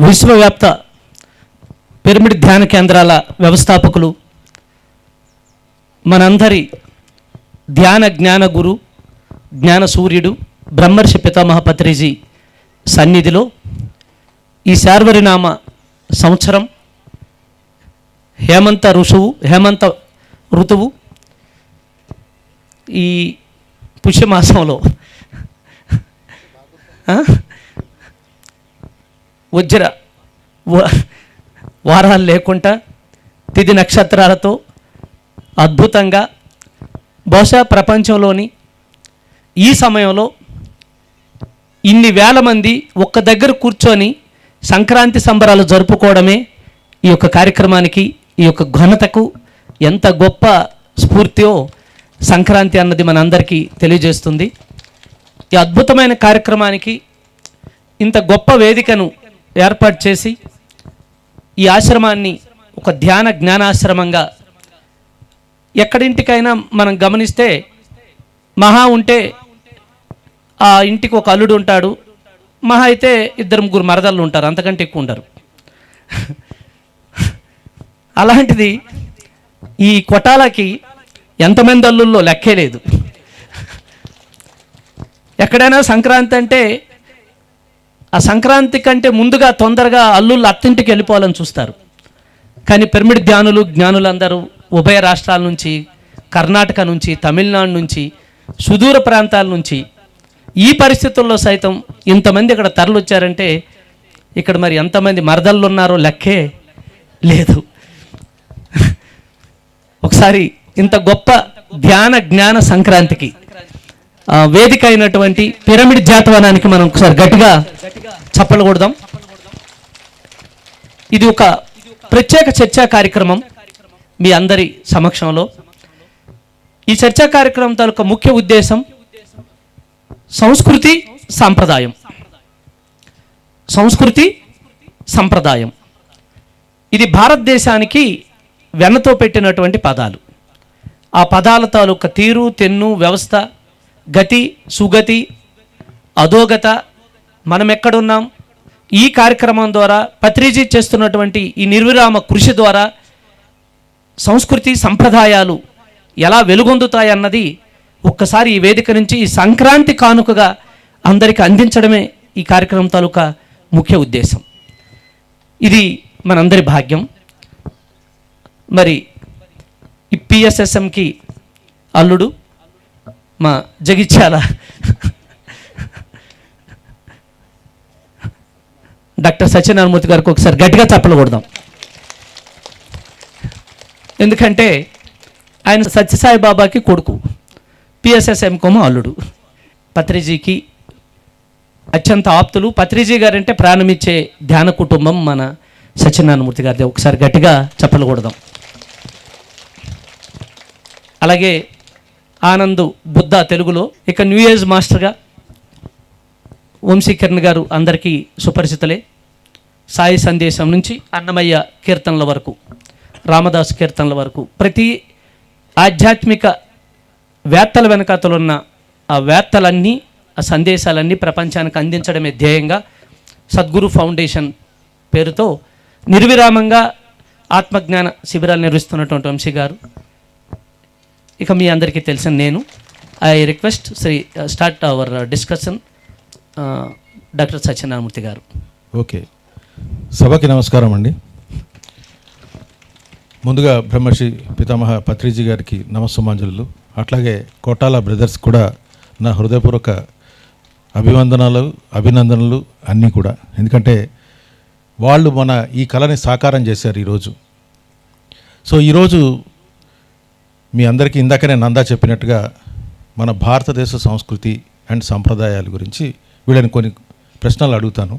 విశ్వవ్యాప్త pyramid ధ్యాన కేంద్రాల వ్యవస్థాపకులు, మనందరి ధ్యాన జ్ఞాన గురు, జ్ఞాన సూర్యుడు బ్రహ్మర్షి పితామహ పత్రిజీ సన్నిధిలో ఈ శార్వరినామ సంవత్సరం హేమంత ఋతువు ఈ పుష్యమాసంలో వజ్ర వారాలు లేకుండా తిథి నక్షత్రాలతో అద్భుతంగా బహుశా ప్రపంచంలోని ఈ సమయంలో ఇన్ని వేల మంది ఒక్క దగ్గర కూర్చొని సంక్రాంతి సంబరాలు జరుపుకోవడమే ఈ యొక్క కార్యక్రమానికి, ఈ యొక్క ఘనతకు ఎంత గొప్ప స్ఫూర్తియో సంక్రాంతి అన్నది మనందరికీ తెలియజేస్తుంది. ఈ అద్భుతమైన కార్యక్రమానికి ఇంత గొప్ప వేదికను ఏర్పాటు చేసి ఈ ఆశ్రమాన్ని ఒక ధ్యాన జ్ఞానాశ్రమంగా, ఎక్కడింటికైనా మనం గమనిస్తే మహా ఉంటే ఆ ఇంటికి ఒక అల్లుడు ఉంటాడు, మహా అయితే 2-3 మరదళ్ళు ఉంటారు, అంతకంటే ఎక్కువ ఉండరు. అలాంటిది ఈ కొటాలకి ఎంతమంది అల్లుల్లో లెక్కే లేదు. ఎక్కడైనా సంక్రాంతి అంటే ఆ సంక్రాంతి కంటే ముందుగా తొందరగా అల్లుళ్ళు అత్తింటికి వెళ్ళిపోవాలని చూస్తారు. కానీ పిరమిడ్ జ్ఞానులందరూ ఉభయ రాష్ట్రాల నుంచి, కర్ణాటక నుంచి, తమిళనాడు నుంచి, సుదూర ప్రాంతాల నుంచి ఈ పరిస్థితుల్లో సైతం ఇంతమంది ఇక్కడ తరలొచ్చారంటే ఇక్కడ మరి ఎంతమంది మరదళ్ళు ఉన్నారో లెక్కే లేదు. ఒకసారి ఇంత గొప్ప ధ్యాన జ్ఞాన సంక్రాంతికి వేదిక అయినటువంటి పిరమిడ్ జాతవనానికి మనం ఒకసారి గట్టిగా చప్పలు కొడదాం. ఇది ఒక ప్రత్యేక చర్చా కార్యక్రమం మీ అందరి సమక్షంలో. ఈ చర్చా కార్యక్రమం తాలూకా ముఖ్య ఉద్దేశం సంస్కృతి సంప్రదాయం. ఇది భారతదేశానికి వెన్నతో పెట్టినటువంటి పదాలు. ఆ పదాల తాలూకా తీరు, తెన్ను, వ్యవస్థ, గతి, సుగతి, అధోగత, మనం ఎక్కడున్నాం, ఈ కార్యక్రమం ద్వారా పత్రిజీ చేస్తున్నటువంటి ఈ నిర్విరామ కృషి ద్వారా సంస్కృతి సంప్రదాయాలు ఎలా వెలుగొందుతాయన్నది ఒక్కసారి ఈ వేదిక నుంచి ఈ సంక్రాంతి కానుకగా అందరికీ అందించడమే ఈ కార్యక్రమం తాలూకా ముఖ్య ఉద్దేశం. ఇది మనందరి భాగ్యం. మరి ఈ పిఎస్ఎస్ఎంకి అల్లుడు మా జగిత్యాల డాక్టర్ సత్యనారాయణమూర్తి గారికి ఒకసారి గట్టిగా చప్పలు కొడదాం. ఎందుకంటే ఆయన సత్యసాయి బాబాకి కొడుకు, పిఎస్ఎస్ఎంకోమో అల్లుడు. పత్రిజీకి అత్యంత ఆప్తులు. పత్రిజీ గారంటే ప్రాణమిచ్చే ధ్యాన కుటుంబం మన సత్యనారాయణమూర్తి గారిది. ఒకసారి గట్టిగా చప్పలు కొడదాం. అలాగే ఆనంద్ బుద్ధ తెలుగులో, ఇక న్యూ ఏజ్ మాస్టర్గా వంశీకిరణ్ గారు అందరికీ సుపరిచితులే. సాయి సందేశం నుంచి అన్నమయ్య కీర్తనల వరకు, రామదాసు కీర్తనల వరకు ప్రతి ఆధ్యాత్మిక వేత్తల వెనకాతలున్న ఆ వేత్తలన్నీ, ఆ సందేశాలన్నీ ప్రపంచానికి అందించడమే ధ్యేయంగా సద్గురు ఫౌండేషన్ పేరుతో నిర్విరామంగా ఆత్మజ్ఞాన శిబిరాలు నిర్వహిస్తున్నటువంటి వంశీ గారు, ఇక మీ అందరికీ తెలిసిన నేను. I request start our discussion doctor Satyanarayana Murthy గారు. ఓకే, సభకి నమస్కారం అండి. ముందుగా బ్రహ్మర్షి పితామహ పత్రిజీ గారికి నమస్సుమాంజలు, అట్లాగే కోటాల బ్రదర్స్ కూడా నా హృదయపూర్వక అభినందనలు అన్నీ కూడా. ఎందుకంటే వాళ్ళు మన ఈ కళని సాకారం చేశారు ఈరోజు. సో ఈరోజు మీ అందరికీ ఇందాకనే నందా చెప్పినట్టుగా మన భారతదేశ సంస్కృతి అండ్ సంప్రదాయాల గురించి వీళ్ళని కొన్ని ప్రశ్నలు అడుగుతాను.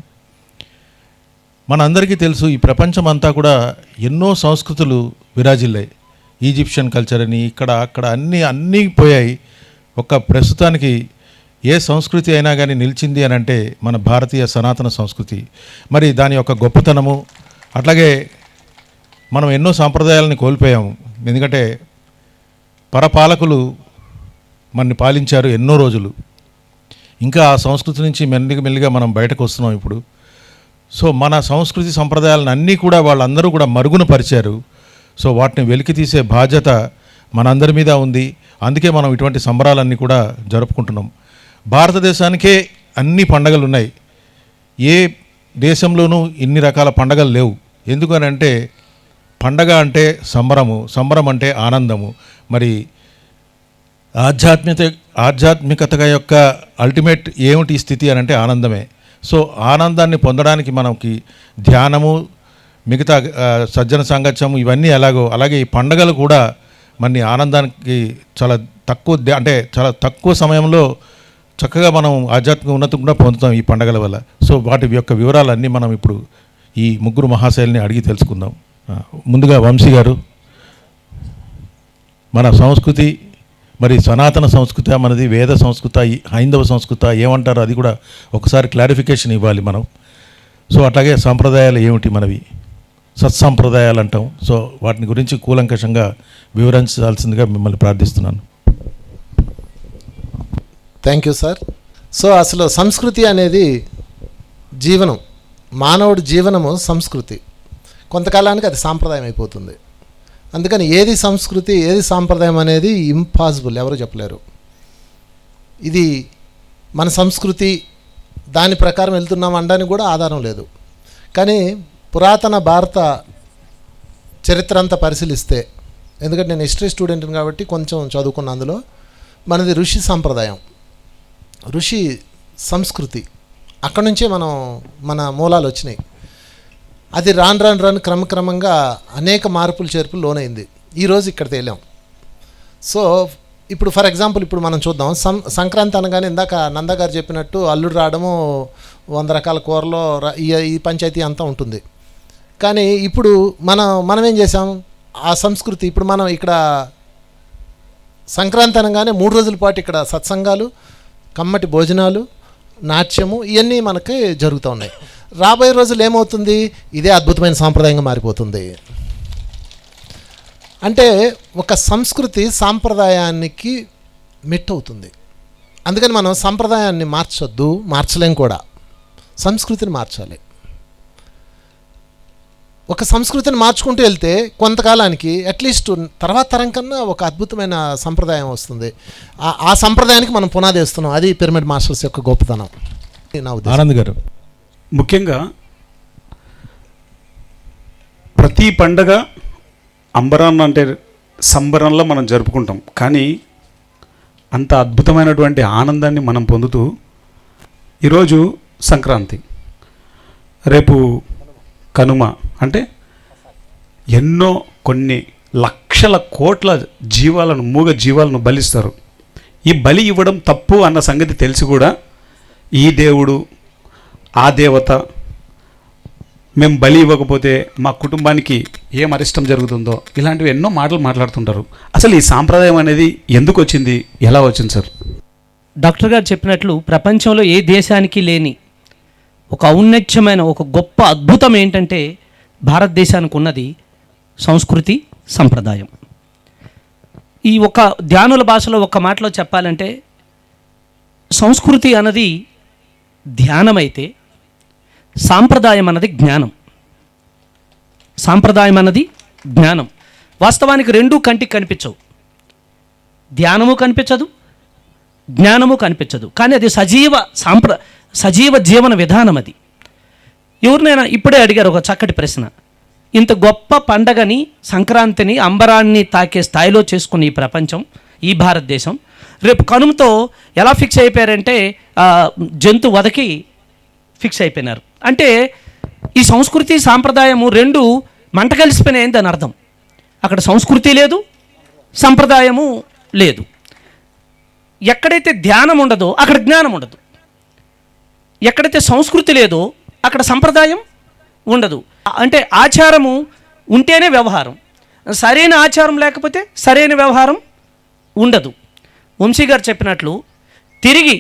మనందరికీ తెలుసు, ఈ ప్రపంచం అంతా కూడా ఎన్నో సంస్కృతులు విరాజిల్లాయి. ఈజిప్షియన్ కల్చర్ అని ఇక్కడ అక్కడ అన్నీ పోయాయి. ఒక ప్రస్తుతానికి ఏ సంస్కృతి అయినా కానీ నిలిచింది అని అంటే మన భారతీయ సనాతన సంస్కృతి. మరి దాని యొక్క గొప్పతనము, అట్లాగే మనం ఎన్నో సాంప్రదాయాలని కోల్పోయాము. ఎందుకంటే పరపాలకులు మనని పాలించారు ఎన్నో రోజులు. ఇంకా ఆ సంస్కృతి నుంచి మెల్లిగా మనం బయటకు వస్తున్నాం ఇప్పుడు. సో మన సంస్కృతి సంప్రదాయాలను అన్నీ కూడా వాళ్ళందరూ కూడా మరుగున పరిచారు. సో వాటిని వెలికి తీసే బాధ్యత మనందరి మీద ఉంది. అందుకే మనం ఇటువంటి సంబరాలన్నీ కూడా జరుపుకుంటున్నాం. భారతదేశానికే అన్ని పండగలు ఉన్నాయి, ఏ దేశంలోనూ ఇన్ని రకాల పండగలు లేవు. ఎందుకనంటే పండగ అంటే సంబరము, సంబరం అంటే ఆనందము. మరి ఆధ్యాత్మికత యొక్క అల్టిమేట్ ఏమిటి స్థితి అని అంటే ఆనందమే. సో ఆనందాన్ని పొందడానికి మనకి ధ్యానము, మిగతా సజ్జన సాంగత్యము ఇవన్నీ ఎలాగో, అలాగే ఈ పండగలు కూడా మన ఆనందానికి చాలా తక్కువ సమయంలో చక్కగా మనం ఆధ్యాత్మిక ఉన్నతి కూడా పొందుతాం ఈ పండగల వల్ల. సో వాటి యొక్క వివరాలన్నీ మనం ఇప్పుడు ఈ ముగ్గురు మహాశైలిని అడిగి తెలుసుకుందాం. ముందుగా వంశీ గారు, మన సంస్కృతి మరి సనాతన సంస్కృత, మనది వేద సంస్కృత, హైందవ సంస్కృత ఏమంటారో అది కూడా ఒకసారి క్లారిఫికేషన్ ఇవ్వాలి మనం. సో అట్లాగే సాంప్రదాయాలు ఏమిటి మనవి, సత్సాంప్రదాయాలు అంటాం. సో వాటిని గురించి కూలంకషంగా వివరించాల్సిందిగా మిమ్మల్ని ప్రార్థిస్తున్నాను. Thank you sir. సో అసలు సంస్కృతి అనేది జీవనం, మానవుడి జీవనము సంస్కృతి. కొంతకాలానికి అది సాంప్రదాయం అయిపోతుంది. అందుకని ఏది సంస్కృతి ఏది సాంప్రదాయం అనేది ఇంపాసిబుల్, ఎవరు చెప్పలేరు. ఇది మన సంస్కృతి, దాని ప్రకారం వెళ్తున్నాం అనడానికి కూడా ఆధారం లేదు. కానీ పురాతన భారత చరిత్ర అంతా పరిశీలిస్తే, ఎందుకంటే నేను హిస్టరీ స్టూడెంట్ని కాబట్టి కొంచెం చదువుకున్న, అందులో మనది ఋషి సాంప్రదాయం, ఋషి సంస్కృతి, అక్కడి నుంచే మన మూలాలు వచ్చినాయి. అది రాను క్రమక్రమంగా అనేక మార్పులు చేర్పులు లోనైంది. ఈరోజు ఇక్కడ తేలాం. సో ఇప్పుడు ఫర్ ఎగ్జాంపుల్ ఇప్పుడు మనం చూద్దాం. సంక్రాంతి అనగానే ఇందాక నందగారు చెప్పినట్టు అల్లుడు రావడము, 100 రకాల కూరలో ఈ పంచాయతీ అంతా ఉంటుంది. కానీ ఇప్పుడు మనం ఏం చేసాం, ఆ సంస్కృతి ఇప్పుడు మనం ఇక్కడ సంక్రాంతి అనగానే 3 రోజుల పాటు ఇక్కడ సత్సంగాలు, కమ్మటి భోజనాలు, నాట్యము ఇవన్నీ మనకి జరుగుతూ ఉన్నాయి. రాబోయే రోజులు ఏమవుతుంది, ఇదే అద్భుతమైన సాంప్రదాయంగా మారిపోతుంది. అంటే ఒక సంస్కృతి సాంప్రదాయానికి మెట్టు అవుతుంది. అందుకని మనం సంప్రదాయాన్ని మార్చలేం కూడా, సంస్కృతిని మార్చాలి. ఒక సంస్కృతిని మార్చుకుంటూ వెళ్తే కొంతకాలానికి అట్లీస్ట్ తర్వాత తరం కన్నా ఒక అద్భుతమైన సంప్రదాయం వస్తుంది. ఆ సంప్రదాయానికి మనం పునాది వేస్తున్నాం. అది పిరమిడ్ మాస్టర్స్ యొక్క గొప్పతనం. నా ఉద్దేశం. ఆనంద్ గారు, ముఖ్యంగా ప్రతి పండగ అంబరాన్ని అంటే సంబరంలో మనం జరుపుకుంటాం. కానీ అంత అద్భుతమైనటువంటి ఆనందాన్ని మనం పొందుతూ ఈరోజు సంక్రాంతి, రేపు కనుమ, అంటే కొన్ని లక్షల కోట్ల మూగ జీవాలను బలిస్తారు. ఈ బలి ఇవ్వడం తప్పు అన్న సంగతి తెలిసి కూడా ఈ దేవుడు, ఆ దేవత, మేము బలి ఇవ్వకపోతే మా కుటుంబానికి ఏం అరిష్టం జరుగుతుందో, ఇలాంటివి ఎన్నో మాటలు మాట్లాడుతుంటారు. అసలు ఈ సాంప్రదాయం అనేది ఎందుకు వచ్చింది, ఎలా వచ్చింది సార్? డాక్టర్ గారు చెప్పినట్లు ప్రపంచంలో ఏ దేశానికి లేని ఒక ఔన్నత్యమైన ఒక గొప్ప అద్భుతం ఏంటంటే భారతదేశానికి ఉన్నది సంస్కృతి సంప్రదాయం. ఈ ఒక ధ్యానుల భాషలో ఒక మాటలో చెప్పాలంటే సంస్కృతి అన్నది ధ్యానమైతే సాంప్రదాయం అన్నది జ్ఞానం. సాంప్రదాయం అన్నది జ్ఞానం. వాస్తవానికి రెండూ కంటికి కనిపించవు. ధ్యానము కనిపించదు, జ్ఞానము కనిపించదు. కానీ అది సజీవ జీవన విధానం. అది ఎవరినైనా ఇప్పుడే అడిగారు ఒక చక్కటి ప్రశ్న. ఇంత గొప్ప పండగని, సంక్రాంతిని, అంబరాన్ని తాకే స్థాయిలో చేసుకున్న ఈ ప్రపంచం, ఈ భారతదేశం రేపు కనుమతో ఎలా ఫిక్స్ అయిపోయారంటే జంతు వధకి ఫిక్స్ అయిపోయినారు. అంటే ఈ సంస్కృతి సాంప్రదాయము రెండు మంట కలిసిపోయినాయని దాని అర్థం. అక్కడ సంస్కృతి లేదు, సంప్రదాయము లేదు. ఎక్కడైతే ధ్యానం ఉండదో అక్కడ జ్ఞానం ఉండదు. ఎక్కడైతే సంస్కృతి లేదో అక్కడ సంప్రదాయం ఉండదు. అంటే ఆచారము ఉంటేనే వ్యవహారం, సరైన ఆచారం లేకపోతే సరైన వ్యవహారం ఉండదు. వంశీ గారు చెప్పినట్లు తిరిగి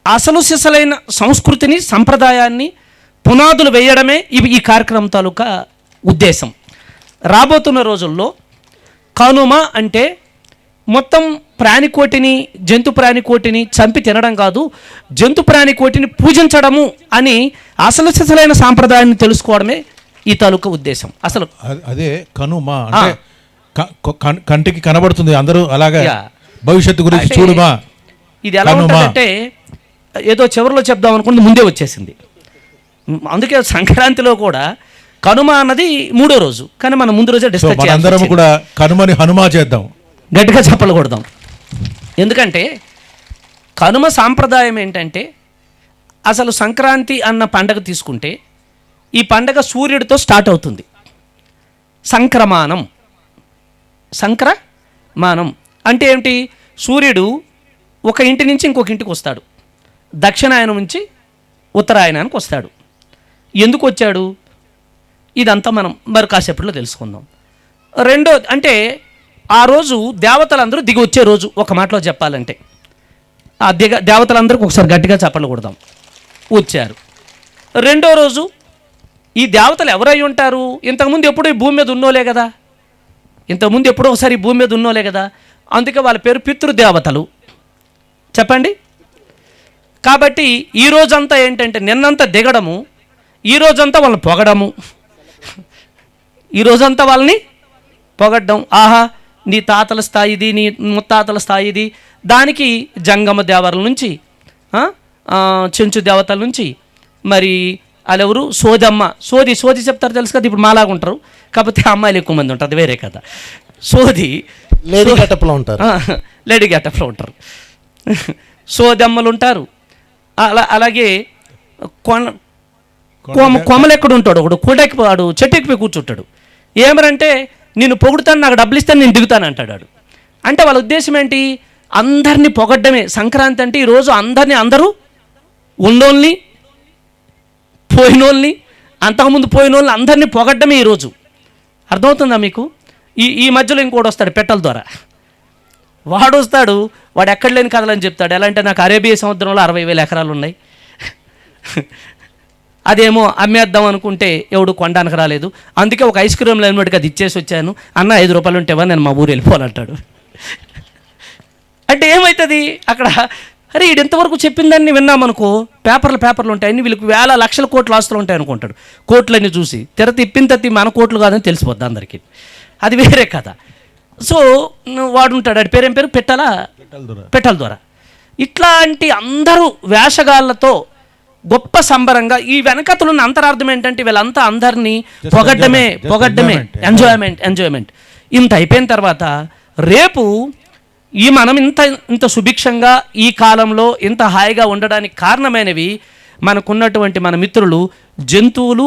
అసలు సిసలైన సంస్కృతిని, సంప్రదాయాన్ని పునాదులు వేయడమే ఈ కార్యక్రమం తాలూకా ఉద్దేశం. రాబోతున్న రోజుల్లో కనుమ అంటే మొత్తం ప్రాణికోటిని, జంతు ప్రాణికోటిని చంపి తినడం కాదు, జంతు ప్రాణికోటిని పూజించడము అని అసలైన సాంప్రదాయాన్ని తెలుసుకోవడమే ఈ తాలూకా ఉద్దేశం. అసలు అదే కనుమ అంటే కంటికి కనబడుతుంది, అందరూ అలాగా భవిష్యత్తు గురించి చూడుమా. ఇది ఎలా ఉంటుందంటే ఏదో చివరిలో చెప్దాం అనుకుంటే ముందే వచ్చేసింది. అందుకే సంక్రాంతిలో కూడా కనుమ అన్నది 3వ రోజు, కానీ మనం ముందు రోజే డిస్కస్ చేయాలి. అందరం కూడా కనుమని హనుమా చేద్దాం, గట్టిగా చప్పలు కొడదాం. ఎందుకంటే కనుమ సాంప్రదాయం ఏంటంటే, అసలు సంక్రాంతి అన్న పండగ తీసుకుంటే ఈ పండగ సూర్యుడితో స్టార్ట్ అవుతుంది. సంక్రమాణం అంటే ఏమిటి? సూర్యుడు ఒక ఇంటి నుంచి ఇంకొక ఇంటికి వస్తాడు, దక్షిణాయనం నుంచి ఉత్తరాయణానికి వస్తాడు. ఎందుకు వచ్చాడు ఇదంతా మనం మరి కాసేపట్లో తెలుసుకుందాం. రెండో అంటే ఆ రోజు దేవతలందరూ దిగి వచ్చే రోజు. ఒక మాటలో చెప్పాలంటే ఆ దేవతలందరికీ ఒకసారి గట్టిగా చప్పట్లు కొడదాం, వచ్చారు. రెండో రోజు ఈ దేవతలు ఎవరై ఉంటారు? ఇంతకుముందు ఎప్పుడూ ఈ భూమి మీద ఉన్నోలే కదా, ఇంతకుముందు ఎప్పుడో ఒకసారి ఈ భూమి మీద ఉన్నోలే కదా, అందుకే వాళ్ళ పేరు పితృదేవతలు. చెప్పండి. కాబట్టి ఈ రోజంతా ఏంటంటే నిన్నంతా దిగడము, ఈ రోజంతా వాళ్ళని పొగడము, ఈ రోజంతా వాళ్ళని పొగడ్డం. ఆహా నీ తాతల స్థాయిది, నీ ముత్తాతల స్థాయిది. దానికి జంగమ దేవతల నుంచి, చెంచు దేవతల నుంచి, మరి వాళ్ళెవరు సోదమ్మ, సోది చెప్తారు తెలుసు కదా, ఇప్పుడు మాలాగా ఉంటారు, కాకపోతే అమ్మాయిలు ఎక్కువ మంది ఉంటారు, అది వేరే కదా. సోది లేడీ గెటప్లో ఉంటారు, లేడీ గెటప్లో ఉంటారు, సోదమ్మలు ఉంటారు. అలాగే కొమ్మలు ఎక్కడ ఉంటాడు, ఒకడు కూడెక్కిపోయాడు, చెట్టు ఎక్కిపోయి కూర్చుంటాడు. ఏమరంటే నేను పొగుడుతాను, నాకు డబ్బులు ఇస్తాను, నేను దిగుతాను అంటాడు. అంటే వాళ్ళ ఉద్దేశం ఏంటి? అందరినీ పొగడ్డమే. సంక్రాంతి అంటే ఈరోజు అందరూ ఉన్నోళ్ళని, పోయినోళ్ళని, అంతకుముందు పోయినోళ్ళని అందరినీ పొగడ్డమే ఈరోజు. అర్థమవుతుందా మీకు? ఈ మధ్యలో ఇంకోటి వస్తాడు పెట్టల ద్వారా, వాడు వస్తాడు, వాడు ఎక్కడ లేని కథలని చెప్తాడు. ఎలా అంటే నాకు అరేబియా సముద్రంలో 60,000 ఎకరాలు ఉన్నాయి, అదేమో అమ్మేద్దాం అనుకుంటే ఎవడు కొనడానికి రాలేదు, అందుకే ఒక ఐస్ క్రీమ్ లైన్ మటుకు అది ఇచ్చేసి వచ్చాను అన్న, 5 రూపాయలు ఉంటేవా నేను మా ఊరు వెళ్ళిపోవాలంటాడు. అంటే ఏమవుతుంది అక్కడ? అరే వీడు ఇంతవరకు చెప్పిన దాన్ని విన్నామనుకో, పేపర్లు ఉంటాయి, అన్ని వీళ్ళకి వేల లక్షల కోట్ల ఆస్తులు ఉంటాయి అనుకుంటాడు. కోట్లన్నీ చూసి తిప్పిన తత్తి మన కోట్లు కాదని తెలిసిపోద్ది అందరికీ, అది వేరే కథ. సో వాడు ఉంటాడు, వాడి పేరేం పేరు? పెట్టల ద్వారా. ఇట్లాంటి అందరూ వేషగాళ్ళతో గొప్ప సంబరంగా, ఈ వెనకతులున్న అంతరార్థం ఏంటంటే వీళ్ళంతా అందరినీ పొగడ్డమే, ఎంజాయ్మెంట్. ఇంత అయిపోయిన తర్వాత రేపు మనం ఇంత సుభిక్షంగా ఈ కాలంలో ఇంత హాయిగా ఉండడానికి కారణమైనవి మనకున్నటువంటి మన మిత్రులు జంతువులు,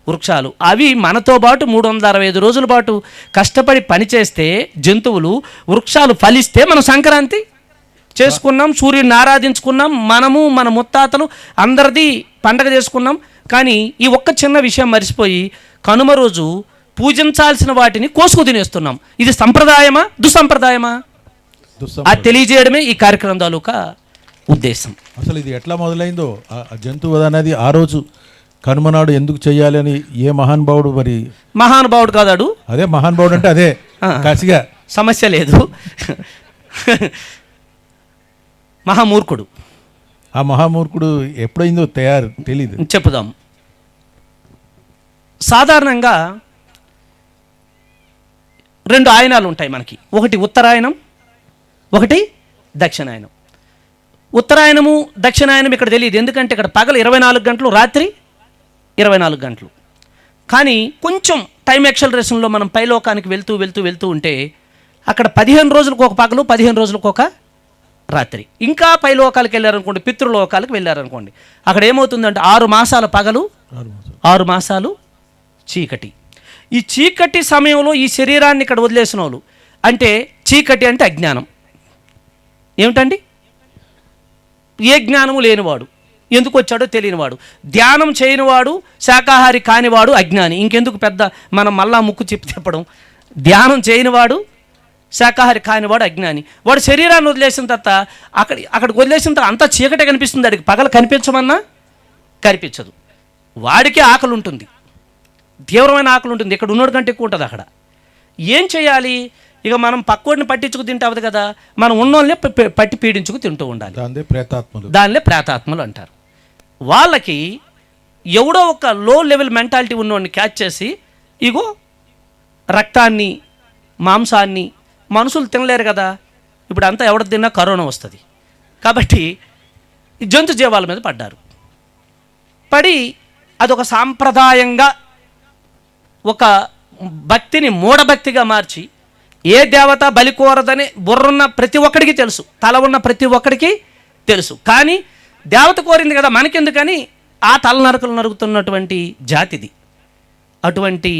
వృక్షాలు. అవి మనతో పాటు 365 రోజుల పాటు కష్టపడి పనిచేస్తే, జంతువులు, వృక్షాలు ఫలిస్తే మనం సంక్రాంతి చేసుకున్నాం, సూర్యుడిని ఆరాధించుకున్నాం, మనము మన ముత్తాతలు అందరిది పండగ చేసుకున్నాం. కానీ ఈ ఒక్క చిన్న విషయం మర్చిపోయి కనుమ రోజు పూజించాల్సిన వాటిని కోసుకు తినేస్తున్నాం. ఇది సంప్రదాయమా, దుస్సంప్రదాయమా? అది తెలియజేయడమే ఈ కార్యక్రమం తాలూకా ఉద్దేశం. అసలు ఇది ఎట్లా మొదలైందో, ఆ జంతువు అనేది ఆ రోజు కనుమనాడు ఎందుకు చెయ్యాలి అని ఏ మహానుభావుడు, మరి మహానుభావుడు కాదాడు, అదే మహానుభావుడు అంటే అదే కసిగా సమస్య లేదు, మహామూర్ఖుడు. ఆ మహామూర్ఖుడు ఎప్పుడైందో తెలీదు. చెప్పుదాం. సాధారణంగా 2 ఆయనాలు ఉంటాయి మనకి, ఒకటి ఉత్తరాయణం, ఒకటి దక్షిణాయనం. ఉత్తరాయణము దక్షిణాయనం ఇక్కడ తెలియదు, ఎందుకంటే ఇక్కడ పగలు 24 గంటలు, రాత్రి 24 గంటలు. కానీ కొంచెం టైం యాక్సలరేషన్లో మనం పైలోకానికి వెళ్తూ ఉంటే అక్కడ 15 రోజులకు ఒక పగలు, 15 రోజులకు ఒక రాత్రి. ఇంకా పైలోకాలకు వెళ్ళారనుకోండి, పితృలోకాలకు వెళ్ళారనుకోండి, అక్కడ ఏమవుతుందంటే 6 మాసాల పగలు, 6 మాసాలు చీకటి. ఈ చీకటి సమయంలో ఈ శరీరాన్ని ఇక్కడ వదిలేసిన వాళ్ళు, అంటే చీకటి అంటే అజ్ఞానం. ఏమిటండి? ఏ జ్ఞానము లేనివాడు, ఎందుకు వచ్చాడో తెలియనివాడు, ధ్యానం చేయనివాడు, శాకాహారి కానివాడు అజ్ఞాని. ఇంకెందుకు పెద్ద మనం మళ్ళా ముక్కు చెప్పడం. ధ్యానం చేయనివాడు, శాకాహారి కానివాడు అజ్ఞాని. వాడు శరీరాన్ని వదిలేసిన తర్వాత అక్కడికి వదిలేసిన తర్వాత అంతా చీకటే కనిపిస్తుంది, వాడికి పగలు కనిపించమన్నా కనిపించదు. వాడికి ఆకలి ఉంటుంది, తీవ్రమైన ఆకలి ఉంటుంది, ఇక్కడ ఉన్నోడి కంటే ఎక్కువ ఉంటుంది అక్కడ. ఏం చేయాలి? ఇక మనం పక్కోడిని పట్టించుకు తింటే అవ్వదు కదా, మనం ఉన్నోళ్ళనే పట్టి పీడించుకు తింటూ ఉండాలి. దానిలో ప్రేతాత్మలు అంటారు. వాళ్ళకి ఎవడో ఒక లో లెవెల్ మెంటాలిటీ ఉన్నవాడిని క్యాచ్ చేసి, ఇగో రక్తాన్ని మాంసాన్ని మనుషులు తినలేరు కదా, ఇప్పుడు అంతా ఎవడ తిన్నా కరోనా వస్తుంది కాబట్టి ఈ జంతు జీవాల మీద పడ్డారు. పడి అదొక సాంప్రదాయంగా ఒక భక్తిని మూఢభక్తిగా మార్చి, ఏ దేవత బలి కోరదని బుర్రున్న ప్రతి ఒక్కడికి తెలుసు, తల ఉన్న ప్రతి ఒక్కడికి తెలుసు, కానీ దేవత కోరింది కదా మనకెందుకని ఆ తల నరకలు నరుగుతున్నటువంటి జాతిది. అటువంటి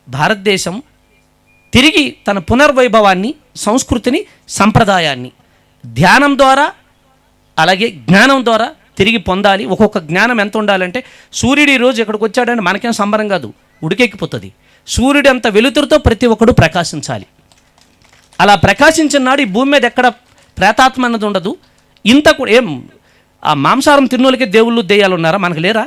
భారతదేశం తిరిగి తన పునర్వైభవాన్ని, సంస్కృతిని, సంప్రదాయాన్ని ధ్యానం ద్వారా అలాగే జ్ఞానం ద్వారా తిరిగి పొందాలి. ఒక్కొక్క జ్ఞానం ఎంత ఉండాలంటే, సూర్యుడు ఈరోజు ఇక్కడికి వచ్చాడంటే మనకేం సంబరం కాదు, ఉడికెక్కిపోతుంది. సూర్యుడు అంత వెలుతురుతో ప్రతి ఒక్కడు ప్రకాశించాలి. అలా ప్రకాశించిన నాడు ఈ భూమి మీద ఎక్కడ ప్రేతాత్మ అన్నది ఉండదు. ఇంత కూడా ఏం ఆ మాంసాహారం తిన్నోళ్ళకే దేవుళ్ళు దెయ్యాలు ఉన్నారా? మనకు లేరా?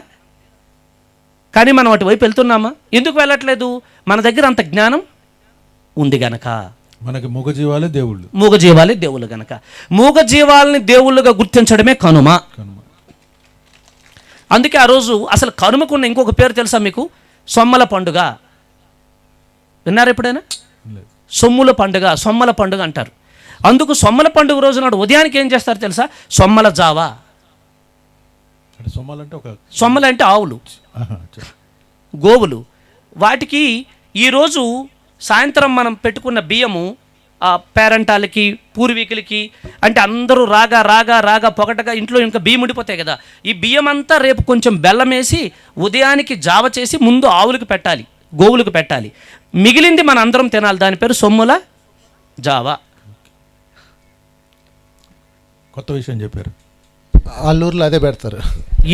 కానీ మనం అటువైపు వెళ్తున్నామా? ఎందుకు వెళ్ళట్లేదు? మన దగ్గర అంత జ్ఞానం ఉంది గనక. మనకి మూగజీవాలే దేవుళ్ళు, మూగజీవాలే దేవుళ్ళు గనక. మూగజీవాలని దేవుళ్ళుగా గుర్తించడమే కనుమ. అందుకే ఆ రోజు అసలు కనుమకున్న ఇంకొక పేరు తెలుసా మీకు? సొమ్మల పండుగ. విన్నారు ఎప్పుడైనా? సొమ్ముల పండుగ, సొమ్మల పండుగ అంటారు. అందుకు సొమ్మల పండుగ రోజు నాడు ఉదయానికి ఏం చేస్తారు తెలుసా? సొమ్మల జావా. సొమ్మలంటే ఆవులు, గోవులు. వాటికి ఈరోజు సాయంత్రం మనం పెట్టుకున్న బియ్యము పేరంటాలకి, పూర్వీకులకి, అంటే అందరూ రాగా రాగా రాగా పొగటగా ఇంట్లో ఇంకా బియ్యం ఉండిపోతాయి కదా, ఈ బియ్యం అంతా రేపు కొంచెం బెల్లం వేసి ఉదయానికి జావ చేసి ముందు ఆవులకు పెట్టాలి, గోవులకు పెట్టాలి. మిగిలింది మన అందరం తినాలి. దాని పేరు సొమ్ముల జావా. కొత్త విషయం చెప్పారు. వాళ్ళూరులో అదే పెడతారు.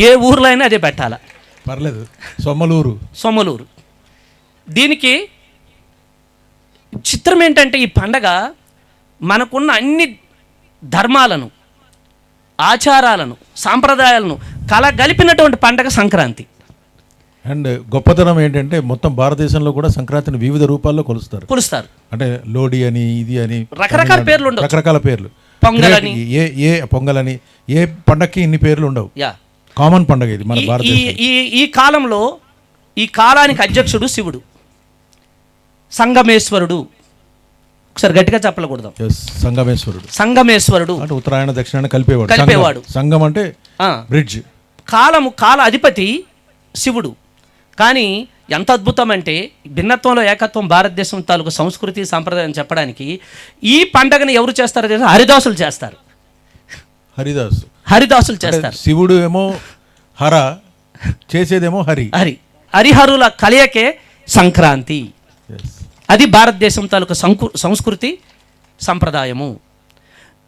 ఏ ఊర్లో అయినా అదే పెట్టాలా, పర్లేదు. సొమ్మలూరు. దీనికి చిత్రం ఏంటంటే, ఈ పండగ మనకున్న అన్ని ధర్మాలను, ఆచారాలను, సాంప్రదాయాలను కలగలిపినటువంటి పండగ సంక్రాంతి. అండ్ గొప్పతనం ఏంటంటే, మొత్తం భారతదేశంలో కూడా సంక్రాంతిని వివిధ రూపాల్లో కొలుస్తారు. అంటే లోడి అని, ఇది అని, రకరకాల పేర్లు ఉండవు. రకరకాల పేర్లు. పొంగలని, ఏ పొంగలని, ఏ పండగకి ఇన్ని పేర్లు ఉండవు. కామన్ పండగ ఇది మన భారతదేశం. ఈ కాలంలో ఈ కాలానికి అధ్యక్షుడు శివుడు, సంగమేశ్వరుడు. ఒకసారి గట్టిగా చెప్పకూడదు. సంగమేశ్వరుడు అంటే ఉత్తరాయణ దక్షిణాయన కలిపేవాడు. సంగం అంటే బ్రిడ్జ్. కాల అధిపతి శివుడు. కానీ ఎంత అద్భుతం అంటే, భిన్నత్వంలో ఏకత్వం భారతదేశం తాలూకు సంస్కృతి సాంప్రదాయం చెప్పడానికి ఈ పండగని ఎవరు చేస్తారో తెలుసా? హరిదాసులు చేస్తారు. హరిదాసులు చేస్తారు. శివుడు ఏమో హర, చేసేదేమో హరిహరుల కలయికే సంక్రాంతి. అది భారతదేశం తాలూకు సంస్కృతి సంప్రదాయము.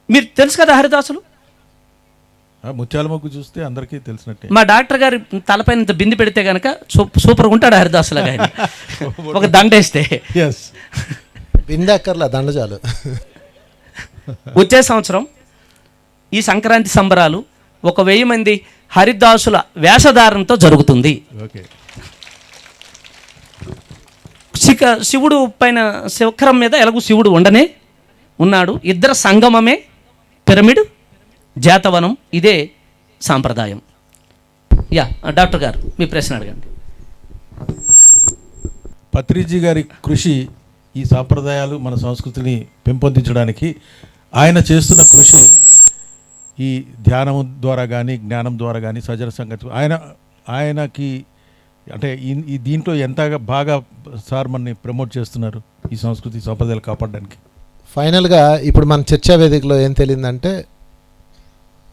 మీరు తెలుసు కదా హరిదాసులు? ముత్యాల మొగ్గు చూస్తే అందరికీ తెలిసినట్టే. మా డాక్టర్ గారి తలపైన ఇంత బింది పెడితే కనుక సూపర్గా ఉంటాడు హరిదాసులుగా. ఒక దండేస్తే బిందె అక్కర్లా, దండ చాలు. వచ్చే సంవత్సరం ఈ సంక్రాంతి సంబరాలు 1000 మంది హరిదాసుల వేషధారణతో జరుగుతుంది. శివుడు పైన శిఖరం మీద ఎలాగూ శివుడు ఉండనే ఉన్నాడు. ఇద్దరు సంగమమే పిరమిడ్, జాతవనం. ఇదే సాంప్రదాయం. డాక్టర్ గారు మీ ప్రశ్న అడగండి. పత్రిజీ గారి కృషి ఈ సాంప్రదాయాలు, మన సంస్కృతిని పెంపొందించడానికి ఆయన చేస్తున్న కృషి, ఈ ధ్యానం ద్వారా కానీ, జ్ఞానం ద్వారా కానీ, సజన సంగతి, ఆయనకి అంటే ఈ దీంట్లో ఎంత బాగా సార్ మనని ప్రమోట్ చేస్తున్నారు ఈ సంస్కృతి సాంప్రదాయాలు కాపాడడానికి. ఫైనల్గా ఇప్పుడు మన చర్చా వేదికలో ఏం తెలియదంటే,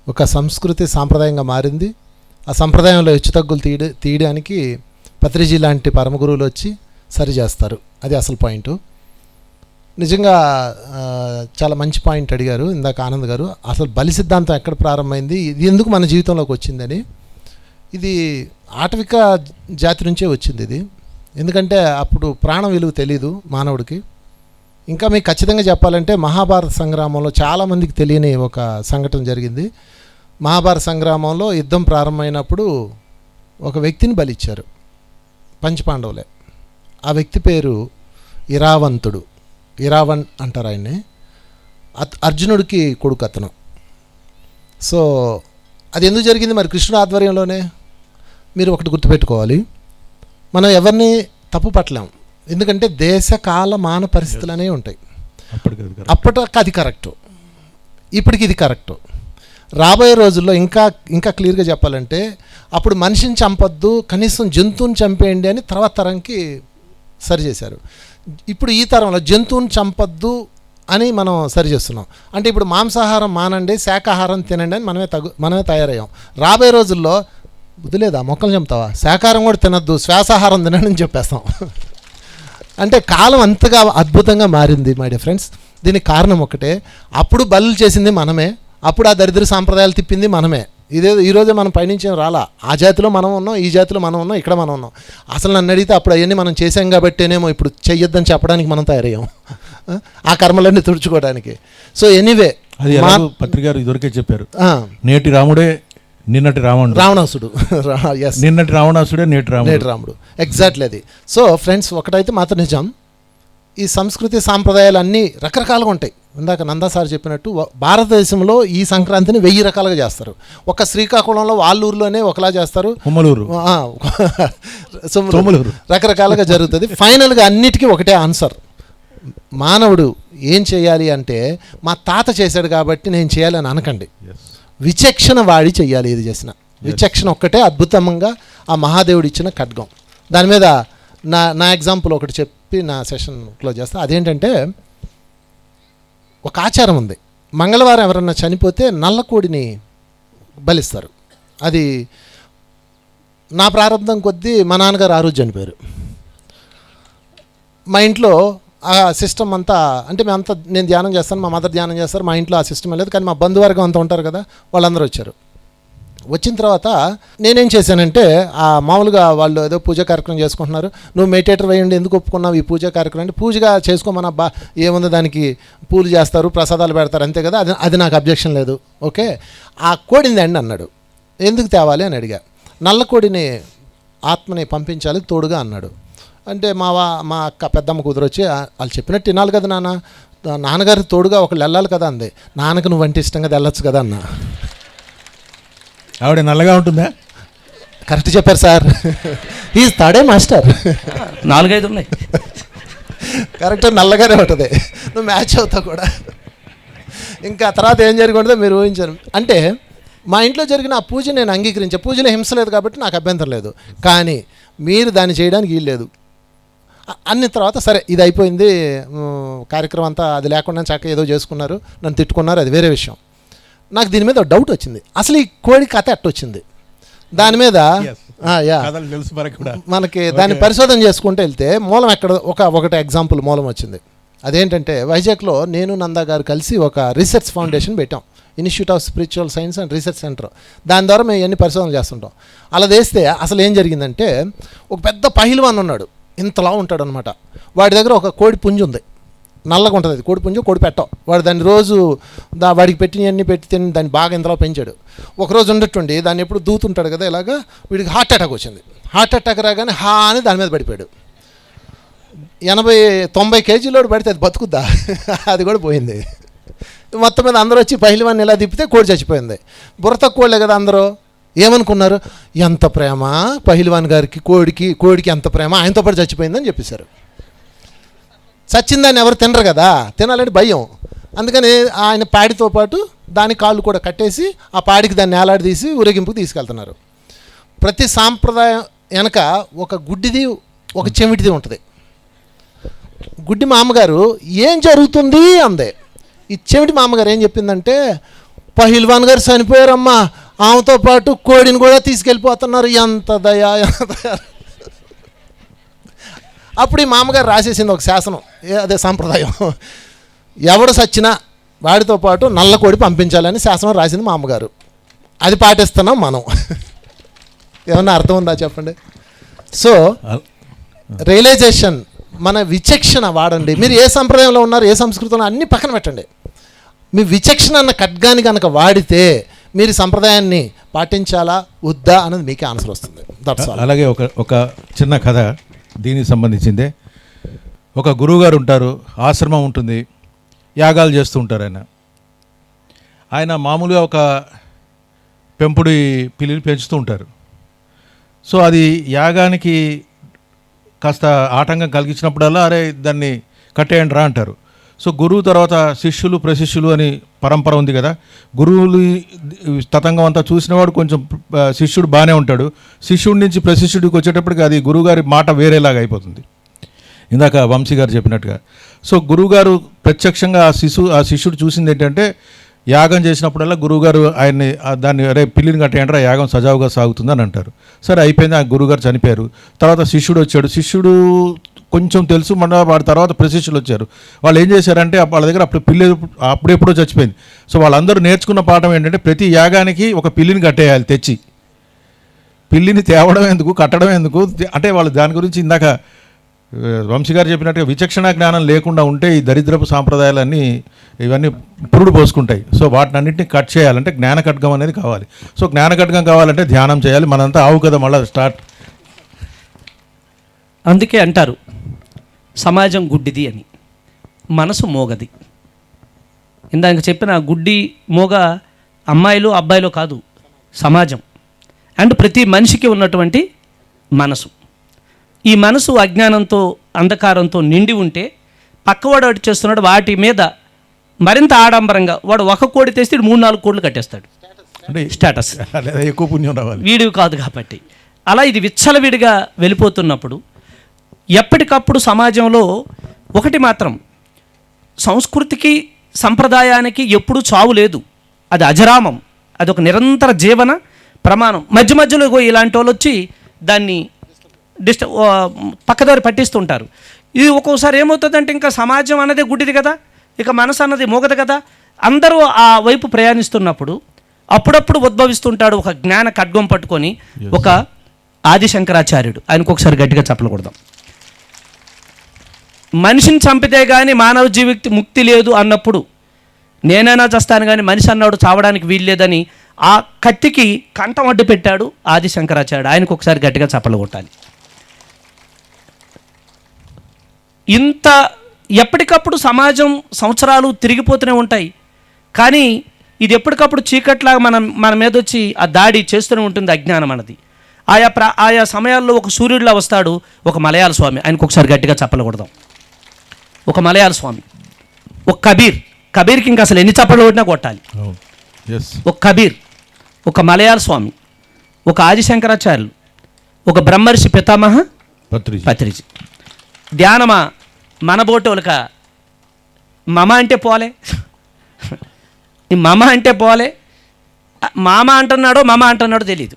ఒక సంస్కృతి సాంప్రదాయంగా మారింది. ఆ సంప్రదాయంలో హెచ్చుతగ్గులు తీయడానికి పత్రిజీ లాంటి పరమ గురువులు వచ్చి సరి చేస్తారు. అది అసలు పాయింట్. నిజంగా చాలా మంచి పాయింట్ అడిగారు ఇందాక ఆనంద్ గారు. అసలు బలి సిద్ధాంతం ఎక్కడ ప్రారంభమైంది, ఇది ఎందుకు మన జీవితంలోకి వచ్చిందని. ఇది ఆటవిక జాతి నుంచే వచ్చింది ఇది. ఎందుకంటే అప్పుడు ప్రాణం విలువ తెలీదు మానవుడికి. ఇంకా మీకు ఖచ్చితంగా చెప్పాలంటే, మహాభారత సంగ్రామంలో చాలామందికి తెలియని ఒక సంఘటన జరిగింది. మహాభారత సంగ్రామంలో యుద్ధం ప్రారంభమైనప్పుడు ఒక వ్యక్తిని బలిచ్చారు, పంచపాండవులే. ఆ వ్యక్తి పేరు ఇరావంతుడు, ఇరావణ్ అంటారు ఆయన్ని, అర్జునుడికి కొడుకు అతను. సో అది ఎందుకు జరిగింది మరి? కృష్ణుడు ఆధ్వర్యంలోనే. మీరు ఒకటి గుర్తుపెట్టుకోవాలి, మనం ఎవరిని తప్పు పట్టలేం, ఎందుకంటే దేశ కాల మాన పరిస్థితులు అనేవి ఉంటాయి. అప్పటికి అది కరెక్టు, ఇప్పటికి ఇది కరెక్టు. రాబోయే రోజుల్లో ఇంకా క్లియర్గా చెప్పాలంటే అప్పుడు మనిషిని చంపొద్దు, కనీసం జంతువుని చంపేయండి అని తర్వాత తరంకి సరి చేశారు. ఇప్పుడు ఈ తరంలో జంతువుని చంపొద్దు అని మనం సరి చేస్తున్నాం. అంటే ఇప్పుడు మాంసాహారం మానండి, శాకాహారం తినండి అని మనమే తయారయ్యాం. రాబోయే రోజుల్లో బుద్ధి లేదా, మొక్కలు చంపుతావా, శాకాహారం కూడా తినద్దు, శ్వాసాహారం తినండి అని చెప్పేస్తాం. అంటే కాలం అంతగా అద్భుతంగా మారింది మై డియర్ ఫ్రెండ్స్. దీనికి కారణం ఒకటే, అప్పుడు బలులు చేసింది మనమే, అప్పుడు ఆ దరిద్ర సాంప్రదాయాలు తిప్పింది మనమే. ఈరోజే మనం పైనుంచి రాలా, ఆ జాతిలో మనం ఉన్నాం, ఈ జాతిలో మనం ఉన్నాం, ఇక్కడ మనం ఉన్నాం. అసలు నన్ను అడిగితే అప్పుడు అవన్నీ మనం చేసాం కాబట్టేనేమో ఇప్పుడు చెయ్యొద్దని చెప్పడానికి మనం తయారయ్యాం, ఆ కర్మలన్నీ తుడుచుకోవడానికి. సో ఎనీవే, అది పత్రికారు ఇదివరకే చెప్పారు, నేటి రాముడే నిన్నటి రావణాసుడు, నిన్నటి రావణాసుడే నేటి రాముడు. ఎగ్జాక్ట్లీ అది. సో ఫ్రెండ్స్, ఒకటైతే మాత్రం నిజం, ఈ సంస్కృతి సాంప్రదాయాలు అన్నీ రకరకాలుగా ఉంటాయి. ఇందాక నందా సార్ చెప్పినట్టు భారతదేశంలో ఈ సంక్రాంతిని 1000 రకాలుగా చేస్తారు. ఒక శ్రీకాకుళంలో వాళ్ళ ఊర్లోనే ఒకలా చేస్తారు, సోమలూరు రకరకాలుగా జరుగుతుంది. ఫైనల్గా అన్నిటికీ ఒకటే ఆన్సర్, మానవుడు ఏం చేయాలి అంటే మా తాత చేశాడు కాబట్టి నేను చేయాలని అనకండి, విచక్షణ వాడి చెయ్యాలి. ఇది చేసిన విచక్షణ ఒక్కటే అద్భుతంగా ఆ మహాదేవుడు ఇచ్చిన ఖడ్గం. దాని మీద నా ఎగ్జాంపుల్ ఒకటి చెప్పి నా సెషన్ క్లోజ్ చేస్తా. అదేంటంటే, ఒక ఆచారం ఉంది, మంగళవారం ఎవరన్నా చనిపోతే నల్లకోడిని బలిస్తారు. అది నా ప్రారంభం కొద్దీ మా నాన్నగారు ఆ రోజు చనిపోయారు. మా ఇంట్లో ఆ సిస్టమ్ అంతా, అంటే నేను ధ్యానం చేస్తాను, మా మదర్ ధ్యానం చేస్తారు, మా ఇంట్లో ఆ సిస్టమ్ లేదు. కానీ మా బంధువర్గం అంతా ఉంటారు కదా, వాళ్ళందరూ వచ్చారు. వచ్చిన తర్వాత నేనేం చేశానంటే, ఆ మామూలుగా వాళ్ళు ఏదో పూజా కార్యక్రమం చేసుకుంటున్నారు, నువ్వు మెడిటేటర్ వేయండి, ఎందుకు ఒప్పుకున్నావు ఈ పూజా కార్యక్రమం అంటే, పూజగా చేసుకోమని అబ్బా ఏముంది దానికి, పూలు చేస్తారు, ప్రసాదాలు పెడతారు అంతే కదా, అది నాకు అబ్జెక్షన్ లేదు, ఓకే. ఆ కోడింది అండి అన్నాడు. ఎందుకు తేవాలి అని అడిగా. నల్ల కోడిని ఆత్మని పంపించాలి తోడుగా అన్నాడు. అంటే మా అక్క పెద్దమ్మ కూతురు వచ్చి, వాళ్ళు చెప్పినట్టు తినాలి కదా నాన్న, నాన్నగారికి తోడుగా ఒకళ్ళు వెళ్ళాలి కదా అంది. నాన్నకు నువ్వంటే ఇష్టంగా వెళ్ళొచ్చు కదా అన్న. ఆవిడ నల్లగా ఉంటుందా? కరెక్ట్ చెప్పారు సార్, ఈజ్ థర్డే మాస్టర్. 4-5 ఉన్నాయి, కరెక్ట్ నల్లగానే ఉంటుంది, నువ్వు మ్యాచ్ అవుతావు కూడా. ఇంకా తర్వాత ఏం జరిగిందో మీరు ఊహించారు. అంటే మా ఇంట్లో జరిగిన ఆ పూజ నేను అంగీకరించే, పూజలో హింస లేదు కాబట్టి నాకు అభ్యంతరం లేదు, కానీ మీరు దాన్ని చేయడానికి వీల్లేదు అన్ని. తర్వాత సరే ఇది అయిపోయింది కార్యక్రమం అంతా, అది లేకుండా చక్కగా ఏదో చేసుకున్నారు, నన్ను తిట్టుకున్నారు, అది వేరే విషయం. నాకు దీని మీద డౌట్ వచ్చింది, అసలు ఈ కోడి కథ ఎట్టొచ్చింది దాని మీద. మనకి దాన్ని పరిశోధన చేసుకుంటూ వెళ్తే మూలం ఎక్కడ, ఒకటి ఎగ్జాంపుల్ మూలం వచ్చింది. అదేంటంటే, వైజాగ్లో నేను నందా గారు కలిసి ఒక రీసెర్చ్ ఫౌండేషన్ పెట్టాం, institute of spiritual science and research centre. దాని ద్వారా మేము ఎన్ని పరిశోధనలు చేస్తుంటాం. అలా చేస్తే అసలు ఏం జరిగిందంటే, ఒక పెద్ద పహిల్వాన్ ఉన్నాడు, ఇంతలా ఉంటాడు అనమాట. వాడి దగ్గర ఒక కోడి పుంజు ఉంది, నల్లగా ఉంటుంది అది, కోడి పుంజు, కోడి పెట్టం. వాడు దాన్ని రోజు వాడికి పెట్టినవన్నీ పెట్టి తిని దాన్ని బాగా ఇంతలా పెంచాడు. ఒకరోజు ఉండట్టుండి దాన్ని ఎప్పుడు దూతుంటాడు కదా ఇలాగా, వీడికి హార్ట్ అటాక్ వచ్చింది. హార్ట్ అటాక్ రాగానే హా అని దాని మీద పడిపోయాడు. 80-90 కేజీలోడు పడితే అది బతుకుద్దా? అది కూడా పోయింది. మొత్తం మీద అందరూ వచ్చి పహిల్వాన్ని ఇలా తిప్పితే కోడి చచ్చిపోయింది. బుర్ర తక్కువలే కదా అందరూ ఏమనుకున్నారు, ఎంత ప్రేమ పహిల్వాన్ గారికి, కోడికి ఎంత ప్రేమ, ఆయనతో పాటు చచ్చిపోయిందని చెప్పేశారు. చచ్చిందాన్ని ఎవరు తినరు కదా, తినాలని భయం. అందుకని ఆయన పాడితో పాటు దాని కాళ్ళు కూడా కట్టేసి ఆ పాడికి దాన్ని ఏలాడదీసి ఊరేగింపుకి తీసుకెళ్తున్నారు. ప్రతి సాంప్రదాయం వెనక ఒక గుడ్డిది ఒక చెమిటిది ఉంటుంది. గుడ్డి మామగారు ఏం జరుగుతుంది అందే. ఈ చెమిటి మామగారు ఏం చెప్పిందంటే, పహిల్వాన్ గారు చనిపోయారమ్మా, ఆమెతో పాటు కోడిని కూడా తీసుకెళ్ళిపోతున్నారు, ఎంత దయా ఎంత దయా. అప్పుడు ఈ మామగారు రాసేసింది ఒక శాసనం, అదే సాంప్రదాయం, ఎవడు సచ్చినా వాడితో పాటు నల్ల కోడి పంపించాలని శాసనం రాసింది మా అమ్మగారు. అది పాటిస్తున్నాం మనం. ఏమన్నా అర్థం ఉందా చెప్పండి? సో రియలైజేషన్, మన విచక్షణ వాడండి. మీరు ఏ సంప్రదాయంలో ఉన్నారు, ఏ సంస్కృతంలో అన్నీ పక్కన పెట్టండి. మీ విచక్షణ అన్న ఖడ్గాని కనుక వాడితే మీరు సంప్రదాయాన్ని పాటించాలా వద్దా అన్నది మీకే ఆన్సర్ వస్తుంది. అలాగే ఒక చిన్న కథ దీనికి సంబంధించిందే. ఒక గురువుగారు ఉంటారు, ఆశ్రమం ఉంటుంది, యాగాలు చేస్తూ ఉంటారు. ఆయన మామూలుగా ఒక పెంపుడు పిల్లిని పెంచుతూ ఉంటారు. సో అది యాగానికి కాస్త ఆటంకం కలిగించినప్పుడల్లా అరే దాన్ని కట్టేయండి రా అంటారు. సో గురువు తర్వాత శిష్యులు ప్రశిష్యులు అని పరంపర ఉంది కదా. గురువులు తతంగం అంతా చూసినవాడు కొంచెం శిష్యుడు బాగానే ఉంటాడు. శిష్యుడి నుంచి ప్రశిష్యుడికి వచ్చేటప్పటికి అది గురువుగారి మాట వేరేలాగా అయిపోతుంది, ఇందాక వంశీ గారు చెప్పినట్టుగా. సో గురువుగారు ప్రత్యక్షంగా ఆ శిష్యుడు చూసింది ఏంటంటే, యాగం చేసినప్పుడల్లా గురువుగారు ఆయన్ని దాన్ని అరే పిల్లిని కట్టేయండి రా, యాగం సజావుగా సాగుతుందని అంటారు. సరే అయిపోయింది, ఆ గురువుగారు చనిపోయారు. తర్వాత శిష్యుడు వచ్చాడు. శిష్యుడు కొంచెం తెలుసు, మన వాడి తర్వాత ప్రశిష్యులు వచ్చారు. వాళ్ళు ఏం చేశారంటే వాళ్ళ దగ్గర అప్పుడు పిల్లి అప్పుడెప్పుడో చచ్చిపోయింది. సో వాళ్ళందరూ నేర్చుకున్న పాఠం ఏంటంటే ప్రతి యాగానికి ఒక పిల్లిని కట్టేయాలి తెచ్చి. పిల్లిని తేవడం ఎందుకు, కట్టడం ఎందుకు అంటే వాళ్ళు దాని గురించి ఇందాక వంశీ గారు చెప్పినట్టుగా విచక్షణ జ్ఞానం లేకుండా ఉంటే ఈ దరిద్రపు సాంప్రదాయాలన్నీ ఇవన్నీ పురుడు పోసుకుంటాయి. సో వాటిని అన్నింటినీ కట్ చేయాలంటే జ్ఞాన ఖడ్గం అనేది కావాలి. సో జ్ఞాన ఖడ్గం కావాలంటే ధ్యానం చేయాలి. మనంతా ఆవు కదా మళ్ళీ స్టార్ట్. అందుకే అంటారు సమాజం గుడ్డిది అని, మనసు మోగది. ఇందాక చెప్పిన గుడ్డి మోగ అమ్మాయిలు అబ్బాయిలు కాదు, సమాజం. అండ్ ప్రతి మనిషికి ఉన్నటువంటి మనసు. ఈ మనసు అజ్ఞానంతో అంధకారంతో నిండి ఉంటే పక్కవాడు అటు చేస్తున్నాడు, వాటి మీద మరింత ఆడంబరంగా వాడు ఒక కోడి తెస్తే 3-4 కోళ్ళు కట్టేస్తాడు. అంటే స్టేటస్ ఎక్కువ పుణ్యం రావాలి, వీడివి కాదు కాబట్టి. అలా ఇది విచ్చలవిడిగా వెళ్ళిపోతున్నప్పుడు ఎప్పటికప్పుడు సమాజంలో ఒకటి మాత్రం, సంస్కృతికి సంప్రదాయానికి ఎప్పుడూ చావు లేదు, అది అజరామం, అది ఒక నిరంతర జీవన ప్రమాణం. మధ్య మధ్యలో ఇలాంటి వాళ్ళు వచ్చి దాన్ని పక్కదారి పట్టిస్తుంటారు. ఇది ఒక్కోసారి ఏమవుతుందంటే ఇంకా సమాజం అన్నదే గుడ్డిది కదా, ఇక మనసు అన్నది మోగదు కదా. అందరూ ఆ వైపు ప్రయాణిస్తున్నప్పుడు అప్పుడప్పుడు ఉద్భవిస్తుంటాడు ఒక జ్ఞాన ఖడ్గం పట్టుకొని ఒక ఆదిశంకరాచార్యుడు. ఆయనకు ఒకసారి గట్టిగా చెప్పకూడదాం. మనిషిని చంపితే కానీ మానవ జీవికి ముక్తి లేదు అన్నప్పుడు, నేనైనా చస్తాను కానీ మనిషి అన్నాడు చావడానికి వీల్లేదని ఆ కత్తికి కంఠం అడ్డు పెట్టాడు ఆదిశంకరాచార్యుడు. ఆయనకు ఒకసారి గట్టిగా చప్పలు కొట్టాలి. ఇంత ఎప్పటికప్పుడు సమాజం సంవత్సరాలు తిరిగిపోతూనే ఉంటాయి, కానీ ఇది ఎప్పటికప్పుడు చీకట్లాగా మన మీద వచ్చి ఆ దాడి చేస్తూనే ఉంటుంది అజ్ఞానం అన్నది. ఆయా సమయాల్లో ఒక సూర్యుడిలా వస్తాడు ఒక మలయాళ స్వామి. ఆయనకు ఒకసారి గట్టిగా చప్పలు కొడదాం. ఒక మలయాళ స్వామి, ఒక కబీర్కి ఇంకా అసలు ఎన్ని చప్పలు కొట్టినా కొట్టాలి. ఒక కబీర్, ఒక మలయాళ స్వామి, ఒక ఆదిశంకరాచార్యులు, ఒక బ్రహ్మర్షి పితామహ పత్రిజీ. ధ్యానమా మనబోటోలక మమ అంటే పోలే, ఈ మమ అంటే పోలే, మామ అంటున్నాడో మమ అంటున్నాడో తెలియదు.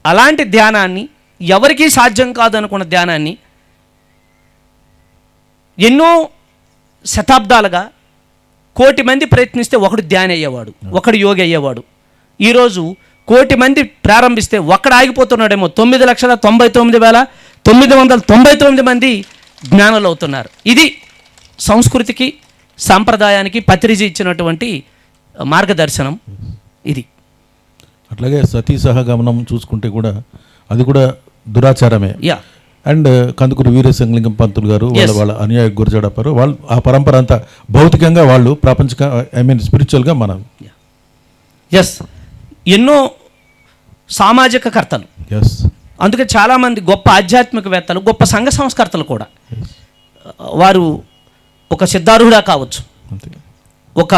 అలాంటి ధ్యానాన్ని, ఎవరికీ సాధ్యం కాదనుకున్న ధ్యానాన్ని ఎన్నో శతాబ్దాలుగా 1,000,000 మంది ప్రయత్నిస్తే ఒకడు ధ్యానం అయ్యేవాడు, ఒకడు యోగి అయ్యేవాడు. ఈరోజు 1,000,000 మంది ప్రారంభిస్తే ఒక్కడ ఆగిపోతున్నాడేమో. 9,99,999 మంది జ్ఞానులు అవుతున్నారు. ఇది సంస్కృతికి సాంప్రదాయానికి పత్రిజీ ఇచ్చినటువంటి మార్గదర్శనం. ఇది అట్లాగే సతీ సహగమనం చూసుకుంటే కూడా అది కూడా దురాచారమే. అండ్ కందుకూరి వీరేశలింగం పంతులు గారు వాళ్ళ అనుయాయి గురజాడపారు, వాళ్ళు ఆ పరంపర అంతా భౌతికంగా వాళ్ళు ప్రపంచ స్పిరిచువల్గా మనం ఎన్నో సామాజిక కర్తలు. అందుకే చాలామంది గొప్ప ఆధ్యాత్మికవేత్తలు, గొప్ప సంఘ సంస్కర్తలు కూడా, వారు ఒక సిద్ధారూఢ కావచ్చు, ఒక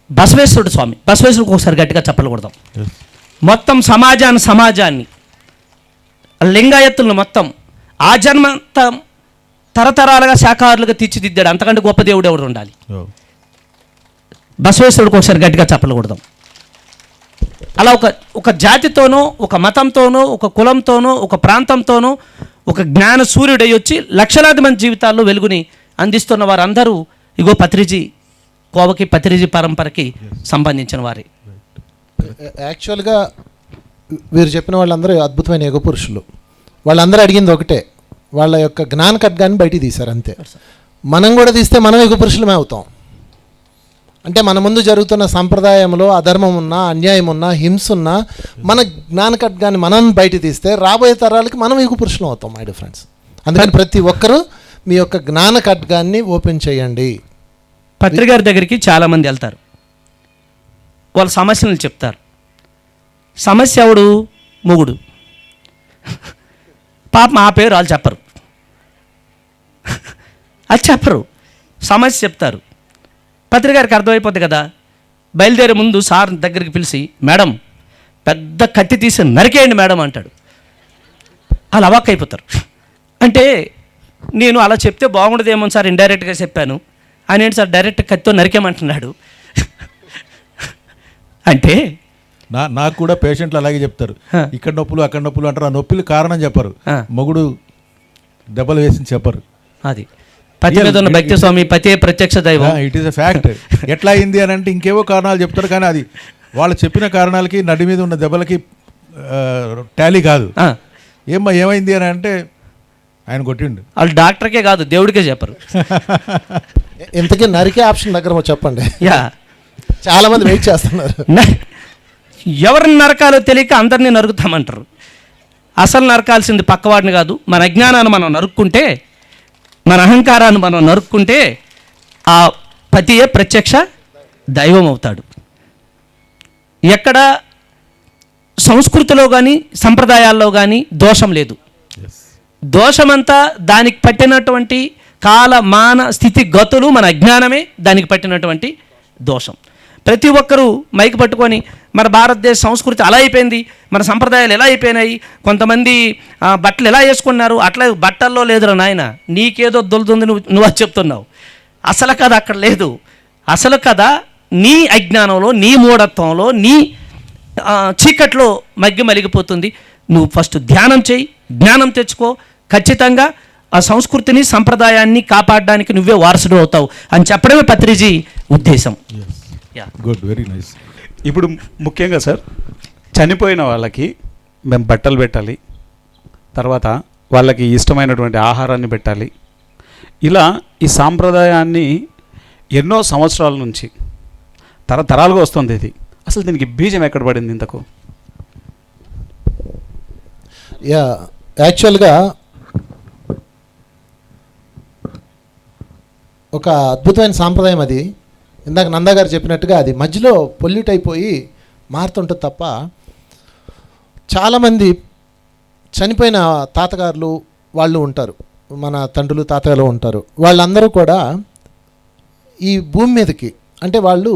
బసవేశ్వరుడు స్వామి. బసవేశ్వరుడికి ఒకసారి గట్టిగా చెప్పకూడదాం. మొత్తం సమాజాన్ని లింగాయత్తులను మొత్తం ఆ జన్మంత తరతరాలుగా శాఖాహారులుగా తీర్చిదిద్దాడు. అంతకంటే గొప్ప దేవుడు ఎవడు ఉండాలి? బసవేశ్వరుడికి ఒకసారి గట్టిగా చెప్పకూడదాం. అలా ఒక జాతితోనో, ఒక మతంతోనో, ఒక కులంతోనో, ఒక ప్రాంతంతోనో ఒక జ్ఞాన సూర్యుడై వచ్చి లక్షలాది మంది జీవితాల్లో వెలుగుని అందిస్తున్న వారందరూ ఇగో పత్రిజీ కోవకి, పత్రిజీ పరంపరకి సంబంధించిన వారే. యాక్చువల్గా వీరు చెప్పిన వాళ్ళందరూ అద్భుతమైన యుగ పురుషులు. వాళ్ళందరూ అడిగింది ఒకటే, వాళ్ళ యొక్క జ్ఞాన ఖడ్గాన్ని బయటికి తీశారు అంతే. మనం కూడా తీస్తే మనం యుగ పురుషులమే అవుతాం. అంటే మన ముందు జరుగుతున్న సంప్రదాయంలో అధర్మం ఉన్నా, అన్యాయం ఉన్నా, హింస ఉన్నా, మన జ్ఞాన ఖడ్గాన్ని మనం బయట తీస్తే రాబోయే తరాలకి మనం యుగ పురుషులం అవుతాం మై డియర్ ఫ్రెండ్స్. అందుకని ప్రతి ఒక్కరూ మీ యొక్క జ్ఞాన ఖడ్గాన్ని ఓపెన్ చేయండి. పత్రికారి దగ్గరికి చాలామంది వెళ్తారు, వాళ్ళ సమస్యలను చెప్తారు. సమస్య ఎవడు? మొగుడు. పాపం ఆ పేరు వాళ్ళు చెప్పరు, అది చెప్పరు, సమస్య చెప్తారు. పత్రికారికి అర్థమైపోద్ది కదా. బయలుదేరే ముందు సార్ దగ్గరికి పిలిచి, మేడం పెద్ద కత్తి తీసి నరికేయండి మేడం అంటాడు. వాళ్ళు అవాక్ అయిపోతారు. అంటే నేను అలా చెప్తే బాగుండదేమో సార్, ఇండైరెక్ట్గా చెప్పాను అని. ఏంటి సార్ డైరెక్ట్ కత్తితో నరికేమంటున్నాడు అంటే నాకు కూడా పేషెంట్లు అలాగే చెప్తారు, ఇక్కడ నొప్పులు అక్కడ నొప్పులు అంటారు. ఆ నొప్పులు కారణం చెప్పరు, మొగుడు దెబ్బలు వేసి చెప్పరు. అది పతి మీద ఉన్న భక్తి స్వామి, పతే ప్రత్యక్ష దైవం. It is a fact. ఎట్లా అయింది అని అంటే ఇంకేవో కారణాలు చెప్తారు, కానీ అది వాళ్ళు చెప్పిన కారణాలకి నడి మీద ఉన్న దెబ్బలకి టాలీ కాదు. ఏమైంది అని అంటే ఆయన కొట్టిండు. వాళ్ళు డాక్టర్కే కాదు దేవుడికే చెప్పరు. ఇంతకీ నరికే ఆప్షన్ దగ్గర చెప్పండి. యా, చాలా మంది వెయిట్ చేస్తున్నారు. ఎవరిని నరకాలో తెలియక అందరినీ నరుకుతామంటారు. అసలు నరకాల్సింది పక్కవాడిని కాదు, మన అజ్ఞానాన్ని మనం నరుక్కుంటే, మన అహంకారాన్ని మనం నరుక్కుంటే ఆ పతియే ప్రత్యక్ష దైవం అవుతాడు. ఎక్కడ సంస్కృతిలో కానీ సంప్రదాయాల్లో కానీ దోషం లేదు. దోషమంతా దానికి పట్టినటువంటి కాల మాన స్థితి గతులు, మన అజ్ఞానమే దానికి పట్టినటువంటి దోషం. ప్రతి ఒక్కరూ మైకి పట్టుకొని మన భారతదేశ సంస్కృతి అలా అయిపోయింది, మన సంప్రదాయాలు ఎలా అయిపోయినాయి, కొంతమంది బట్టలు ఎలా వేసుకున్నారు, అట్లా బట్టల్లో లేదురా నాయన, నీకేదో దొలుతుంది, నువ్వు అది చెప్తున్నావు. అసలు కథ అక్కడ లేదు. అసలు కథ నీ అజ్ఞానంలో, నీ మూఢత్వంలో, నీ చీకట్లో మలిగిపోతుంది. నువ్వు ఫస్ట్ ధ్యానం చేయి, జ్ఞానం తెచ్చుకో, ఖచ్చితంగా ఆ సంస్కృతిని సంప్రదాయాన్ని కాపాడడానికి నువ్వే వారసుడు అవుతావు అని చెప్పడమే పత్రిజీ ఉద్దేశం. Good, very nice. ఇప్పుడు ముఖ్యంగా సార్, చనిపోయిన వాళ్ళకి మేము బట్టలు పెట్టాలి, తర్వాత వాళ్ళకి ఇష్టమైనటువంటి ఆహారాన్ని పెట్టాలి. ఇలా ఈ సాంప్రదాయాన్ని ఎన్నో సంవత్సరాల నుంచి తరతరాలుగా వస్తుంది. ఇది అసలు దీనికి బీజం ఎక్కడ పడింది ఇంతకు? యాక్చువల్గా ఒక అద్భుతమైన సాంప్రదాయం అది. ఇందాక నందా గారు చెప్పినట్టుగా అది మధ్యలో పొల్యూట్ అయిపోయి మారుతుంటుంది తప్ప, చాలామంది చనిపోయిన తాతగారులు వాళ్ళు ఉంటారు, మన తండ్రులు తాతగారు ఉంటారు. వాళ్ళందరూ కూడా ఈ భూమి మీదకి, అంటే వాళ్ళు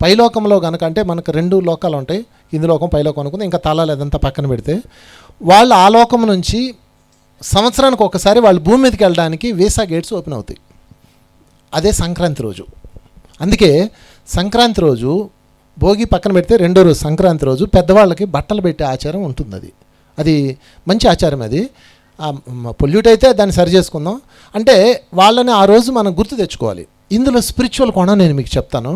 పైలోకంలో కనుక, అంటే మనకు 2 లోకాలు ఉంటాయి, కింది లోకం పైలోకం అనుకుంది, ఇంకా తాళాలు అదంతా పక్కన పెడితే, వాళ్ళు ఆ లోకం నుంచి సంవత్సరానికి ఒకసారి వాళ్ళు భూమి మీదకి వెళ్ళడానికి వీసా గేట్స్ ఓపెన్ అవుతాయి. అదే సంక్రాంతి రోజు. అందుకే సంక్రాంతి రోజు భోగి పక్కన పెడితే రెండో రోజు సంక్రాంతి రోజు పెద్దవాళ్ళకి బట్టలు పెట్టే ఆచారం ఉంటుంది. అది మంచి ఆచారం. అది పొల్యూట్ అయితే దాన్ని సరి చేసుకుందాం. అంటే వాళ్ళని ఆ రోజు మనం గుర్తు తెచ్చుకోవాలి. ఇందులో స్పిరిచువల్ కోణం నేను మీకు చెప్తాను.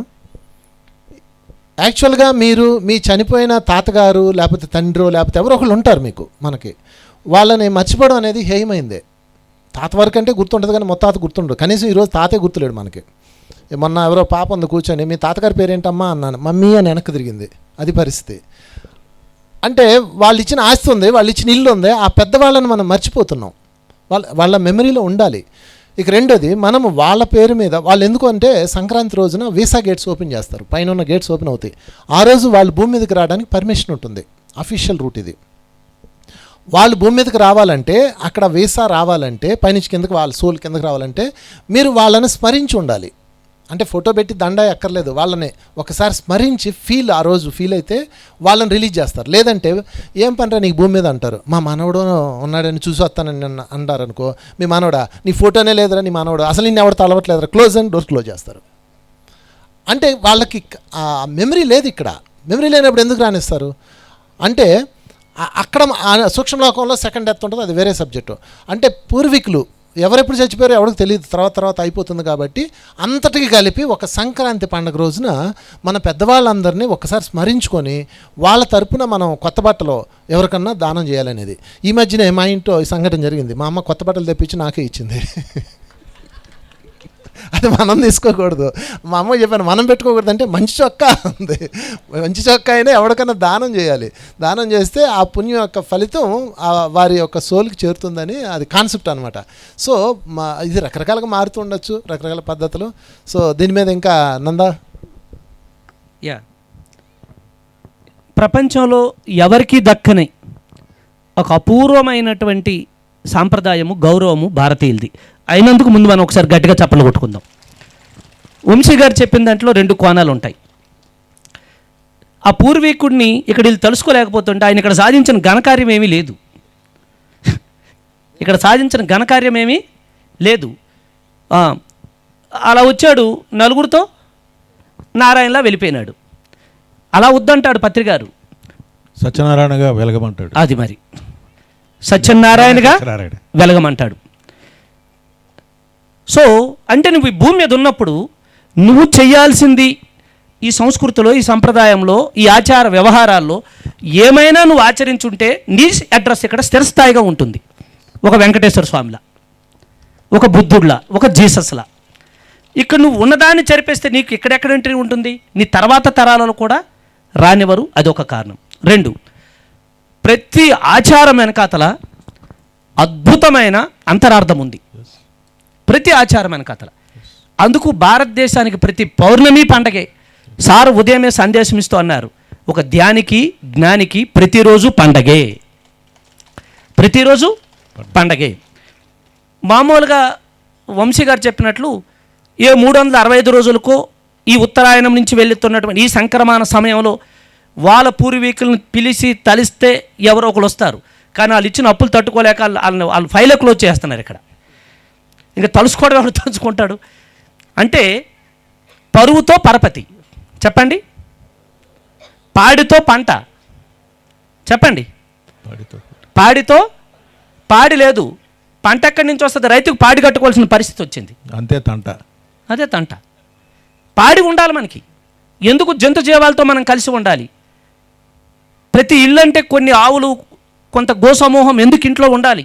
యాక్చువల్గా మీరు మీ చనిపోయిన తాతగారు లేకపోతే తండ్రి లేకపోతే ఎవరో ఒకళ్ళు ఉంటారు మీకు, మనకి వాళ్ళని మర్చిపోవడం అనేది హేయమైందే. తాత వరకు అంటే గుర్తుంటుంది కానీ మొత్తాత గుర్తుండదు. కనీసం ఈరోజు తాతే గుర్తులేడు మనకి. మొన్న ఎవరో పాప ఉంది కూర్చొని, మీ తాతగారి పేరేంటమ్మా అన్నాను, మమ్మీ అని వెనక్కి తిరిగింది. అది పరిస్థితి. అంటే వాళ్ళు ఇచ్చిన ఆస్తి ఉంది, వాళ్ళు ఇచ్చిన ఇల్లు ఉంది, ఆ పెద్దవాళ్ళని మనం మర్చిపోతున్నాం. వాళ్ళ మెమరీలో ఉండాలి. ఇక రెండోది, మనము వాళ్ళ పేరు మీద వాళ్ళు ఎందుకు అంటే సంక్రాంతి రోజున వీసా గేట్స్ ఓపెన్ చేస్తారు, పైన ఉన్న గేట్స్ ఓపెన్ అవుతాయి. ఆ రోజు వాళ్ళు భూమి మీదకి రావడానికి పర్మిషన్ ఉంటుంది, అఫీషియల్ రూట్ ఇది. వాళ్ళు భూమి మీదకి రావాలంటే, అక్కడ వీసా రావాలంటే, పైనుంచి కిందకి వాళ్ళ సోల్ కిందకి రావాలంటే మీరు వాళ్ళని స్మరించి ఉండాలి. అంటే ఫోటో పెట్టి దండ ఎక్కర్లేదు, వాళ్ళని ఒకసారి స్మరించి ఆ రోజు ఫీల్ అయితే వాళ్ళని రిలీజ్ చేస్తారు. లేదంటే ఏం పనిరా నీకు భూమి మీద అంటారు, మా మనవడు ఉన్నాడని చూసి వస్తానని అంటారు అనుకో, మీ మనవడా నీ ఫోటోనే లేదురా, నీ మనవడు అసలు నిన్ను ఎవరు తలవట్లేదురా, క్లోజ్ అని డోర్ క్లోజ్ చేస్తారు. అంటే వాళ్ళకి ఆ మెమరీ లేదు. ఇక్కడ మెమరీ లేనప్పుడు ఎందుకు రానిస్తారు అంటే, అక్కడ సూక్ష్మలోకంలో సెకండ్ డెత్ ఉంటుంది, అది వేరే సబ్జెక్టు. అంటే పూర్వీకులు ఎవరెప్పుడు చచ్చిపోయారో ఎవరికి తెలియదు, తర్వాత అయిపోతుంది. కాబట్టి అంతటికి కలిపి ఒక సంక్రాంతి పండుగ రోజున మన పెద్దవాళ్ళందరినీ ఒకసారి స్మరించుకొని వాళ్ళ తరపున మనం కొత్త బట్టలు ఎవరికన్నా దానం చేయాలనేది. ఈ మధ్యనే మా ఇంట్లో ఈ సంఘటన జరిగింది. మా అమ్మ కొత్త బట్టలు తెప్పించి నాకే ఇచ్చింది. అది మనం తీసుకోకూడదు. మా అమ్మ చెప్పాను మనం పెట్టుకోకూడదు అంటే మంచి చొక్కా ఉంది, మంచి చొక్కా అయినా ఎవరికైనా దానం చేయాలి. దానం చేస్తే ఆ పుణ్యం యొక్క ఫలితం వారి యొక్క సోల్కి చేరుతుందని అది కాన్సెప్ట్ అనమాట. సో ఇది రకరకాలుగా మారుతూ ఉండొచ్చు, రకరకాల పద్ధతులు. సో దీని మీద ఇంకా నందా. యా, ప్రపంచంలో ఎవరికీ దక్కని ఒక అపూర్వమైనటువంటి సాంప్రదాయము, గౌరవము భారతీయులది. అయినందుకు ముందు మనం ఒకసారి గట్టిగా చప్పలు కొట్టుకుందాం. వంశీ గారు చెప్పిన దాంట్లో 2 కోణాలు ఉంటాయి. ఆ పూర్వీకుడిని ఇక్కడ వీళ్ళు తెలుసుకోలేకపోతుంటే ఆయన ఇక్కడ సాధించిన ఘనకార్యం ఏమీ లేదు. ఇక్కడ సాధించిన ఘనకార్యం ఏమీ లేదు. అలా వచ్చాడు, నలుగురితో నారాయణలా వెళ్ళిపోయినాడు. అలా వద్దంటాడు పత్రికారు, సత్యనారాయణగా వెలగమంటాడు. అది మరి సత్యనారాయణగా వెలగమంటాడు. సో అంటే నువ్వు ఈ భూమి మీద ఉన్నప్పుడు నువ్వు చేయాల్సింది ఈ సంస్కృతిలో, ఈ సంప్రదాయంలో, ఈ ఆచార వ్యవహారాల్లో ఏమైనా నువ్వు ఆచరించుంటే నీ అడ్రస్ ఇక్కడ స్థిరస్థాయిగా ఉంటుంది. ఒక వెంకటేశ్వర స్వామిలా, ఒక బుద్ధుడిలా, ఒక జీసస్లా. ఇక్కడ నువ్వు ఉన్నదాన్ని చరిపేస్తే నీకు ఎక్కడెక్కడ ఎంట్రీ ఉంటుంది, నీ తర్వాత తరాలలో కూడా రానివ్వరు. అదొక కారణం. 2, ప్రతి ఆచారం వెనకాతల అద్భుతమైన అంతరార్థం ఉంది. ప్రతి ఆచారం వెనకాతల. అందుకు భారతదేశానికి ప్రతి పౌర్ణమి పండగే. సార్ ఉదయమే సందేశం ఇస్తూ అన్నారు, ఒక ధ్యానికి, జ్ఞానికి ప్రతిరోజు పండగే, ప్రతిరోజు పండగే. మామూలుగా వంశీ గారు చెప్పినట్లు ఏ 365 రోజులకో ఈ ఉత్తరాయణం నుంచి వెళ్తున్నటువంటి ఈ సంక్రమణ సమయంలో వాళ్ళ పూర్వీకులను పిలిచి తలిస్తే ఎవరో ఒకరు వస్తారు. కానీ వాళ్ళు ఇచ్చిన అప్పులు తట్టుకోలేక వాళ్ళు ఫైలే క్లోజ్ చేస్తున్నారు. ఇక్కడ ఇంకా తలుసుకోవడం ఎవరు తలుచుకుంటాడు అంటే పరువుతో పరపతి చెప్పండి, పాడితో పంట చెప్పండి, పాడితో పాడి లేదు, పంట ఎక్కడి నుంచి వస్తుంది, రైతుకు పాడి కట్టుకోవాల్సిన పరిస్థితి వచ్చింది. అంతే తంట, అదే తంట. పాడి ఉండాలి మనకి. ఎందుకు జంతు జీవాలతో మనం కలిసి ఉండాలి. ప్రతి ఇల్లు అంటే కొన్ని ఆవులు, కొంత గో సమూహం ఎందుకు ఇంట్లో ఉండాలి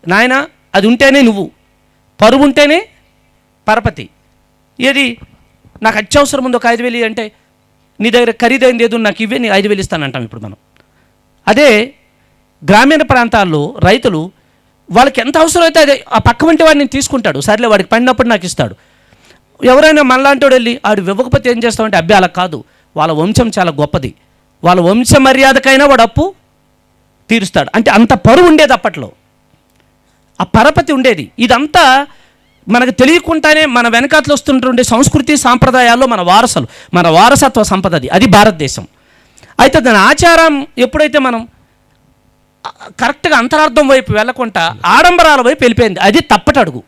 నాయన. అది ఉంటేనే నువ్వు, పరువు ఉంటేనే పరపతి. ఏది నాకు అత్యవసరం ఉంది ఒక 5,000 అంటే నీ దగ్గర ఖరీదైంది ఏదో నాకు ఇవే, నీ 5,000 ఇస్తానంటాం ఇప్పుడు మనం. అదే గ్రామీణ ప్రాంతాల్లో రైతులు వాళ్ళకి ఎంత అవసరం అయితే అదే ఆ పక్క వంటి వాడిని తీసుకుంటాడు. సర్లే వాడికి పడినప్పుడు నాకు ఇస్తాడు. ఎవరైనా మనలాంటోడు వెళ్ళి ఆడు ఇవ్వకపోతే ఏం చేస్తామంటే అబ్బాయి అలా కాదు, వాళ్ళ వంశం చాలా గొప్పది, వాళ్ళ వంశ మర్యాదకైనా వాడు అప్పు తీరుస్తాడు. అంటే అంత పరువు ఉండేది అప్పట్లో, ఆ పరపతి ఉండేది. ఇదంతా మనకు తెలియకుండానే మన వెనకాతలు వస్తుంటుండే సంస్కృతి సాంప్రదాయాల్లో మన వారసులు, మన వారసత్వ సంపద అది భారతదేశం. అయితే దాని ఆచారం ఎప్పుడైతే మనం కరెక్ట్గా అంతరార్థం వైపు వెళ్ళకుండా ఆడంబరాల వైపు వెళ్ళిపోయింది, అది తప్పటడుగు.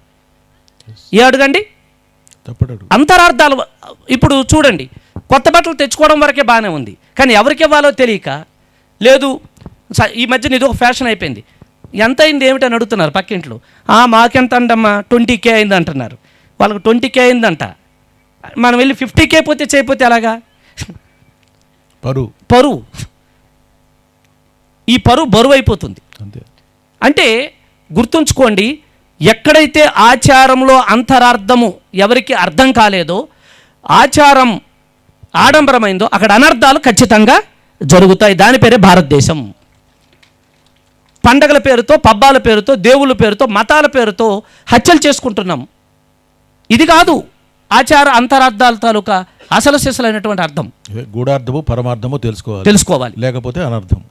ఏ అడుగండి? అంతరార్థాలు. ఇప్పుడు చూడండి, కొత్త బట్టలు తెచ్చుకోవడం వరకే బాగానే ఉంది, కానీ ఎవరికి ఇవ్వాలో తెలియక లేదు. ఈ మధ్యన ఇది ఒక ఫ్యాషన్ అయిపోయింది. ఎంత అయింది ఏమిటని అడుగుతున్నారు పక్కింట్లో. మాకెంత అంటమ్మా 20K అయింది అంటున్నారు. వాళ్ళకి 20K అయిందంట. మనం వెళ్ళి 50K పోతే చేయకపోతే అలాగా పరువు. ఈ పరువు బరువు అయిపోతుంది. అంటే గుర్తుంచుకోండి, ఎక్కడైతే ఆచారంలో అంతరార్థము ఎవరికి అర్థం కాలేదో, ఆచారం ఆడంబరమైందో అక్కడ అనర్థాలు ఖచ్చితంగా జరుగుతాయి. దాని పేరే భారతదేశం. పండగల పేరుతో, పబ్బాల పేరుతో, దేవుళ్ళ పేరుతో, మతాల పేరుతో హత్యలు చేసుకుంటున్నాం. ఇది కాదు ఆచార అంతరార్థాల తాలూకా అసలు సిసలైనటువంటి అర్థం. గూఢార్థము పరమార్థము తెలుసుకోవాలి, లేకపోతే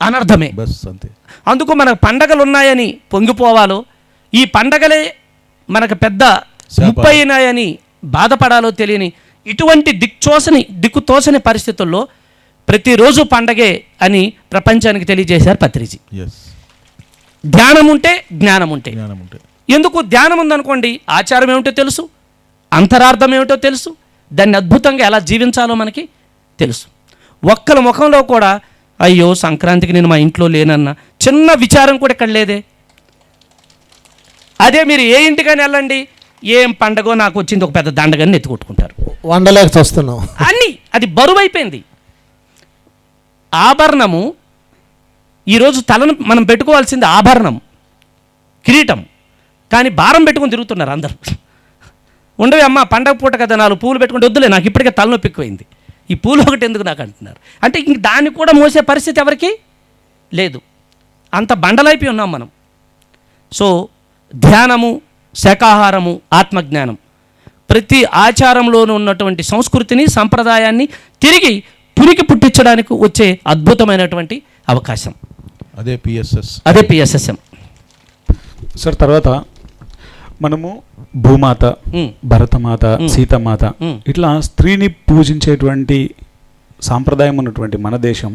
అనర్థమే. అంతే. అందుకు మనకు పండగలు ఉన్నాయని పొంగిపోవాలో, ఈ పండగలే మనకు పెద్ద ముప్పైనాయని బాధపడాలో తెలియని ఇటువంటి దిక్కుతోచని పరిస్థితుల్లో ప్రతిరోజు పండగే అని ప్రపంచానికి తెలియజేశారు పత్రిజీ. ధ్యానం ఉంటే జ్ఞానం ఉంటే. ఎందుకు ధ్యానం ఉందనుకోండి, ఆచారం ఏమిటో తెలుసు, అంతరార్థం ఏమిటో తెలుసు, దాన్ని అద్భుతంగా ఎలా జీవించాలో మనకి తెలుసు. ఒక్కల ముఖంలో కూడా అయ్యో సంక్రాంతికి నేను మా ఇంట్లో లేనన్న చిన్న విచారం కూడా ఇక్కడ లేదే. అదే మీరు ఏ ఇంటికని వెళ్ళండి, ఏం పండగో నాకు వచ్చింది ఒక పెద్ద దండగని ఎత్తుకొట్టుకుంటారు. వండలేక చూస్తున్నాం అన్నీ. అది బరువు అయిపోయింది. ఆభరణము ఈరోజు తలను మనం పెట్టుకోవాల్సింది ఆభరణం, కిరీటం, కానీ భారం పెట్టుకుని తిరుగుతున్నారు అందరూ. ఉండవే అమ్మ, పండగ పూట కదా 4 పూలు పెట్టుకుంటే వద్దులే, నాకు ఇప్పటికే తలనొప్పి ఎక్కువైంది, ఈ పూలు ఒకటి ఎందుకు నాకు అంటున్నారు. అంటే ఇంక దాన్ని కూడా మోసే పరిస్థితి ఎవరికి లేదు. అంత బండలైపోయి ఉన్నాం మనం. సో ధ్యానము, శాకాహారము, ఆత్మజ్ఞానం, ప్రతి ఆచారంలోనూ ఉన్నటువంటి సంస్కృతిని, సంప్రదాయాన్ని తిరిగి పురికి పుట్టించడానికి వచ్చే అద్భుతమైనటువంటి అవకాశం. అదే పిఎస్ఎస్ఎం. సార్ తర్వాత మనము భూమాత, భరతమాత, సీతమాత ఇట్లా స్త్రీని పూజించేటువంటి సాంప్రదాయం ఉన్నటువంటి మన దేశం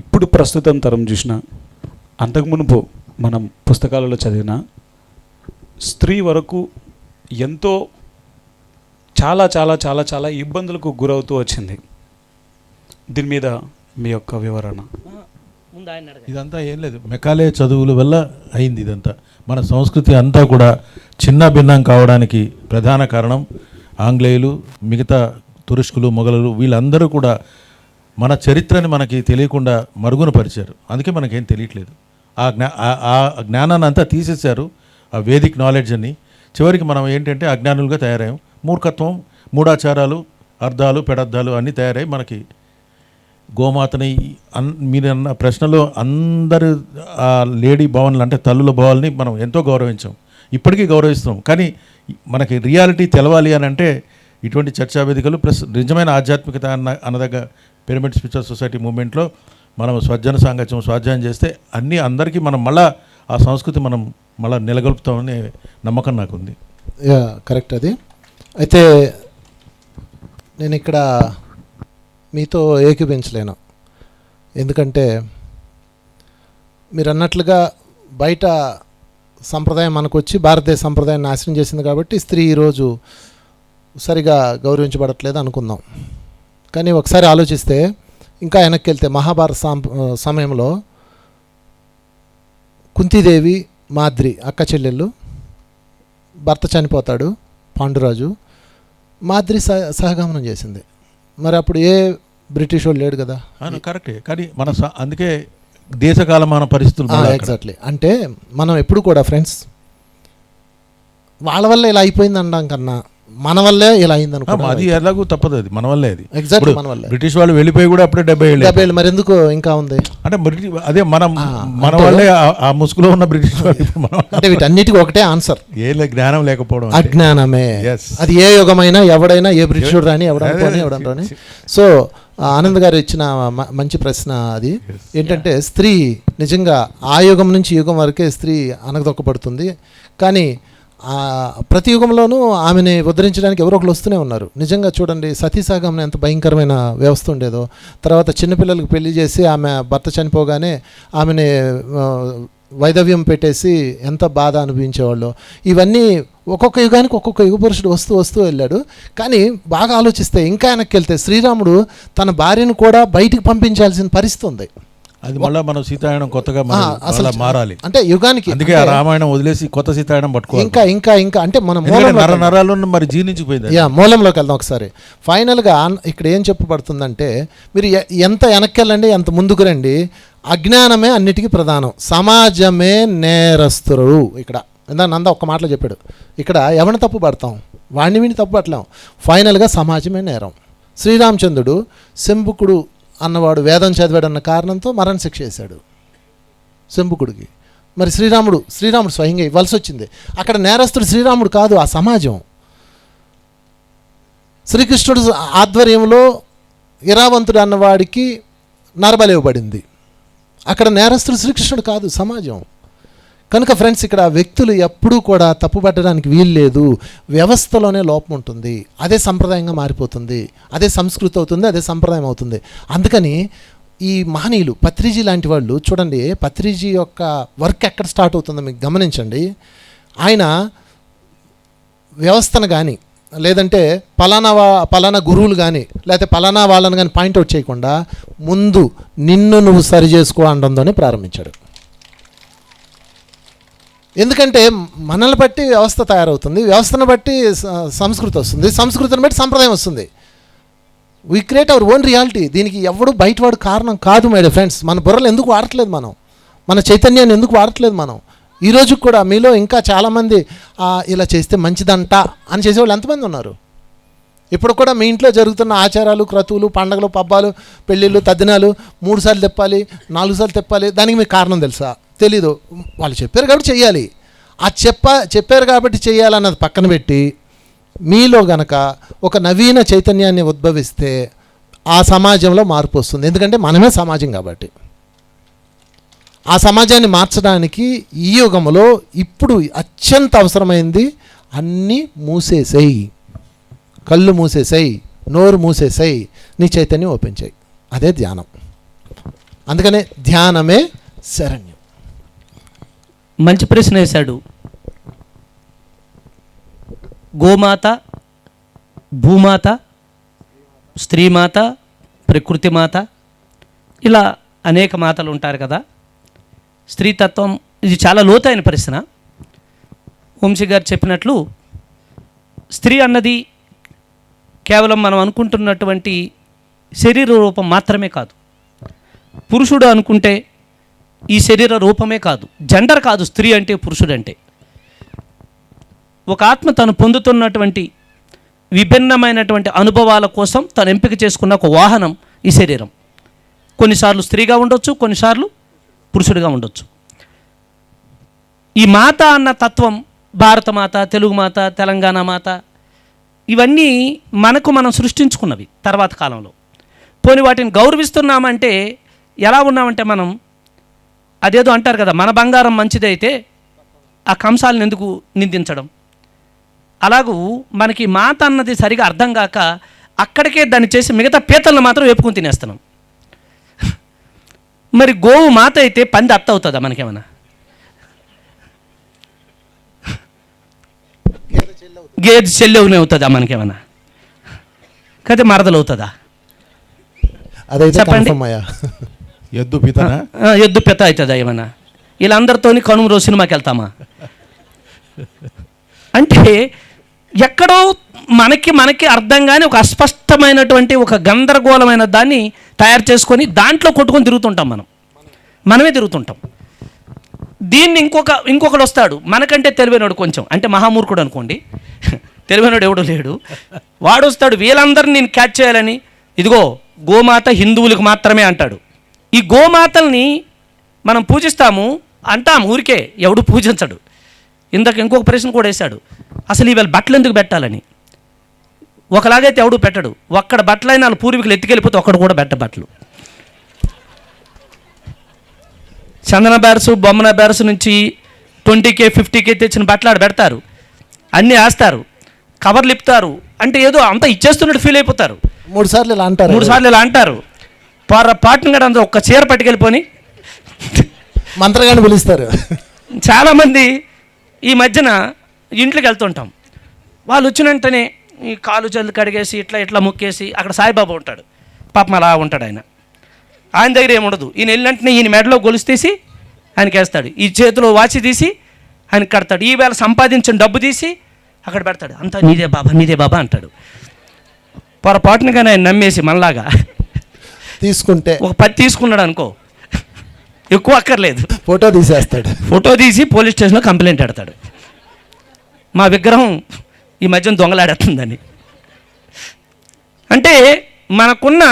ఇప్పుడు ప్రస్తుతం తరం చూసిన, అంతకుమునుపు మనం పుస్తకాలలో చదివిన స్త్రీ వరకు ఎంతో చాలా చాలా చాలా చాలా ఇబ్బందులకు గురవుతూ వచ్చింది. దీని మీద మీ యొక్క వివరణ. ఇదంతా ఏం లేదు, మెకాలే చదువుల వల్ల అయింది ఇదంతా. మన సంస్కృతి అంతా కూడా చిన్న భిన్నం కావడానికి ప్రధాన కారణం ఆంగ్లేయులు, మిగతా తురుష్కులు, మొఘలులు, వీళ్ళందరూ కూడా మన చరిత్రని మనకి తెలియకుండా మరుగున పరిచారు. అందుకే మనకేం తెలియట్లేదు. ఆ జ్ఞానాన్ని అంతా తీసేశారు, ఆ వేదిక్ నాలెడ్జ్ అని. చివరికి మనం ఏంటంటే అజ్ఞానులుగా తయారయ్యాం. మూర్ఖత్వం, మూఢాచారాలు, అర్థాలు, పెడర్థాలు అన్నీ తయారై మనకి గోమాతని మీరు అన్న ప్రశ్నలో అందరు ఆ లేడీ భావనలు అంటే తల్లుల భావాలని మనం ఎంతో గౌరవించాం, ఇప్పటికీ గౌరవిస్తున్నాం. కానీ మనకి రియాలిటీ తెలవాలి అని అంటే ఇటువంటి చర్చా వేదికలు ప్లస్ నిజమైన ఆధ్యాత్మికత అనదగ్గ పిరమిడ్ స్పిరిచువల్ సొసైటీ మూవ్మెంట్లో మనం స్వజ్జన సాంగత్యం స్వాధ్యాయం చేస్తే అన్నీ అందరికీ మనం మళ్ళా ఆ సంస్కృతి మనం మళ్ళీ నిలగొల్పుతామనే నమ్మకం నాకుంది. కరెక్ట్. అది అయితే నేను ఇక్కడ మీతో ఏకీభించలేను. ఎందుకంటే మీరు అన్నట్లుగా బయట సంప్రదాయం మనకు వచ్చి భారతదేశ సంప్రదాయాన్ని నాశనం చేసింది కాబట్టి స్త్రీ ఈరోజు సరిగా గౌరవించబడట్లేదు అనుకుందాం. కానీ ఒకసారి ఆలోచిస్తే ఇంకా వెనక్కి వెళ్తే మహాభారత సమయంలో కుంతీదేవి, మాద్రి అక్క చెల్లెళ్ళు, భర్త చనిపోతాడు పాండురాజు, మాద్రి సహగమనం చేసింది. మరి అప్పుడు ఏ బ్రిటిష్ వాళ్ళు లేడు కదా. కరెక్టే. కానీ మన అందుకే దేశకాలమాన పరిస్థితులు ఎగ్జాక్ట్లీ. అంటే మనం ఎప్పుడు కూడా ఫ్రెండ్స్ వాళ్ళ వల్ల ఇలా అయిపోయింది అనడం కన్నా మన వల్లే ఇలా అయింది అనుకో. అది ఎలాగూ తప్పదు, అది మన వల్లే. అది ఎగ్జాక్ట్లీ మన వల్లే. బ్రిటిష్ వాళ్ళు వెళ్ళిపోయి కూడా అప్పుడే 70 ఏళ్ళు. మరి ఎందుకు ఇంకా ఉంది అంటే అదే మన వాళ్ళే ఆ ముసుగులో ఉన్న బ్రిటిష్ వాళ్ళు. అంటే వీటన్నిటికీ ఒకటే ఆన్సర్, ఏ జ్ఞానం లేకపోవడం, అజ్ఞానమే. అది ఏ యుగమైనా ఎవడైనా, ఏ బ్రిటిషుడు రాని, ఎవడని. సో ఆనంద్ గారు ఇచ్చిన మంచి ప్రశ్న అది. ఏంటంటే స్త్రీ నిజంగా ఆ యుగం నుంచి యుగం వరకే స్త్రీ అనగదొక్కబడుతుంది. కానీ ప్రతి యుగంలోనూ ఆమెని ఉద్ధరించడానికి ఎవరో ఒకరు వస్తూనే ఉన్నారు. నిజంగా చూడండి, సతీసాగమనం ఎంత భయంకరమైన వ్యవస్థ ఉండేదో. తర్వాత చిన్నపిల్లలకు పెళ్లి చేసి ఆమె భర్త చనిపోగానే ఆమెని వైధవ్యం పెట్టేసి ఎంత బాధ అనుభవించేవాళ్ళు. ఇవన్నీ ఒక్కొక్క యుగానికి ఒక్కొక్క యుగ పురుషుడు వస్తూ వెళ్ళాడు. కానీ బాగా ఆలోచిస్తే ఇంకా వెనక్కి వెళ్తే శ్రీరాముడు తన భార్యను కూడా బయటికి పంపించాల్సిన పరిస్థితి ఉంది. అది మళ్ళీ మనం సీతాయనం కొత్తగా అసలు మారాలి. అంటే యుగానికి అందుకే ఆ రామాయణం వదిలేసి కొత్త సీతాయనం పట్టుకోవాలి. ఇంకా అంటే మనం నరాలను మరి జీర్ణించిపోయింది. మూలంలోకి వెళ్దాం ఒకసారి. ఫైనల్గా ఇక్కడ ఏం చెప్పబడుతుందంటే మీరు ఎంత వెనక్కి వెళ్ళండి, ఎంత ముందుకు రండి, అజ్ఞానమే అన్నిటికీ ప్రధానం, సమాజమే నేరస్తురు. ఇక్కడ నంద ఒక్క మాటలో చెప్పాడు. ఇక్కడ ఎవరిని తప్పు పడతాం, వాడిని వీడిని తప్పు పట్టలేం. ఫైనల్గా సమాజమే నేరం. శ్రీరామచంద్రుడు శంభుకుడు అన్నవాడు వేదం చదివాడన్న కారణంతో మరణశిక్ష వేశాడు శంభుకుడికి. మరి శ్రీరాముడు స్వయంగా ఇవ్వాల్సి వచ్చింది. అక్కడ నేరస్తుడు శ్రీరాముడు కాదు, ఆ సమాజం. శ్రీకృష్ణుడు ఆధ్వర్యంలో ఇరావంతుడు అన్నవాడికి నరబలి ఇవ్వబడింది. అక్కడ నేరస్తుడు శ్రీకృష్ణుడు కాదు, సమాజం. కనుక ఫ్రెండ్స్, ఇక్కడ వ్యక్తులు ఎప్పుడూ కూడా తప్పుపట్టడానికి వీలు లేదు. వ్యవస్థలోనే లోపం ఉంటుంది, అదే సంప్రదాయంగా మారిపోతుంది, అదే సంస్కృతి అవుతుంది, అదే సంప్రదాయం అవుతుంది. అందుకని ఈ మహనీయులు పత్రిజీ లాంటి వాళ్ళు చూడండి, పత్రిజీ యొక్క వర్క్ ఎక్కడ స్టార్ట్ అవుతుందో మీకు గమనించండి. ఆయన వ్యవస్థను కానీ లేదంటే పలానా గురువులు కానీ లేకపోతే పలానా వాళ్ళని కానీ పాయింట్అవుట్ చేయకుండా ముందు నిన్ను నువ్వు సరి చేసుకో అనడంతోనే ప్రారంభించాడు. ఎందుకంటే మనల్ని బట్టి వ్యవస్థ తయారవుతుంది, వ్యవస్థను బట్టి సంస్కృతి వస్తుంది, సంస్కృతిని బట్టి సంప్రదాయం వస్తుంది. We create our own reality. దీనికి ఎవడు బయటవాడు కారణం కాదు మై డియర్ ఫ్రెండ్స్. మన బుర్రలు ఎందుకు వాడట్లేదు మనం, మన చైతన్యాన్ని ఎందుకు వాడట్లేదు మనం? ఈరోజు కూడా మీలో ఇంకా చాలామంది ఇలా చేస్తే మంచిదంట అని చేసేవాళ్ళు ఎంతమంది ఉన్నారు? ఇప్పుడు కూడా మీ ఇంట్లో జరుగుతున్న ఆచారాలు, క్రతువులు, పండగలు, పబ్బాలు, పెళ్ళిళ్ళు, తద్దినాలు 3 సార్లు తెప్పాలి, 4 సార్లు తెప్పాలి, దానికి మీకు కారణం తెలుసా? తెలీదు. వాళ్ళు చెప్పారు కాబట్టి చెయ్యాలి. ఆ చెప్పారు కాబట్టి చెయ్యాలన్నది పక్కన పెట్టి మీలో గనక ఒక నవీన చైతన్యాన్ని ఉద్భవిస్తే ఆ సమాజంలో మార్పు వస్తుంది. ఎందుకంటే మనమే సమాజం కాబట్టి. ఆ సమాజాన్ని మార్చడానికి ఈ యుగంలో ఇప్పుడు అత్యంత అవసరమైంది అన్నీ మూసేసేయి, కళ్ళు మూసేసేయి, నోరు మూసేసేయి, నీ చైతన్యం ఓపెన్ చేయి. అదే ధ్యానం. అందుకనే ధ్యానమే శరణ్యం. మంచి ప్రశ్న వేశాడు. గోమాత, భూమాత, స్త్రీమాత, ప్రకృతి మాత, ఇలా అనేక మాతలు ఉంటారు కదా. స్త్రీతత్వం ఇది చాలా లోతైన ప్రశ్న. వంశీ గారు చెప్పినట్లు స్త్రీ అన్నది కేవలం మనం అనుకుంటున్నటువంటి శరీర రూపం మాత్రమే కాదు. పురుషుడు అనుకుంటే ఈ శరీర రూపమే కాదు, జెండర్ కాదు. స్త్రీ అంటే పురుషుడు అంటే ఒక ఆత్మ తను పొందుతున్నటువంటి విభిన్నమైనటువంటి అనుభవాల కోసం తను ఎంపిక చేసుకున్న ఒక వాహనం ఈ శరీరం. కొన్నిసార్లు స్త్రీగా ఉండొచ్చు, కొన్నిసార్లు పురుషుడిగా ఉండొచ్చు. ఈ మాత అన్న తత్వం, భారత మాత, తెలుగు మాత, తెలంగాణ మాత, ఇవన్నీ మనకు మనం సృష్టించుకున్నవి తర్వాత కాలంలో. పోనీ వాటిని గౌరవిస్తున్నామంటే ఎలా ఉన్నామంటే మనం అదేదో అంటారు కదా, మన బంగారం మంచిదైతే ఆ కంసాలను ఎందుకు నిందించడం. అలాగూ మనకి మాత అన్నది సరిగా అర్థం కాక అక్కడికే దాన్ని చేసి మిగతా పీతలను మాత్రం వేపుకుని తినేస్తున్నాం. మరి గోవు మాత అయితే పంది అత్త అవుతుందా మనకేమన్నా? గేదె చెల్లెవునే అవుతుందా మనకేమన్నా? కదే మరదలు అవుతుందా? చెప్పండి. ఎద్దు పితనా? ఎద్దు పిత అవుతుందా ఏమన్నా? వీళ్ళందరితోని కనుమ రోజు సినిమాకి వెళ్తామా? అంటే ఎక్కడో మనకి అర్థం కాని ఒక అస్పష్టమైనటువంటి ఒక గందరగోళమైన దాన్ని తయారు చేసుకొని దాంట్లో కొట్టుకొని తిరుగుతుంటాం. మనమే తిరుగుతుంటాం. దీన్ని ఇంకొకడు వస్తాడు మనకంటే తెలివైనడు, కొంచెం అంటే మహామూర్ఖుడు అనుకోండి, తెలివైనడు ఎవడు లేడు, వాడు వస్తాడు వీళ్ళందరినీ నేను క్యాచ్ చేయాలని, ఇదిగో గోమాత హిందువులకు మాత్రమే అంటాడు. ఈ గోమాతల్ని మనం పూజిస్తాము అంటాం ఊరికే, ఎవడు పూజించడు. ఇందాక ఇంకొక ప్రశ్న కూడా వేశాడు, అసలు ఇవాళ బట్టలు ఎందుకు పెట్టాలని. ఒకలాగైతే ఎవడు పెట్టడు. ఒక్కడ బట్టలైన వాళ్ళు పూర్వీకులు ఎత్తుకెళ్ళిపోతే ఒక్కడు కూడా పెట్ట బట్టలు. చందన బ్యారసు, బొమ్మన బ్యారసు నుంచి 20K 50K తెచ్చిన బట్టలు ఆడ పెడతారు, అన్నీ వేస్తారు, కవర్లు ఇప్పుతారు, అంటే ఏదో అంతా ఇచ్చేస్తున్నట్టు ఫీల్ అయిపోతారు. 3 సార్లు ఇలా అంటారు. పాటను కూడా అందరూ ఒక్క చీర పట్టుకెళ్ళిపోని మంత్రగాన్ని పిలుస్తారు. చాలామంది ఈ మధ్యన ఇంట్లోకి వెళ్తుంటాం, వాళ్ళు వచ్చిన వెంటనే ఈ కాలు జల్లు కడిగేసి ఇట్లా ముక్కేసి, అక్కడ సాయిబాబా ఉంటాడు, పాపం అలా ఉంటాడు ఆయన దగ్గర ఏముండదు. ఈయన వెళ్ళినట్టునే ఈయన మెడలో గొలుసు తీసి ఆయనకి వేస్తాడు, ఈ చేతిలో వాచి తీసి ఆయన కడతాడు, ఈవేళ సంపాదించిన డబ్బు తీసి అక్కడ పెడతాడు, అంతా నీదే బాబా అంటాడు. పొరపాటున కానీ ఆయన నమ్మేసి మనలాగా తీసుకుంటే ఒక 10 తీసుకున్నాడు అనుకో, ఎక్కువ అక్కర్లేదు, ఫోటో తీసి పోలీస్ స్టేషన్లో కంప్లైంట్ పెడతాడు, మా విగ్రహం ఈ మధ్యన దొంగలాడేస్తుందని. అంటే మనకున్న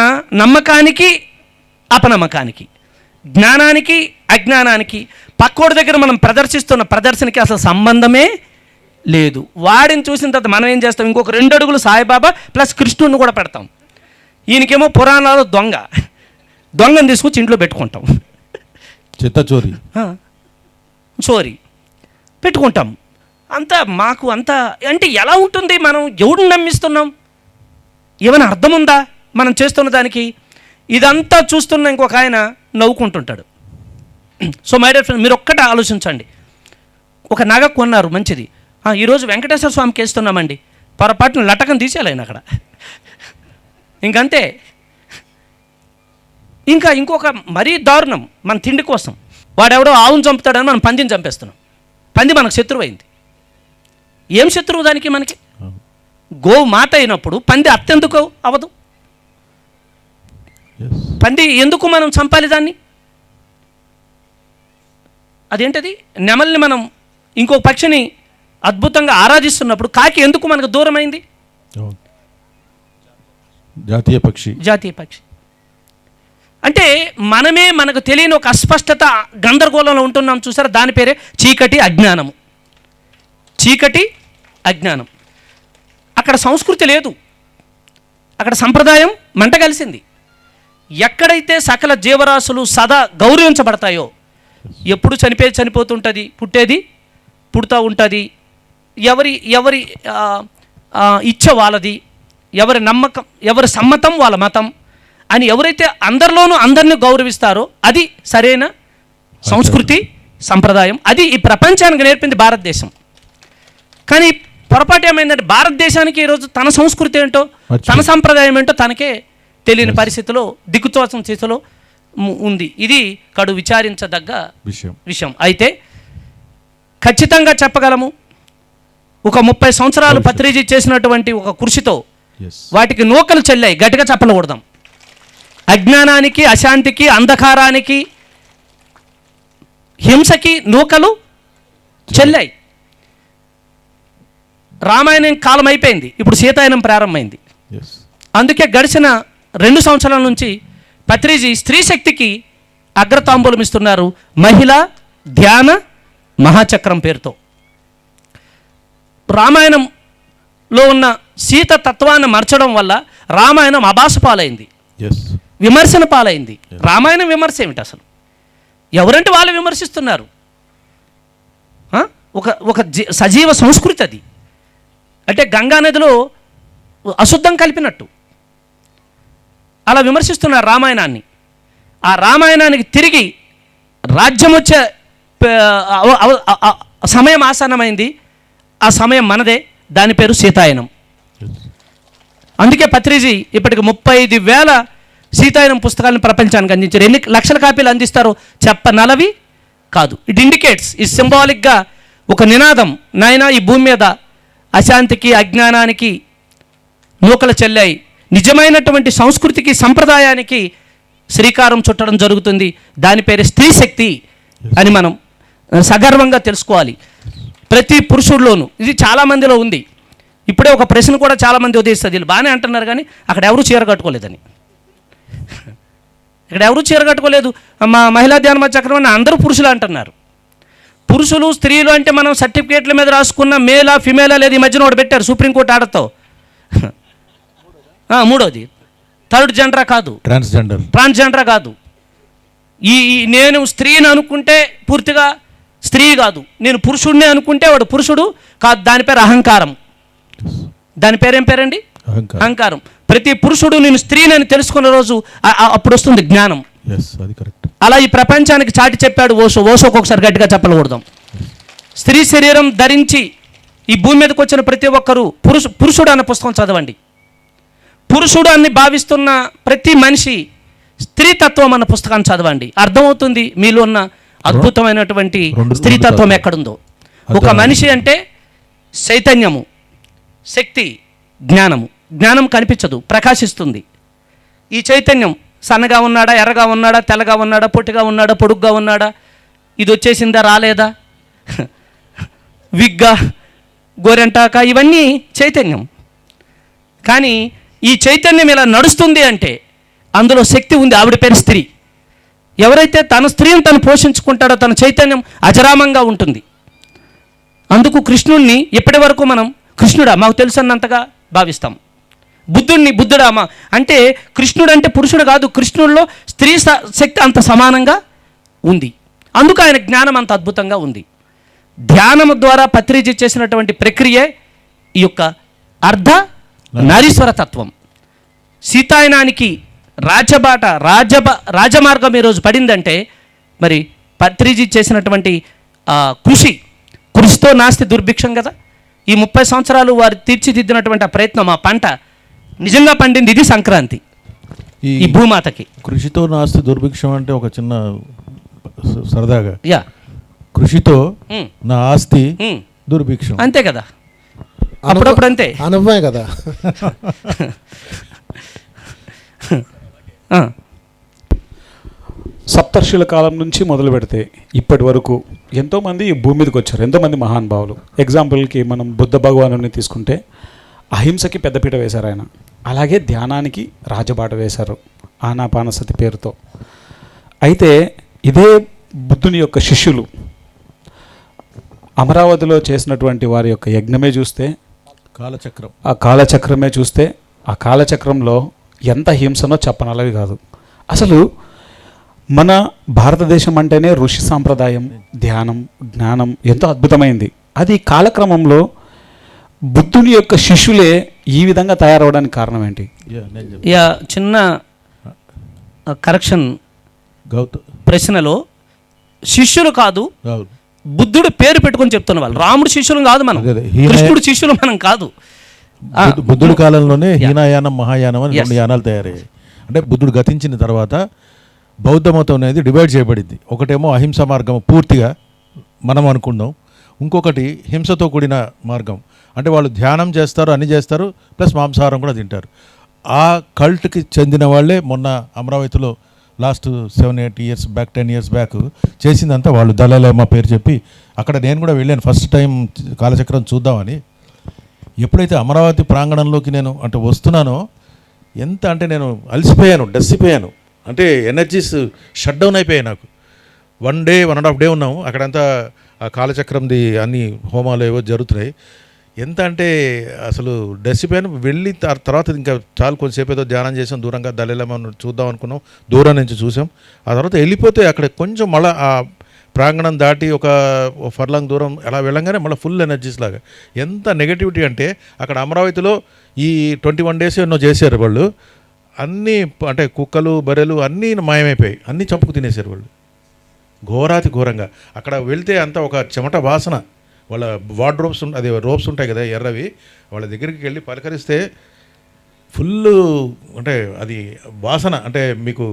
నమ్మకానికి అపనమ్మకానికి, జ్ఞానానికి అజ్ఞానానికి, పక్కోడి దగ్గర మనం ప్రదర్శిస్తున్న ప్రదర్శనకి అసలు సంబంధమే లేదు. వాడిని చూసిన తర్వాత మనం ఏం చేస్తాం, ఇంకొక 2 అడుగులు సాయిబాబా ప్లస్ కృష్ణుడిని కూడా పెడతాం. ఈయనకేమో పురాణాలు దొంగని తీసుకొచ్చి ఇంట్లో పెట్టుకుంటాం, చోరీ పెట్టుకుంటాం. అంతా మాకు అంతా అంటే ఎలా ఉంటుంది, మనం ఎవడిని నమ్మిస్తున్నాం, ఏమైనా అర్థం ఉందా మనం చేస్తున్న దానికి? ఇదంతా చూస్తున్న ఇంకొక ఆయన నవ్వుకుంటుంటాడు. సో మై డియర్ ఫ్రెండ్, మీరు ఒక్కటే ఆలోచించండి. ఒక నగ కొన్నారు మంచిది, ఈరోజు వెంకటేశ్వర స్వామికి వేస్తున్నామండి, పొరపాటున లటకం తీసేయాలి ఆయన అక్కడ, ఇంకంతే. ఇంకొక మరీ దారుణం, మన తిండి కోసం వాడెవడో ఆవును చంపుతాడని మనం పందిని చంపేస్తున్నాం. పంది మనకు శత్రువు అయింది. ఏం శత్రువు దానికి మనకి? గోవు మాట అయినప్పుడు పంది అత్తెందుకు అవ్వదు? పంది ఎందుకు మనం చంపాలి దాన్ని? అదేంటది, నెమల్ని మనం ఇంకో పక్షిని అద్భుతంగా ఆరాధిస్తున్నప్పుడు కాకి ఎందుకు మనకు దూరమైంది? అవును. జాతీయ పక్షి. జాతీయ పక్షి అంటే మనమే మనకు తెలియని ఒక అస్పష్టత, గందరగోళంలో ఉంటున్నాం చూసారా, దాని పేరే చీకటి అజ్ఞానము. చీకటి అజ్ఞానం. అక్కడ సంస్కృతి లేదు, అక్కడ సంప్రదాయం మంట కలిసింది. ఎక్కడైతే సకల జీవరాశులు సదా గౌరవించబడతాయో, ఎప్పుడు చనిపోయేది చనిపోతుంటుంది, పుట్టేది పుడుతూ ఉంటుంది, ఎవరి ఎవరి ఇచ్చ వాళ్ళది, ఎవరి నమ్మకం, ఎవరి సమ్మతం వాళ్ళ మతం అని ఎవరైతే అందరిలోనూ అందరినీ గౌరవిస్తారో అది సరైన సంస్కృతి, సంప్రదాయం. అది ఈ ప్రపంచానికి నేర్పింది భారతదేశం. కానీ పొరపాటు ఏమైందంటే భారతదేశానికి ఈరోజు తన సంస్కృతి ఏంటో, తన సంప్రదాయం ఏంటో తనకే తెలియని పరిస్థితిలో, దిక్కుతోచని స్థితిలో ఉంది. ఇది కడు విచారించదగ్గ విషయం. అయితే ఖచ్చితంగా చెప్పగలము, ఒక 30 సంవత్సరాలు పత్రిజీ చేసినటువంటి ఒక కృషితో వాటికి నూకలు చెల్లాయి. గట్టిగా చెప్పలకూడదాం. అజ్ఞానానికి, అశాంతికి, అంధకారానికి, హింసకి నూకలు చెల్లాయి. రామాయణం కాలం అయిపోయింది, ఇప్పుడు సీతాయనం ప్రారంభమైంది. అందుకే గడిచిన 2 సంవత్సరాల నుంచి పత్రిజీ స్త్రీ శక్తికి అగ్రతాంబూలం ఇస్తున్నారు, మహిళా ధ్యాన మహాచక్రం పేరుతో. రామాయణంలో ఉన్న సీత తత్వాన్ని మర్చడం వల్ల రామాయణం అభాస పాలైంది, విమర్శన పాలైంది. రామాయణం విమర్శ ఏమిటి అసలు? ఎవరంటే వాళ్ళు విమర్శిస్తున్నారు. ఒక సజీవ సంస్కృతి అది. అంటే గంగానదిలో అశుద్ధం కలిపినట్టు అలా విమర్శిస్తున్నారు రామాయణాన్ని. ఆ రామాయణానికి తిరిగి రాజ్యం వచ్చే సమయం ఆసన్నమైంది. ఆ సమయం మనదే, దాని పేరు సీతాయనం. అందుకే పత్రిజీ ఇప్పటికి 35,000 సీతాయనం పుస్తకాలను ప్రపంచానికి అందించారు. ఎన్ని లక్షల కాపీలు అందిస్తారో చెప్పనలవి కాదు. ఇట్ ఇండికేట్స్, ఈ సింబాలిక్గా ఒక నినాదం, నాయనా ఈ భూమి మీద అశాంతికి, అజ్ఞానానికి నూకలు చెల్లాయి, నిజమైనటువంటి సంస్కృతికి, సంప్రదాయానికి శ్రీకారం చుట్టడం జరుగుతుంది. దాని పేరు స్త్రీ శక్తి అని మనం సగర్వంగా తెలుసుకోవాలి. ప్రతి పురుషుడిలోనూ ఇది చాలామందిలో ఉంది. ఇప్పుడే ఒక ప్రశ్న కూడా చాలామంది ఉదయిస్తుంది, వీళ్ళు బాగానే అంటున్నారు కానీ అక్కడ ఎవరు చీర కట్టుకోలేదని. ఇక్కడ ఎవరు చీర కట్టుకోలేదు, మా మహిళా ధ్యాన చక్రం అని అందరూ పురుషులు అంటున్నారు. పురుషులు స్త్రీలు అంటే మనం సర్టిఫికేట్ల మీద రాసుకున్న మేలా ఫిమేలా లేదు. ఈ మధ్యన ఒకటి పెట్టారు సుప్రీంకోర్టు ఆర్డర్తో. మూడోది థర్డ్ జెండరా కాదు, ట్రాన్స్జెండరా కాదు. ఈ నేను స్త్రీని అనుకుంటే పూర్తిగా స్త్రీ కాదు, నేను పురుషుడిని అనుకుంటే వాడు పురుషుడు కాదు. దాని పేరు అహంకారం. దాని పేరేం పేరండి? అహంకారం. ప్రతి పురుషుడు నేను స్త్రీని అని తెలుసుకున్న రోజు అప్పుడు వస్తుంది జ్ఞానం. అలా ఈ ప్రపంచానికి చాటి చెప్పాడు ఓషో. ఓషోకి ఒకసారి గట్టిగా చెప్పకూడదాం. స్త్రీ శరీరం ధరించి ఈ భూమి మీదకి వచ్చిన ప్రతి ఒక్కరూ పురుషుడు అన్న పుస్తకం చదవండి. పురుషుడు అని భావిస్తున్న ప్రతి మనిషి స్త్రీతత్వం అన్న పుస్తకాన్ని చదవండి. అర్థమవుతుంది మీలో ఉన్న అద్భుతమైనటువంటి స్త్రీతత్వం ఎక్కడుందో. ఒక మనిషి అంటే చైతన్యము, శక్తి, జ్ఞానము. జ్ఞానం కనిపించదు, ప్రకాశిస్తుంది. ఈ చైతన్యం సన్నగా ఉన్నాడా, ఎర్రగా ఉన్నాడా, తెల్లగా ఉన్నాడా, పొట్టిగా ఉన్నాడా, పొడుగ్గా ఉన్నాడా, ఇది వచ్చేసిందా రాలేదా, విగ్గా గోరెంటాక, ఇవన్నీ చైతన్యం. కానీ ఈ చైతన్యం ఇలా నడుస్తుంది అంటే అందులో శక్తి ఉంది. ఆవిడ పేరు స్త్రీ. ఎవరైతే తన స్త్రీని తను పోషించుకుంటాడో తన చైతన్యం అజరామంగా ఉంటుంది. అందుకు కృష్ణుణ్ణి ఇప్పటి వరకు మనం కృష్ణుడా మాకు తెలుసన్నంతగా భావిస్తాం. బుద్ధుడిని బుద్ధుడా అంటే కృష్ణుడు అంటే పురుషుడు కాదు, కృష్ణుడిలో స్త్రీ శక్తి అంత సమానంగా ఉంది. అందుకు ఆయన జ్ఞానం అంత అద్భుతంగా ఉంది. ధ్యానం ద్వారా పత్రిజీ చేసినటువంటి ప్రక్రియ ఈ యొక్క అర్ధ నారీశ్వర తత్వం. సీతాయనానికి రాజమార్గం ఈరోజు పడిందంటే మరి పత్రిజీ చేసినటువంటి కృషితో నాస్తి దుర్భిక్షం కదా. ఈ 30 సంవత్సరాలు వారు తీర్చిదిద్దినటువంటి ఆ ప్రయత్నం, ఆ పంట నిజంగా పండింది. ఇది సంక్రాంతి ఈ భూమాతకి. కృషితో నాస్తి దుర్భిక్షం అంటే ఒక చిన్న సరదాగా, కృషితో నా ఆస్తి దుర్భిక్షం, అంతే కదా. అప్పుడప్పుడు అంతే అనుభవమే కదా. సప్తర్షుల కాలం నుంచి మొదలు పెడితే ఇప్పటి వరకు ఎంతోమంది ఈ భూమి మీదకి వచ్చారు, ఎంతోమంది మహానుభావులు. ఎగ్జాంపుల్కి మనం బుద్ధ భగవానుని తీసుకుంటే అహింసకి పెద్దపీట వేశారు ఆయన. అలాగే ధ్యానానికి రాజబాట వేశారు ఆనాపానసతి పేరుతో. అయితే ఇదే బుద్ధుని యొక్క శిష్యులు అమరావతిలో చేసినటువంటి వారి యొక్క యజ్ఞమే చూస్తే, కాలచక్రం, ఆ కాలచక్రమే చూస్తే, ఆ కాలచక్రంలో ఎంత హింసనో చెప్పనలవి కాదు. అసలు మన భారతదేశం అంటేనే ఋషి సాంప్రదాయం, ధ్యానం, జ్ఞానం ఎంతో అద్భుతమైంది. అది కాలక్రమంలో బుద్ధుని యొక్క శిష్యులే ఈ విధంగా తయారవడానికి కారణం ఏంటి? యా, చిన్న కరెక్షన్. గౌతమ్ ప్రశ్నలో శిష్యులు కాదు, బుద్ధుడు పేరు పెట్టుకొని చెప్తున్న వాళ్ళు. రాముడు శిష్యులు కాదు మనం, అదే. కృష్ణుడు శిష్యులు మనం కాదు. బుద్ధుడి కాలంలోనే హీనయానం, మహాయానం అని 2 యానాలు తయారయ్యాయి. అంటే బుద్ధుడు గతించిన తర్వాత బౌద్ధ మతం అనేది డివైడ్ చేయబడింది. ఒకటేమో అహింస మార్గం పూర్తిగా మనం అనుకుందాం, ఇంకొకటి హింసతో కూడిన మార్గం. అంటే వాళ్ళు ధ్యానం చేస్తారు, అన్ని చేస్తారు, ప్లస్ మాంసాహారం కూడా తింటారు. ఆ కల్ట్కి చెందిన వాళ్ళే మొన్న అమరావతిలో last 7-8 years back, 10 years back చేసిందంతా వాళ్ళు. దళాలేమా పేరు చెప్పి అక్కడ నేను కూడా వెళ్ళాను ఫస్ట్ టైం కాలచక్రం చూద్దామని. ఎప్పుడైతే అమరావతి ప్రాంగణంలోకి నేను అంటే వస్తున్నానో ఎంత అంటే నేను అలసిపోయాను, డస్సిపోయాను. అంటే ఎనర్జీస్ షట్ డౌన్ అయిపోయాయి నాకు. 1 డే 1.5 డే ఉన్నాము అక్కడంతా. ఆ కాలచక్రంది అన్ని హోమాలు ఏవో జరుగుతున్నాయి. ఎంత అంటే అసలు డస్సిపోయాను. వెళ్ళి తర్వాత ఇంకా చాలా కొంచెంసేపు ఏదో ధ్యానం చేసాం, దూరంగా దళిలమని చూద్దాం అనుకున్నాం, దూరం నుంచి చూసాం. ఆ తర్వాత వెళ్ళిపోతే అక్కడ కొంచెం మళ్ళీ ఆ ప్రాంగణం దాటి ఒక ఫర్లాంగ్ దూరం అలా వెళ్ళంగానే మళ్ళీ ఫుల్ ఎనర్జీస్ లాగా. ఎంత నెగటివిటీ అంటే అక్కడ అమరావతిలో ఈ 21 డేస్ ఎన్నో చేశారు వాళ్ళు. అన్నీ అంటే కుక్కలు, బర్రెలు అన్నీ మాయమైపోయాయి, అన్నీ చంపుకు తినేశారు వాళ్ళు ఘోరాతి ఘోరంగా. అక్కడ వెళ్తే అంతా ఒక చెమట వాసన. వాళ్ళ వార్డ్రోబ్స్ అదే రోబ్స్ ఉంటాయి కదా ఎర్రవి, వాళ్ళ దగ్గరికి వెళ్ళి పలకరిస్తే ఫుల్ అంటే అది వాసన. అంటే మీకు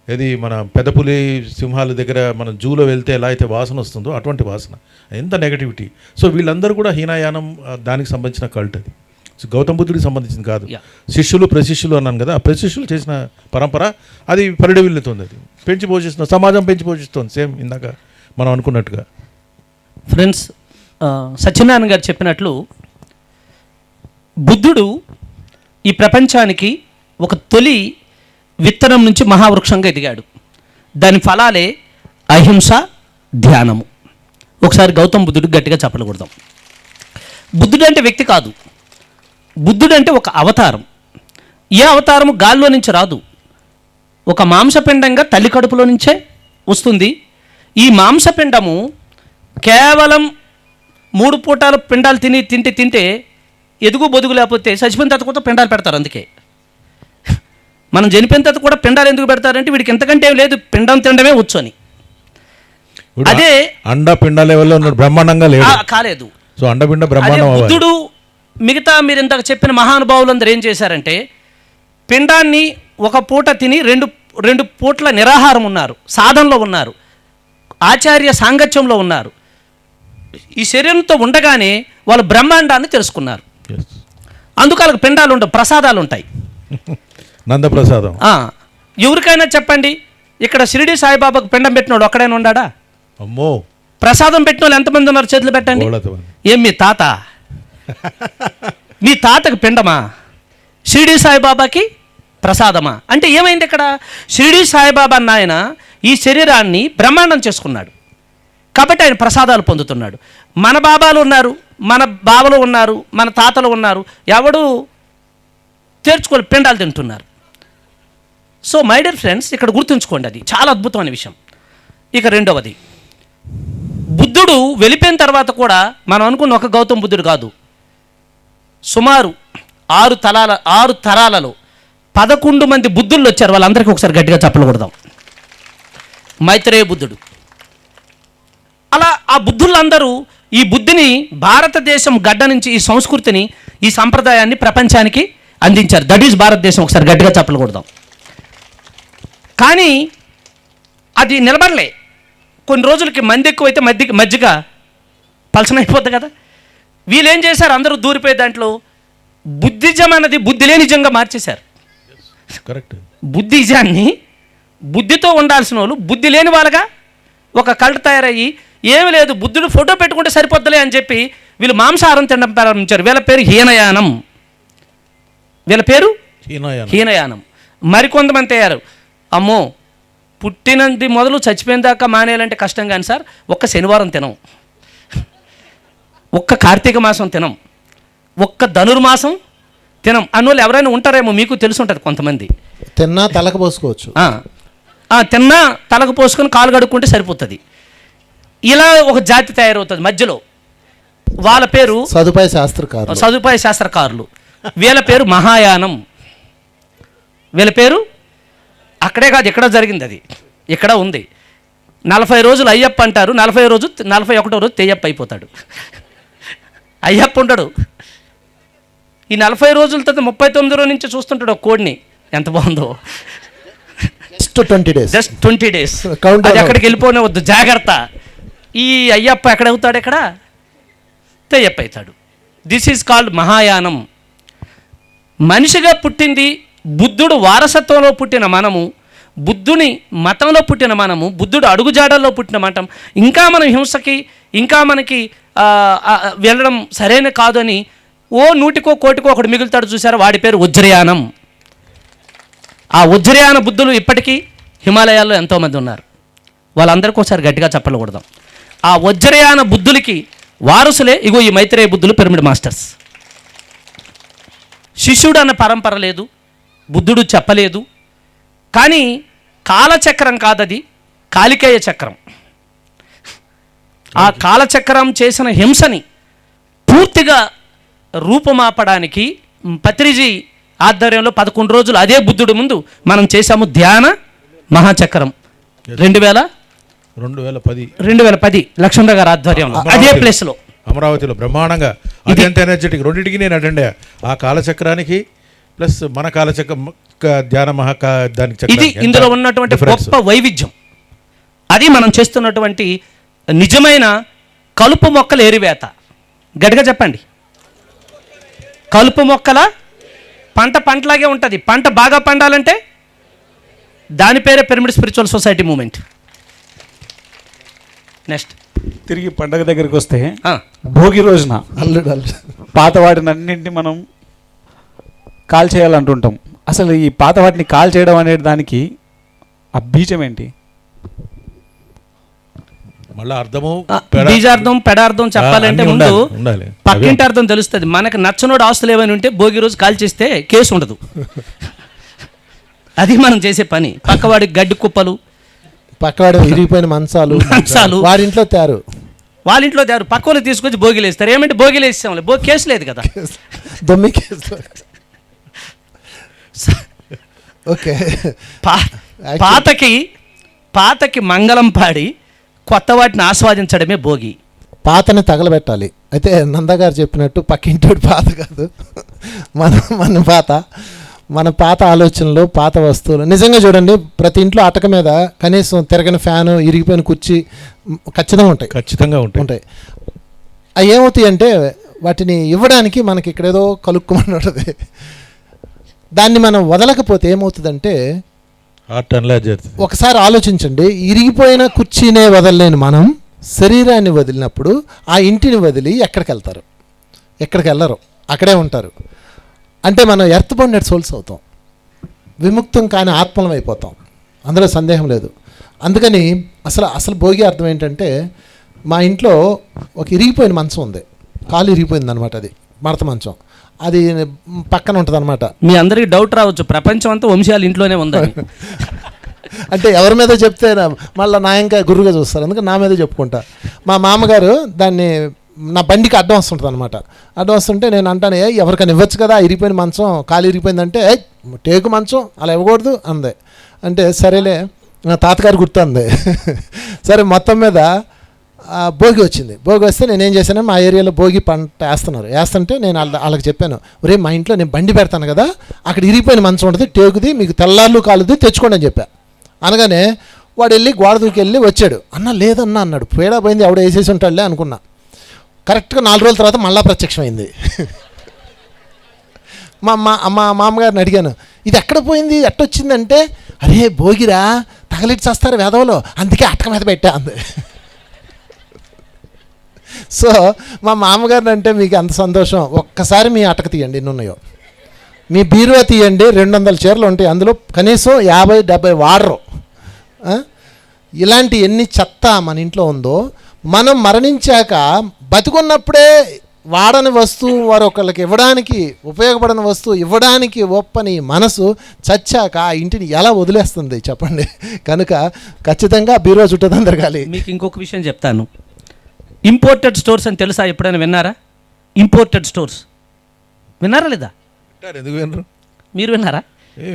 ఏది మన పెద్దపులి సింహాల దగ్గర మనం జూలో వెళ్తే ఎలా అయితే వాసన వస్తుందో అటువంటి వాసన, ఎంత నెగటివిటీ. సో వీళ్ళందరూ కూడా హీనయానం దానికి సంబంధించిన కల్ట్. అది గౌతమ బుద్ధుడికి సంబంధించింది కాదు. శిష్యులు ప్రశిష్యులు అన్నాను కదా, ఆ ప్రశిష్యులు చేసిన పరంపర అది పరిడవిల్లుతుంది. అది పెంచి పోషిస్తుంది, సమాజం పెంచి పోషిస్తుంది. సేమ్ ఇందాక మనం అనుకున్నట్టుగా. ఫ్రెండ్స్, సత్యనారాయణ గారు చెప్పినట్లు బుద్ధుడు ఈ ప్రపంచానికి ఒక తొలి విత్తనం నుంచి మహావృక్షంగా ఎదిగాడు. దాని ఫలాలే అహింస, ధ్యానము. ఒకసారి గౌతమ బుద్ధుడు గట్టిగా చప్పట్లు కొడదాం. బుద్ధుడు అంటే వ్యక్తి కాదు, బుద్ధుడు అంటే ఒక అవతారం. ఏ అవతారము గాల్లో నుంచి రాదు, ఒక మాంసపిండంగా తల్లి కడుపులో నుంచే వస్తుంది. ఈ మాంసపిండము కేవలం 3 పూటాలు పిండాలు తింటే ఎదుగు బొదుగు లేకపోతే చచ్చిపోయిన తర్వాత కూడా పిండాలు పెడతారు. అందుకే మనం చనిపోయిన తర్వాత కూడా పిండాలు ఎందుకు పెడతారంటే వీడికి ఎంతకంటే ఏం లేదు, పిండం తినడమే వచ్చు అని. అదే అండపిండ లెవెల్లో బ్రహ్మాండంగా లేదు, కాలేదు. సో అండపిండ బ్రహ్మాండం. బుద్ధుడు మిగతా మీరు ఇంతకు చెప్పిన మహానుభావులందరూ ఏం చేశారంటే పిండాన్ని ఒక పూట తిని రెండు పూట్ల నిరాహారం ఉన్నారు, సాధనలో ఉన్నారు, ఆచార్య సాంగత్యంలో ఉన్నారు. ఈ శరీరంతో ఉండగానే వాళ్ళు బ్రహ్మాండాన్ని తెలుసుకున్నారు. అందుకు వాళ్ళకి పిండాలు ఉండవు, ప్రసాదాలు ఉంటాయి. నందప్రసాదం. ఎవరికైనా చెప్పండి, ఇక్కడ షిరిడి సాయిబాబాకు పిండం పెట్టినోడు ఒక్కడైనా ఉన్నాడా? అమ్మో. ప్రసాదం పెట్టిన వాళ్ళు ఎంతమంది ఉన్నారు? చేతులు పెట్టండి. ఏం మీ తాత? మీ తాతకు పిండమా? షిరిడి సాయిబాబాకి ప్రసాదమా? అంటే ఏమైంది ఇక్కడ? షిరిడి సాయిబాబా అన్న ఆయన ఈ శరీరాన్ని బ్రహ్మాండం చేసుకున్నాడు కాబట్టి ఆయన ప్రసాదాలు పొందుతున్నాడు. మన బాబాలు ఉన్నారు, మన బావలు ఉన్నారు, మన తాతలు ఉన్నారు, ఎవడు చేర్చుకోవాలి, పిండాలు తింటున్నారు. సో మై డియర్ ఫ్రెండ్స్, ఇక్కడ గుర్తుంచుకోండి, అది చాలా అద్భుతమైన విషయం. ఇక రెండవది, బుద్ధుడు వెళ్ళిపోయిన తర్వాత కూడా మనం అనుకున్న ఒక గౌతమ బుద్ధుడు కాదు, సుమారు 6 తరాలలో 11 మంది బుద్ధుళ్ళు వచ్చారు. వాళ్ళందరికీ ఒకసారి గట్టిగా చప్పలు కొడదాం. మైత్రేయ బుద్ధుడు, అలా ఆ బుద్ధులందరూ ఈ బుద్ధిని భారతదేశం గడ్డ నుంచి ఈ సంస్కృతిని, ఈ సంప్రదాయాన్ని ప్రపంచానికి అందించారు. దట్ ఈజ్ భారతదేశం. ఒకసారి గట్టిగా చప్పలు కొడదాం. కానీ అది నిలబడలే. కొన్ని రోజులకి మంది ఎక్కువైతే మజ్జిగ పలసనైపోద్ది కదా. వీళ్ళు ఏం చేశారు? అందరూ దూరిపోయే దాంట్లో బుద్ధిజం అన్నది బుద్ధి లేని నిజంగా మార్చేశారు. కరెక్ట్. బుద్ధిజాన్ని బుద్ధితో ఉండాల్సిన వాళ్ళు బుద్ధి లేని వాళ్ళగా ఒక కల్ట్ తయారయ్యి ఏమి లేదు బుద్ధుడు ఫోటో పెట్టుకుంటే సరిపోద్దులే అని చెప్పి వీళ్ళు మాంసాహారం తినడం ప్రారంభించారు. వీళ్ళ పేరు హీనయానం. వీళ్ళ పేరు హీనయానం. మరికొంతమంది అయ్యారు, అమ్మో పుట్టినది మొదలు చచ్చిపోయిన దాకా మానేయాలంటే కష్టం కానీ సార్, ఒక్క శనివారం తినం, ఒక్క కార్తీక మాసం తినం, ఒక్క ధనుర్మాసం తినం అన్నోళ్ళు ఎవరైనా ఉంటారేమో, మీకు తెలిసి ఉంటుంది కొంతమంది. తిన్నా తలకు పోసుకోవచ్చు, తిన్నా తలకు పోసుకొని కాలు కడుక్కుంటే సరిపోతుంది. ఇలా ఒక జాతి తయారవుతుంది మధ్యలో. వాళ్ళ పేరు సదుపాయ శాస్త్రకారులు. వీళ్ళ పేరు మహాయానం. వీళ్ళ పేరు అక్కడే కాదు, ఇక్కడ జరిగింది, అది ఇక్కడ ఉంది. 40 రోజులు అయ్యప్ప అంటారు, 41వ రోజు తెయ్యప్ప అయిపోతాడు. అయ్యప్ప ఉంటాడు. ఈ 40 రోజుల తర్వాత 39 రోజు నుంచి చూస్తుంటాడు ఒక కోడిని. ఎంత బాగుందో. Just 20 days. అది ఎక్కడికి వెళ్ళిపోనే వద్దు, జాగ్రత్త. ఈ అయ్యప్ప ఎక్కడ అవుతాడు, ఎక్కడ తెయ్యప్ప అవుతాడు. దిస్ ఈజ్ కాల్డ్ మహాయానం. మనిషిగా పుట్టింది బుద్ధుడు వారసత్వంలో పుట్టిన మనము, బుద్ధుని మతంలో పుట్టిన మనము, బుద్ధుడు అడుగుజాడల్లో పుట్టిన మతం. ఇంకా మనం హింసకి, ఇంకా మనకి వెళ్ళడం సరైన కాదు అని ఓ 100కో 1,00,000కో ఒకడు మిగులుతాడు చూసారా, వాడి పేరు వజ్రయానం. ఆ వజ్రయాన బుద్ధులు ఇప్పటికీ హిమాలయాల్లో ఎంతోమంది ఉన్నారు. వాళ్ళందరికీ ఒకసారి గట్టిగా చెప్పకూడదాం. ఆ వజ్రయాన బుద్ధులకి వారసులే ఇగో ఈ మైత్రేయ బుద్ధులు, పిరమిడ్ మాస్టర్స్. శిష్యుడు అన్న పరంపర లేదు, బుద్ధుడు చెప్పలేదు. కానీ కాలచక్రం కాదది, కాలికేయ చక్రం. ఆ కాలచక్రం చేసిన హింసని పూర్తిగా రూపుమాపడానికి పత్రిజీ ఆధ్వర్యంలో 11 రోజులు అదే బుద్ధుడు ముందు మనం చేశాము ధ్యాన మహాచక్రం. 2010 లక్ష్మణరావు గారి ఆధ్వర్యంలో అదే ప్లేస్లో అమరావతిలో బ్రహ్మాండంగా అత్యంత ఎనర్జెటిక్. రెండింటికి నేను అటెండ్ అయ్యా. ఆ కాలచక్రానికి ప్లస్ మన కాలచక్రం ధ్యాన దానికి ఇది ఇందులో ఉన్నటువంటి గొప్ప వైవిధ్యం. అది మనం చేస్తున్నటువంటి నిజమైన కలుపు మొక్కల ఏరివేత. గట్టిగా చెప్పండి. కలుపు మొక్కల పంటలాగే ఉంటుంది. పంట బాగా పండాలంటే దాని పేరే pyramid spiritual society moment. Next తిరిగి పండగ దగ్గరికి వస్తే భోగి రోజున పాత వాటిని అన్నింటినీ మనం కాల్ చేయాలంటుంటాం. అసలు ఈ పాత వాటిని కాల్ చేయడం అనే దానికి ఆ బీజం ఏంటి? మళ్ళీ అర్థము బీజార్థం పెడార్థం చెప్పాలంటే ముందు పక్కింటి అర్థం తెలుస్తుంది. మనకు నచ్చనోడు ఆస్తులు ఏమైనా ఉంటే భోగి రోజు కాల్ చేస్తే కేసు ఉండదు. అది మనం చేసే పని. పక్కవాడికి గడ్డి కుప్పలు, పక్కవాడు ఇరిగిపోయిన మంచాలు వారింట్లో తయారు, వాళ్ళ ఇంట్లో తయారు, పక్క వాళ్ళు తీసుకొచ్చి భోగిలు వేస్తారు. ఏమంటే భోగిలు వేసాం, కేసు లేదు కదా. దొమ్మి కేసు. ఓకే. పాతకి మంగళం పాడి కొత్త వాటిని ఆస్వాదించడమే భోగి. పాతని తగలబెట్టాలి. అయితే నందగారు చెప్పినట్టు పక్కింటి పాత కాదు, మన పాత ఆలోచనలు, పాత వస్తువులు. నిజంగా చూడండి, ప్రతి ఇంట్లో అటక మీద కనీసం తిరగని ఫ్యాను, ఇరిగిపోయిన కుర్చీ ఖచ్చితంగా ఉంటాయి. అవి ఏమవుతాయి అంటే వాటిని ఇవ్వడానికి మనకి ఇక్కడేదో కలుక్కుమని ఉంటుంది. దాన్ని మనం వదలకపోతే ఏమవుతుందంటే, ఒకసారి ఆలోచించండి, ఇరిగిపోయిన కుర్చీనే వదలలేని మనం శరీరాన్ని వదిలినప్పుడు ఆ ఇంటిని వదిలి ఎక్కడికి వెళ్ళరు, అక్కడే ఉంటారు. అంటే మనం ఎర్త్ బౌండెడ్ సోల్స్ అవుతాం, విముక్తం కాని ఆత్మలం అయిపోతాం, అందులో సందేహం లేదు. అందుకని అసలు భోగి అర్థం ఏంటంటే, మా ఇంట్లో ఒక ఇరిగిపోయిన మంచం ఉంది, కాలు ఇరిగిపోయింది అనమాట, అది మడత మంచం, అది పక్కన ఉంటుంది అనమాట. మీ అందరికీ డౌట్ రావచ్చు, ప్రపంచం అంతా వంశాలు ఇంట్లోనే ఉంది అంటే ఎవరి మీద చెప్తే మళ్ళీ నా ఇంకా గుర్రుగా చూస్తారు, అందుకని నా మీదే చెప్పుకుంటా. మా మామగారు దాన్ని నా బండికి అడ్డం వస్తుంటుంది అనమాట. అడ్డం వస్తుంటే నేను అంటాను, ఎవరికైనా ఇవ్వచ్చు కదా, ఇరిగిపోయిన మంచం, కాలు ఇరిగిపోయిందంటే టేకు మంచం అలా ఇవ్వకూడదు అందే. అంటే సరేలే, నా తాతగారు గుర్తుంది. సరే, మొత్తం మీద భోగి వచ్చింది. భోగి వస్తే నేనేం చేశాను, మా ఏరియాలో భోగి పంట వేస్తుంటే నేను వాళ్ళకి చెప్పాను, ఒరే మా ఇంట్లో నేను బండి పెడతాను కదా, అక్కడ ఇరిగిపోయిన మంచం ఉంటుంది, టేకుది, మీకు తెల్లార్లు కాలుది తెచ్చుకోండి అని చెప్పా. అనగానే వాడు వెళ్ళి గోడ దూకి వెళ్ళి వచ్చాడు. అన్న లేదన్నా అన్నాడు, పేడా పోయింది, ఆవిడ వేసేసి ఉంటాడులే అనుకున్నా. కరెక్ట్గా 4 రోజుల తర్వాత మళ్ళా ప్రత్యక్షమైంది. మా మామగారిని అడిగాను, ఇది ఎక్కడ పోయింది ఎట్టొచ్చిందంటే, అరే భోగిరా తగలిట్టి చేస్తారు వేదవలో, అందుకే అటక మీద పెట్టా అంది. సో మా మామగారిని అంటే మీకు అంత సంతోషం, ఒక్కసారి మీ అటక తీయండి, ఎన్ని ఉన్నాయో. మీ బీరువా తీయండి, 200 చీరలు ఉంటాయి, అందులో కనీసం 50-70 వాడరు. ఇలాంటి ఎన్ని చెత్త మన ఇంట్లో ఉందో, మనం మరణించాక బతుకున్నప్పుడే వాడని వస్తువు మరొకళ్ళకి ఇవ్వడానికి, ఉపయోగపడని వస్తువు ఇవ్వడానికి ఒప్పని మనసు చచ్చాక ఆ ఇంటిని ఎలా వదిలేస్తుంది చెప్పండి. కనుక ఖచ్చితంగా బీరువా చుట్టూ తిరగాలి. మీకు ఇంకొక విషయం చెప్తాను. ఇంపోర్టెడ్ స్టోర్స్ అని తెలుసా? ఎప్పుడైనా విన్నారా? ఇంపోర్టెడ్ స్టోర్స్ విన్నారా లేదా? ఎందుకు వినరు? మీరు విన్నారా?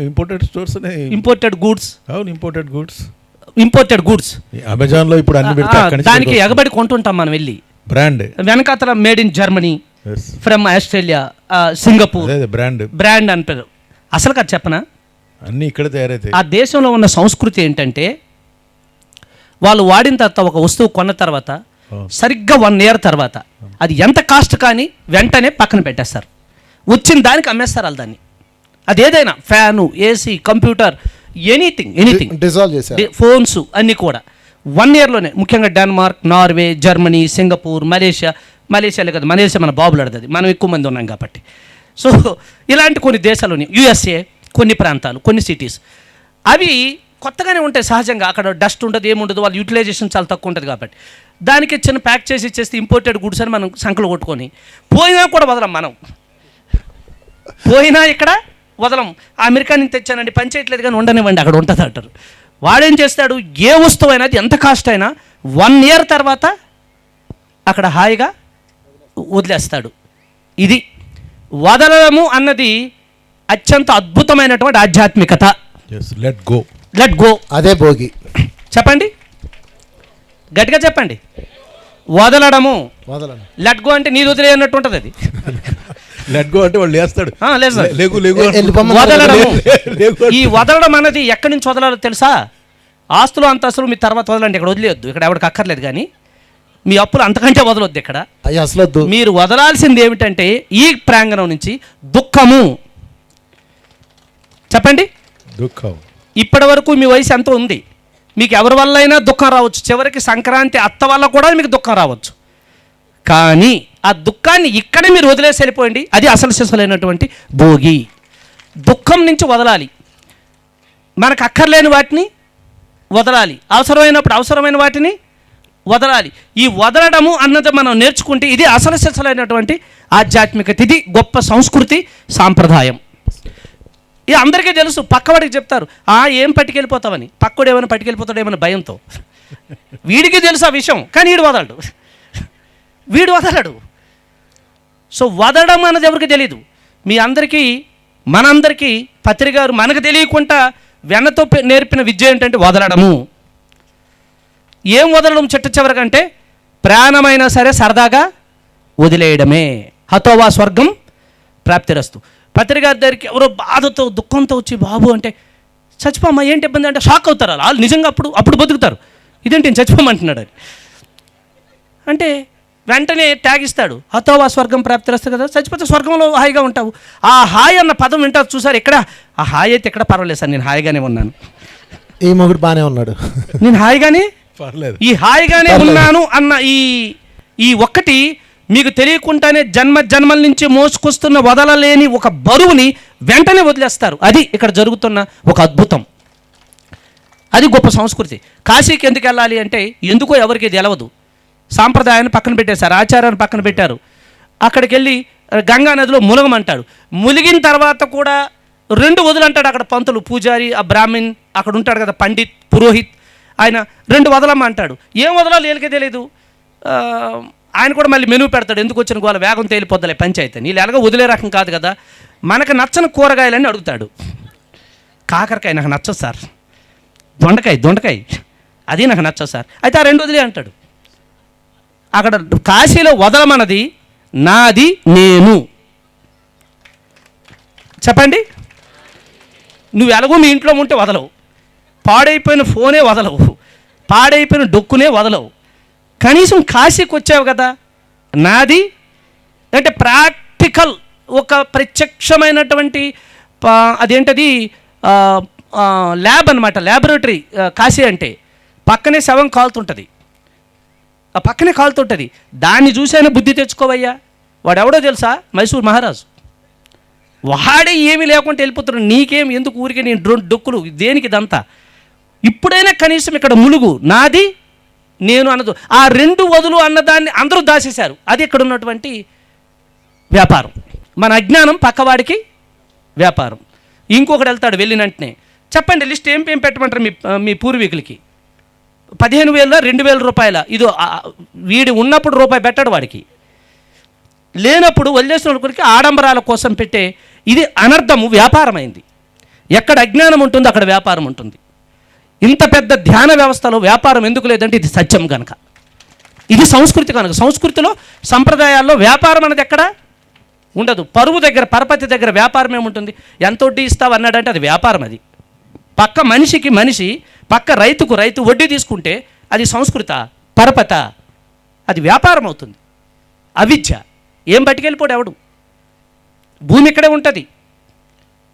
Imported stores, imported goods. అవును, ఇంపోర్టెడ్ గూడ్స్. ఇంపోర్టెడ్ గూడ్స్ అమెజాన్లో ఇప్పుడు అన్ని పెడితే అక్కడి నుంచి దానికి ఎగబడి కొంటుంటాం మనం వెళ్ళి. బ్రాండ్ వెనకాతల made in Germany, from Australia, Singapore brand అని పేరు. అసలు కదా చెప్పనా, అన్ని ఇక్కడ తయారైతాయి. ఆ దేశంలో ఉన్న సంస్కృతి ఏంటంటే, వాళ్ళు వాడిన తర్వాత ఒక వస్తువు కొన్న తర్వాత సరిగ్గా 1 year తర్వాత అది ఎంత కాస్ట్ కానీ వెంటనే పక్కన పెట్టేస్తారు. వచ్చిన దానికి అమ్మేస్తారు వాళ్ళు దాన్ని. అది ఏదైనా fan, AC, computer, anything dissolve చేశారు. ఫోన్స్ అన్నీ కూడా 1 yearలోనే. ముఖ్యంగా డెన్మార్క్, నార్వే, జర్మనీ, సింగపూర్, మలేషియాలో కదా, మలేషియా మన బాబులు అడదది, మనం ఎక్కువ మంది ఉన్నాం కాబట్టి. సో ఇలాంటి కొన్ని దేశాలు, యూఎస్ఏ, కొన్ని ప్రాంతాలు, కొన్ని సిటీస్, అవి కొత్తగానే ఉంటాయి సహజంగా. అక్కడ డస్ట్ ఉండదు, ఏముండదు, వాళ్ళ యూటిలైజేషన్ చాలా తక్కువ ఉంటుంది కాబట్టి దానికి చిన్న ప్యాక్ చేసి ఇచ్చేస్తే ఇంపోర్టెడ్ గుడ్స్ అని మనం సంకలు కొట్టుకొని పోయినా కూడా వదలం. మనం పోయినా ఇక్కడ వదలం. అమెరికా నుంచి తెచ్చానండి, పని చేయట్లేదు కానీ ఉండనివ్వండి, అక్కడ ఉంటుంది అంటారు. వాడేం చేస్తాడు, ఏ వస్తువు అయినా ఎంత కాస్ట్ అయినా 1 year తర్వాత అక్కడ హాయిగా వదిలేస్తాడు. ఇది వదలడము అన్నది అత్యంత అద్భుతమైనటువంటి ఆధ్యాత్మికత. లెట్ గో, అదే భోగి. చెప్పండి, గట్టిగా చెప్పండి. వదలడము, లెట్ గో అంటే నీది వదిలే అన్నట్టు ఉంటుంది. అది లెట్ గో అంటే వాళ్ళు లేస్తాడు, వదలడము. ఈ వదలడం అన్నది ఎక్కడి నుంచి వదలాలో తెలుసా? ఆస్తులు అంతస్తులు మీ తర్వాత వదలండి, ఇక్కడ వదిలేయొద్దు, ఇక్కడ ఎవరికి అక్కర్లేదు. కానీ మీ అప్పులు అంతకంటే వదలొద్దు. ఇక్కడ అసలు మీరు వదలాల్సింది ఏమిటంటే ఈ ప్రాంగణం నుంచి దుఃఖము. చెప్పండి, దుఃఖం. ఇప్పటి వరకు మీ వయసు ఎంత ఉంది, మీకు ఎవరి వల్ల అయినా దుఃఖం రావచ్చు. చివరికి సంక్రాంతి అత్త వల్ల కూడా మీకు దుఃఖం రావచ్చు. కానీ ఆ దుఃఖాన్ని ఇక్కడే మీరు వదిలేసి వెళ్ళిపోయింది. అది అసలు సిసలైనటువంటి భోగి. దుఃఖం నుంచి వదలాలి. మనకు అక్కర్లేని వాటిని వదలాలి, అవసరమైనప్పుడు అవసరమైన వాటిని వదలాలి. ఈ వదలడము అన్నది మనం నేర్చుకుంటే ఇది అసలు సిసలైనటువంటి ఆధ్యాత్మికత. ఇది గొప్ప సంస్కృతి, సాంప్రదాయం. ఇది అందరికీ తెలుసు. పక్కవాడికి చెప్తారు, ఏం పట్టుకెళ్ళిపోతావని. పక్కడు ఏమైనా పట్టుకెళ్ళిపోతాడేమైనా భయంతో. వీడికి తెలుసు ఆ విషయం, కానీ వీడు వదలడు. సో వదలడం అన్నది ఎవరికి తెలీదు. మీ అందరికీ, మనందరికీ పత్రి గారు మనకు తెలియకుండా వెన్నతో నేర్పిన విద్య ఏంటంటే వదలడము. ఏం వదలడం చిట్ట చివరికంటే ప్రాణమైనా సరే సరదాగా వదిలేయడమే. హతోవా స్వర్గం ప్రాప్తిరస్తు. పత్రి గారి దగ్గరికి ఎవరో బాధతో దుఃఖంతో వచ్చి, బాబు అంటే చచ్చిపోమ్మా, ఏంటి ఇబ్బంది అంటే షాక్ అవుతారు వాళ్ళు. నిజంగా అప్పుడు బతుకుతారు. ఇదేంటి నేను చచ్చిపోమంటున్నాడు అని అంటే వెంటనే ట్యాగ్ ఇస్తాడు, హతోవా స్వర్గం ప్రాప్తిరస్తు కదా, చచ్చిపోతే స్వర్గంలో హాయిగా ఉంటావు. ఆ హాయి అన్న పదం వింటారు చూసారు. ఇక్కడ ఆ హాయి అయితే ఎక్కడ పర్వాలేదు సార్, నేను హాయిగానే ఉన్నాను. ఈ మొగుడు బాగానే ఉన్నాడు, నేను హాయిగానే ఈ హాయిగానే ఉన్నాను అన్న ఈ ఒక్కటి మీకు తెలియకుండానే జన్మల నుంచి మోసుకొస్తున్న వదలలేని ఒక బరువుని వెంటనే వదిలేస్తారు. అది ఇక్కడ జరుగుతున్న ఒక అద్భుతం. అది గొప్ప సంస్కృతి. కాశీకి ఎందుకు వెళ్ళాలి అంటే ఎందుకో ఎవరికి తెలవదు. సాంప్రదాయాన్ని పక్కన పెట్టేశారు, ఆచారాన్ని పక్కన పెట్టారు. అక్కడికి వెళ్ళి గంగా నదిలో ములగమంటాడు. ములిగిన తర్వాత కూడా 2 వదులంటాడు. అక్కడ పంతులు, పూజారి, ఆ బ్రాహ్మణ్ అక్కడ ఉంటాడు కదా, పండిత్, పురోహిత్, ఆయన 2 వదలమ్మ అంటాడు. ఏం వదలాలి వీళ్ళకే తెలియదు. ఆయన కూడా మళ్ళీ మెనూ పెడతాడు. ఎందుకు వచ్చిన గోల, వేగం తేలిపోద్దలే పంచాయతీ, నీళ్ళు ఎలాగో వదిలే రకం కాదు కదా. మనకు నచ్చని కూరగాయలని అడుగుతాడు. కాకరకాయ నాకు నచ్చదు సార్, దొండకాయ అది నాకు నచ్చదు సార్, అయితే ఆ 2 వదిలే అంటాడు. అక్కడ కాశీలో వదలమన్నది నాది, నేను. చెప్పండి, నువ్వు ఎలాగో మీ ఇంట్లో ఉంటే వదలవు, పాడైపోయిన ఫోనే వదలవు, పాడైపోయిన డొక్కునే వదలవు. కనీసం కాశీకి వచ్చావు కదా, నాది అంటే ప్రాక్టికల్ ఒక ప్రత్యక్షమైనటువంటి అదేంటది ల్యాబ్ అనమాట, ల్యాబొరేటరీ. కాశీ అంటే పక్కనే శవం కాలుతుంటుంది, ఆ పక్కనే కాలుతుంటుంది. దాన్ని చూసైనా బుద్ధి తెచ్చుకోవయ్యా. వాడు ఎవడో తెలుసా? మైసూర్ మహారాజు. వాడే ఏమీ లేకుండా వెళ్ళిపోతున్నాడు. నీకేం ఎందుకు ఊరికే నీ డొక్కులు దేనికి ఇదంతా? ఇప్పుడైనా కనీసం ఇక్కడ ములుగు నాది నేను అన్నదు. ఆ 2 వదులు అన్నదాన్ని అందరూ దాచేశారు. అది ఇక్కడ ఉన్నటువంటి వ్యాపారం. మన అజ్ఞానం పక్కవాడికి వ్యాపారం. ఇంకొకటి వెళ్తాడు వెళ్ళిన వెంటనే, చెప్పండి లిస్ట్ ఏం పెట్టమంటారు మీ పూర్వీకులకి? 15,000 2,000 రూపాయల ఇది వీడి ఉన్నప్పుడు రూపాయి పెట్టాడు వాడికి, లేనప్పుడు వదిలేసిన కొరికి ఆడంబరాల కోసం పెట్టే ఇది అనర్థము వ్యాపారమైంది. ఎక్కడ అజ్ఞానం ఉంటుందో అక్కడ వ్యాపారం ఉంటుంది. ఇంత పెద్ద ధ్యాన వ్యవస్థలో వ్యాపారం ఎందుకు లేదంటే ఇది సత్యం కనుక, ఇది సంస్కృతి కనుక. సంస్కృతిలో సంప్రదాయాల్లో వ్యాపారం అనేది ఎక్కడ ఉండదు. పరువు దగ్గర పరపతి దగ్గర వ్యాపారం ఏముంటుంది? ఎంత వడ్డీ ఇస్తావు అన్నాడంటే అది వ్యాపారం. అది పక్క మనిషికి మనిషి, పక్క రైతుకు రైతు వడ్డీ తీసుకుంటే అది సంస్కృత పరపత, అది వ్యాపారం అవుతుంది. అవిద్య ఏం పట్టుకెళ్ళిపోడు ఎవడు. భూమి ఇక్కడే ఉంటుంది,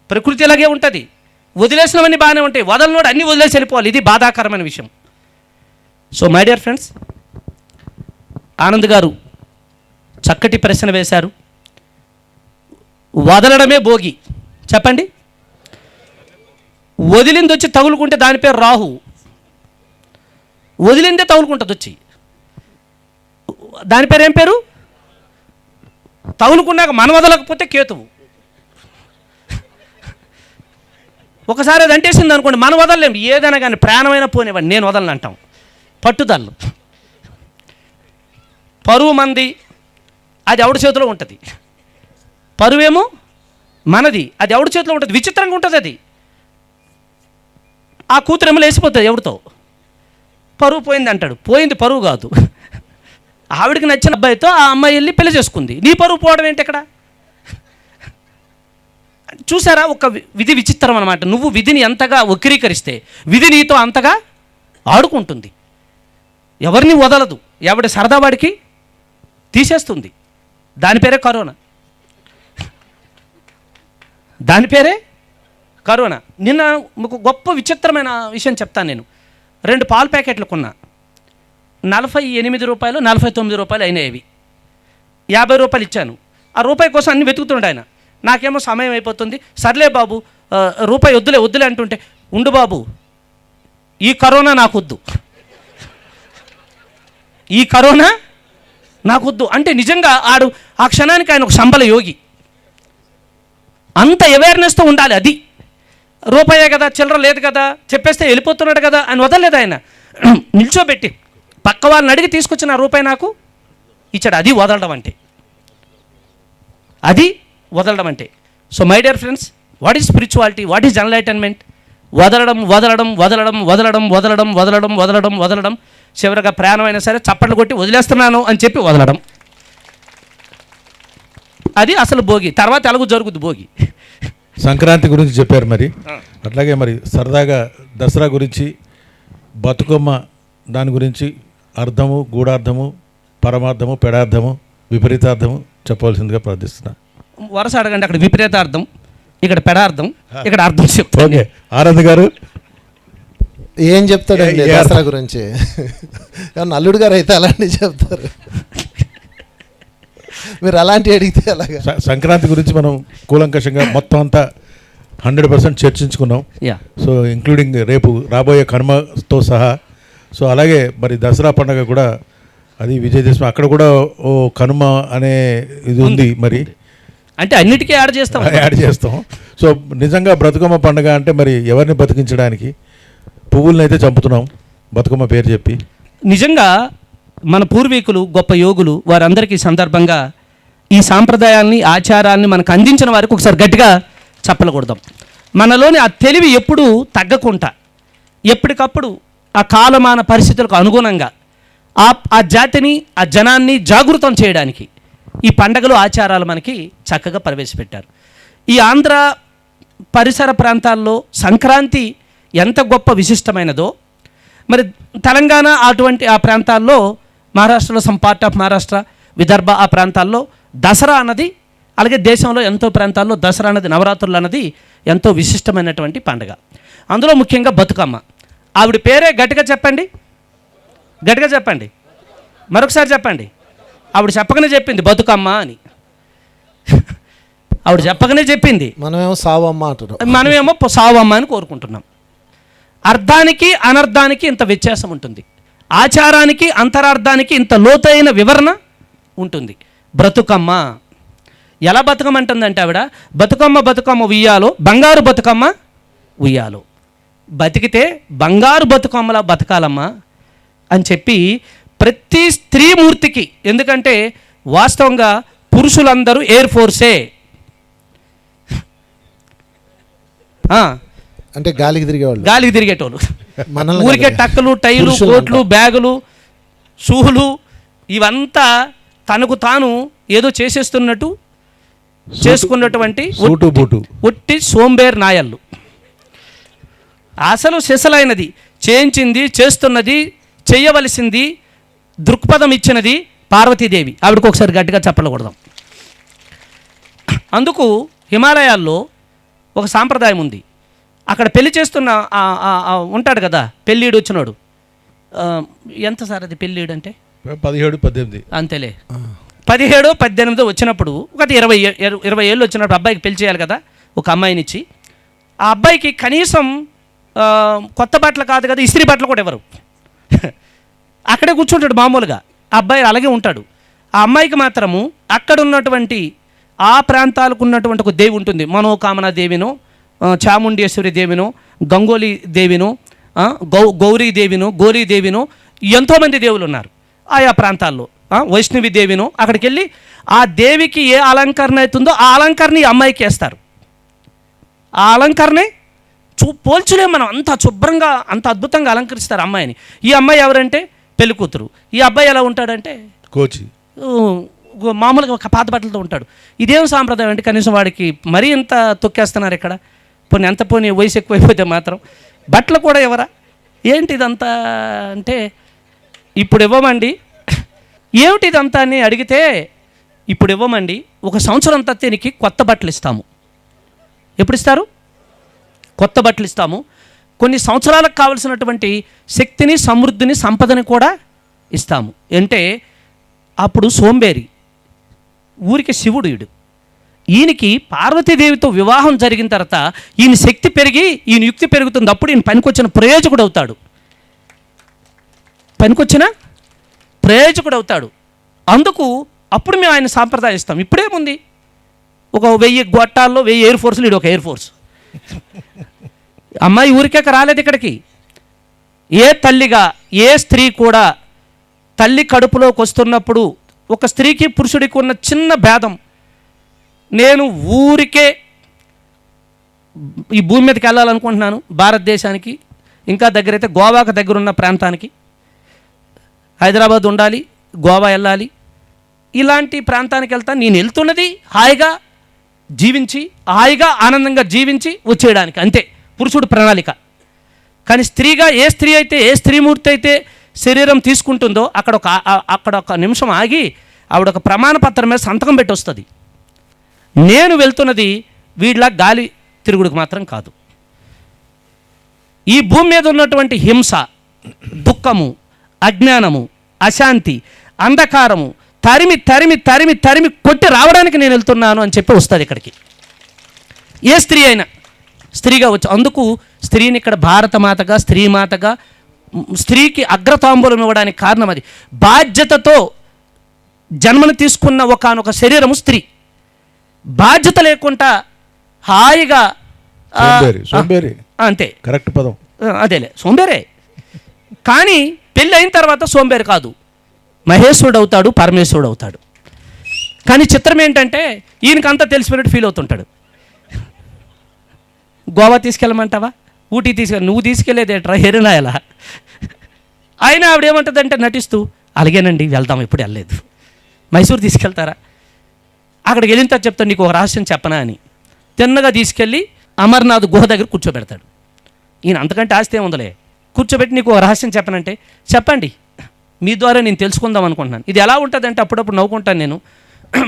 ప్రకృతి ఇలాగే ఉంటుంది. వదిలేసినవన్నీ బాగానే ఉంటాయి, వదలనోడు అన్నీ వదిలేసి వెళ్ళిపోవాలి. ఇది బాధాకరమైన విషయం. So my dear friends, Anand గారు చక్కటి ప్రశ్న వేశారు. వదలడమే భోగి. చెప్పండి, వదిలింది వచ్చి తగులుకుంటే దాని పేరు రాహు. వదిలిందే తగులుకుంటుంది వచ్చి, దాని పేరు ఏం పేరు? తగులుకున్నాక మనం వదలకపోతే కేతువు. ఒకసారి అది అంటేసింది అనుకోండి, మనం వదలలేం. ఏదైనా కానీ ప్రాణమైనా పోనివ్వండి, నేను వదలను అంటాం. పట్టుదల. పరువు మంది, అది ఎవడి చేతిలో ఉంటుంది. పరువేమో మనది, అది ఎవడి చేతిలో ఉంటుంది. విచిత్రంగా ఉంటుంది అది. ఆ కూతురేమో లేచిపోతుంది ఎవడితో. పరువు పోయింది అంటాడు. పోయింది పరువు కాదు, ఆవిడికి నచ్చిన అబ్బాయితో ఆ అమ్మాయి వెళ్ళి పెళ్లి చేసుకుంది. నీ పరువు పోవడం ఏంటి ఇక్కడ? చూసారా, ఒక విధి విచిత్రం అనమాట. నువ్వు విధిని ఎంతగా వక్రీకరిస్తే విధి నీతో అంతగా ఆడుకుంటుంది. ఎవరిని వదలదు, ఎవడి సరదా వాడికి తీసేస్తుంది. దాని పేరే కరోనా. దాని పేరే కరోనా. నిన్న మీకు గొప్ప విచిత్రమైన విషయం చెప్తాను. నేను 2 పాల ప్యాకెట్లు కొన్నా. 48 రూపాయలు 49 రూపాయలు అయినాయి. 50 రూపాయలు ఇచ్చాను. ఆ రూపాయి కోసం అన్ని వెతుకుతుండే ఆయన. నాకేమో సమయం అయిపోతుంది, సర్లే బాబు రూపాయి వద్దులే అంటుంటే, ఉండు బాబు ఈ కరోనా నాకొద్దు, ఈ కరోనా నాకొద్దు అంటే నిజంగా ఆడు ఆ క్షణానికి ఆయన ఒక సంబల యోగి. అంత అవేర్నెస్తో ఉండాలి. అది రూపాయే కదా, చిల్లర లేదు కదా, చెప్పేస్తే వెళ్ళిపోతున్నాడు కదా అని వదలలేదు ఆయన. నిల్చోబెట్టి పక్క వాళ్ళని అడిగి తీసుకొచ్చిన ఆ రూపాయి నాకు ఇచ్చాడు. అది వదలడం అంటే, అది వదలడం అంటే. So my dear friends, what is spirituality, what is enlightenment? వదలడం వదలడం వదలడం వదలడం వదలడం వదలడం వదలడం వదలడం, చివరిగా ప్రాణమైనా సరే చప్పట్లు కొట్టి వదిలేస్తున్నాను అని చెప్పి వదలడం. అది అసలు భోగి. తర్వాత ఎలాగో జరుగుద్ది భోగి. సంక్రాంతి గురించి చెప్పారు మరి, అట్లాగే మరి సరదాగా దసరా గురించి, బతుకమ్మ దాని గురించి అర్థము, గూఢార్థము, పరమార్థము, పెడార్థము, విపరీతార్థము చెప్పవలసిందిగా ప్రార్థిస్తున్నా. వరుస అడగండి. అక్కడ విపరీతార్థం, ఇక్కడ పెడార్థం, ఇక్కడ అర్థం చెప్తాను. ఓకే, ఆనంద్ గారు ఏం చెప్తాడండి దసరా గురించి? అల్లుడు గారు అయితే అలాంటివి చెప్తారు, మీరు అలాంటివి అడిగితే అలాగా. సంక్రాంతి గురించి మనం కూలంకషంగా మొత్తం అంతా 100% చర్చించుకున్నాం. సో ఇంక్లూడింగ్ రేపు రాబోయే కర్మతో సహా. సో అలాగే మరి దసరా పండుగ కూడా, అది విజయదశమి, అక్కడ కూడా ఓ కనుమ అనే ఇది ఉంది. మరి అంటే అన్నిటికీ యాడ్ చేస్తాం. సో నిజంగా బ్రతుకమ్మ పండుగ అంటే మరి ఎవరిని బతికించడానికి? పువ్వులను అయితే చంపుతున్నాం బతుకమ్మ పేరు చెప్పి. నిజంగా మన పూర్వీకులు గొప్ప యోగులు, వారందరికీ సందర్భంగా ఈ సాంప్రదాయాన్ని, ఆచారాన్ని మనకు అందించిన వారికి ఒకసారి గట్టిగా చెప్పలకూడదాం. మనలోని ఆ తెలివి ఎప్పుడూ తగ్గకుండా, ఎప్పటికప్పుడు ఆ కాలమాన పరిస్థితులకు అనుగుణంగా ఆ జాతిని, ఆ జనాన్ని జాగృతం చేయడానికి ఈ పండగలు, ఆచారాలు మనకి చక్కగా ప్రవేశపెట్టారు. ఈ ఆంధ్ర పరిసర ప్రాంతాల్లో సంక్రాంతి ఎంత గొప్ప విశిష్టమైనదో, మరి తెలంగాణ అటువంటి ఆ ప్రాంతాల్లో, మహారాష్ట్రలో some part of Maharashtra, Vidarbha ఆ ప్రాంతాల్లో దసరా అన్నది అలాగే దేశంలో ఎంతో ప్రాంతాల్లో దసరా అన్నది, నవరాత్రులు అన్నది ఎంతో విశిష్టమైనటువంటి పండుగ. అందులో ముఖ్యంగా బతుకమ్మ. ఆవిడ పేరే గట్టిగా చెప్పండి, గట్టిగా చెప్పండి, మరొకసారి చెప్పండి. ఆవిడ చెప్పకనే చెప్పింది బతుకమ్మ అని. ఆవిడ చెప్పకనే చెప్పింది, మనమేమో సావమ్మ అంటారు. మనమేమో సావమ్మ అని కోరుకుంటున్నాం. అర్థానికి అనర్థానికి ఇంత వ్యత్యాసం ఉంటుంది, ఆచారానికి అంతరార్థానికి ఇంత లోతైన వివరణ ఉంటుంది. బ్రతుకమ్మ ఎలా బతుకమ్మంటుందంటే ఆవిడ, బతుకమ్మ బతుకమ్మ ఉయ్యాలో, బంగారు బతుకమ్మ ఉయ్యాలో, బతికితే బంగారు బతుకమ్మలా బతకాలమ్మా అని చెప్పి ప్రతి స్త్రీమూర్తికి, ఎందుకంటే వాస్తవంగా పురుషులందరూ ఎయిర్ ఫోర్సే, అంటే గాలికి తిరిగేవాళ్ళు, గాలికి తిరిగేటోళ్ళు, మనల్ని ఊరికే కాదు. టక్కులు, టైలు, పురుషులంతా. కోట్లు, బ్యాగులు, షూలు ఇవంతా తనకు తాను ఏదో చేసేస్తున్నట్టు చేసుకున్నటువంటి సూటు బూటు. ఒట్టి సోంబేర్ నాయళ్ళు. అసలు సిసలైనది చేయించింది, చేస్తున్నది, చెయ్యవలసింది, దృక్పథం ఇచ్చినది పార్వతీదేవి. ఆవిడకు ఒకసారి గట్టిగా చెప్పకూడదాం. అందుకు హిమాలయాల్లో ఒక సాంప్రదాయం ఉంది. అక్కడ పెళ్లి చేస్తున్న ఉంటాడు కదా పెళ్ళీడు వచ్చినాడు, ఎంత సార్ అది పెళ్ళీడు అంటే 17-18 అంతేలే, 17-18 వచ్చినప్పుడు ఒక 20 ఏళ్ళు వచ్చినప్పుడు అబ్బాయికి పెళ్లి చేయాలి కదా, ఒక అమ్మాయినిచ్చి. ఆ అబ్బాయికి కనీసం కొత్త బట్టలు కాదు కదా, ఇస్త్రీ బట్టలు కూడా ఎవరు అక్కడే కూర్చుంటాడు మామూలుగా. ఆ అబ్బాయి అలాగే ఉంటాడు. ఆ అమ్మాయికి మాత్రము అక్కడ ఉన్నటువంటి ఆ ప్రాంతాలకు ఉన్నటువంటి ఒక దేవి ఉంటుంది, మనోకామన దేవినో, చాముండేశ్వరి దేవినో, గంగోలి దేవినో, గౌరీ దేవినో, గోరీ దేవినో, ఎంతోమంది దేవులు ఉన్నారు ఆయా ప్రాంతాల్లో. వైష్ణవి దేవినో, అక్కడికి వెళ్ళి ఆ దేవికి ఏ అలంకరణ అవుతుందో ఆ అలంకరణ ఈ అమ్మాయికి వేస్తారు. ఆ అలంకరణే పోల్చులే మనం, అంత శుభ్రంగా అంత అద్భుతంగా అలంకరిస్తారు అమ్మాయిని. ఈ అమ్మాయి ఎవరంటే పెళ్లి కూతురు. ఈ అబ్బాయి ఎలా ఉంటాడంటే కోచి, మామూలుగా ఒక పాత బట్టలతో ఉంటాడు. ఇదేం సాంప్రదాయం అంటే కనీసం వాడికి మరీ ఇంత తొక్కేస్తున్నారు ఇక్కడ. పోనీ ఎంత పోనీ వయసు ఎక్కువైపోతే మాత్రం బట్టలు కూడా ఎవరా ఏంటి ఇదంతా అంటే, ఇప్పుడు ఇవ్వమండి, ఏమిటి ఇదంతా అని అడిగితే, ఇప్పుడు ఇవ్వమండి, 1 సంవత్సరం అంతా దీనికి కొత్త బట్టలు ఇస్తాము. ఎప్పుడు ఇస్తారు? కొత్త బట్టలు ఇస్తాము. కొన్ని సంవత్సరాలకు కావలసినటువంటి శక్తిని, సమృద్ధిని, సంపదని కూడా ఇస్తాము. అంటే అప్పుడు సోంబేరి, ఊరికి శివుడు ఈడు. ఈయనకి పార్వతీదేవితో వివాహం జరిగిన తర్వాత ఈయన శక్తి పెరిగి ఈయన యుక్తి పెరుగుతుంది. అప్పుడు ఈయన పనికొచ్చిన ప్రయోజకుడు అవుతాడు, పనికొచ్చిన ప్రయోజకుడు అవుతాడు. అందుకు అప్పుడు మేము ఆయన సాంప్రదాయం ఇస్తాం. ఇప్పుడేముంది, ఒక 1000 గొట్టాల్లో 1000 ఎయిర్ ఫోర్సులు, ఈడు ఒక ఎయిర్ ఫోర్స్. అమ్మాయి ఊరికేక రాలేదు ఇక్కడికి. ఏ తల్లిగా ఏ స్త్రీ కూడా తల్లి కడుపులోకి వస్తున్నప్పుడు ఒక స్త్రీకి పురుషుడికి ఉన్న చిన్న భేదం, నేను ఊరికే ఈ భూమి మీదకి వెళ్ళాలనుకుంటున్నాను, భారతదేశానికి ఇంకా దగ్గరైతే గోవాకు దగ్గర ఉన్న ప్రాంతానికి, హైదరాబాద్ ఉండాలి, గోవా వెళ్ళాలి, ఇలాంటి ప్రాంతానికి వెళ్తాను. నేను వెళ్తున్నది హాయిగా జీవించి, హాయిగా ఆనందంగా జీవించి వచ్చేయడానికి, అంతే పురుషుడు ప్రణాళిక. కానీ స్త్రీగా ఏ స్త్రీ అయితే, ఏ స్త్రీమూర్తి అయితే శరీరం తీసుకుంటుందో అక్కడ ఒక నిమిషం ఆగి ఆవిడ ఒక ప్రమాణ పత్రం మీద సంతకం పెట్టి వస్తుంది. నేను వెళ్తున్నది వీళ్ళ గాలి తిరుగుడికి మాత్రం కాదు. ఈ భూమి మీద ఉన్నటువంటి హింస, దుఃఖము, అజ్ఞానము, అశాంతి, అంధకారము తరిమి తరిమి తరిమి తరిమి కొట్టి రావడానికి నేను వెళ్తున్నాను అని చెప్పి వస్తుంది ఇక్కడికి. ఏ స్త్రీ అయినా స్త్రీగా వచ్చి, అందుకు స్త్రీని ఇక్కడ భారతమాతగా, స్త్రీమాతగా, స్త్రీకి అగ్రతాంబూలం ఇవ్వడానికి కారణం అది. బాధ్యతతో జన్మను తీసుకున్న ఒకానొక శరీరము స్త్రీ. బాధ్యత లేకుండా హాయిగా సోంబేరి అంతే, కరెక్ట్ పదం అదేలే సోంబేరే. కానీ పెళ్ళి అయిన తర్వాత సోంబేరి కాదు, మహేశ్వరుడు అవుతాడు, పరమేశ్వరుడు అవుతాడు. కానీ చిత్రం ఏంటంటే ఈయనకంతా తెలిసిపోయినట్టు ఫీల్ అవుతుంటాడు. గోవా తీసుకెళ్ళమంటావా, ఊటీ నువ్వు తీసుకెళ్ళేదేట్రా హెరినాయలా. అయినా ఆవిడేమంటుందంటే నటిస్తూ, అలాగేనండి వెళ్దాం, ఎప్పుడు వెళ్ళలేదు. మైసూరు తీసుకెళ్తారా, అక్కడికి వెళ్ళిన తర్వాత చెప్తాను నీకు ఒక రహస్యం చెప్పనా అని. తిన్నగా తీసుకెళ్ళి అమర్నాథ్ గుహ దగ్గర కూర్చోబెడతాడు. ఈయన అంతకంటే ఆస్తి ఏముందలే, కూర్చోబెట్టి నీకు ఒక రహస్యం చెప్పనంటే, చెప్పండి మీ ద్వారా నేను తెలుసుకుందాం అనుకుంటున్నాను. ఇది ఎలా ఉంటుందంటే అప్పుడప్పుడు నవ్వుకుంటాను నేను.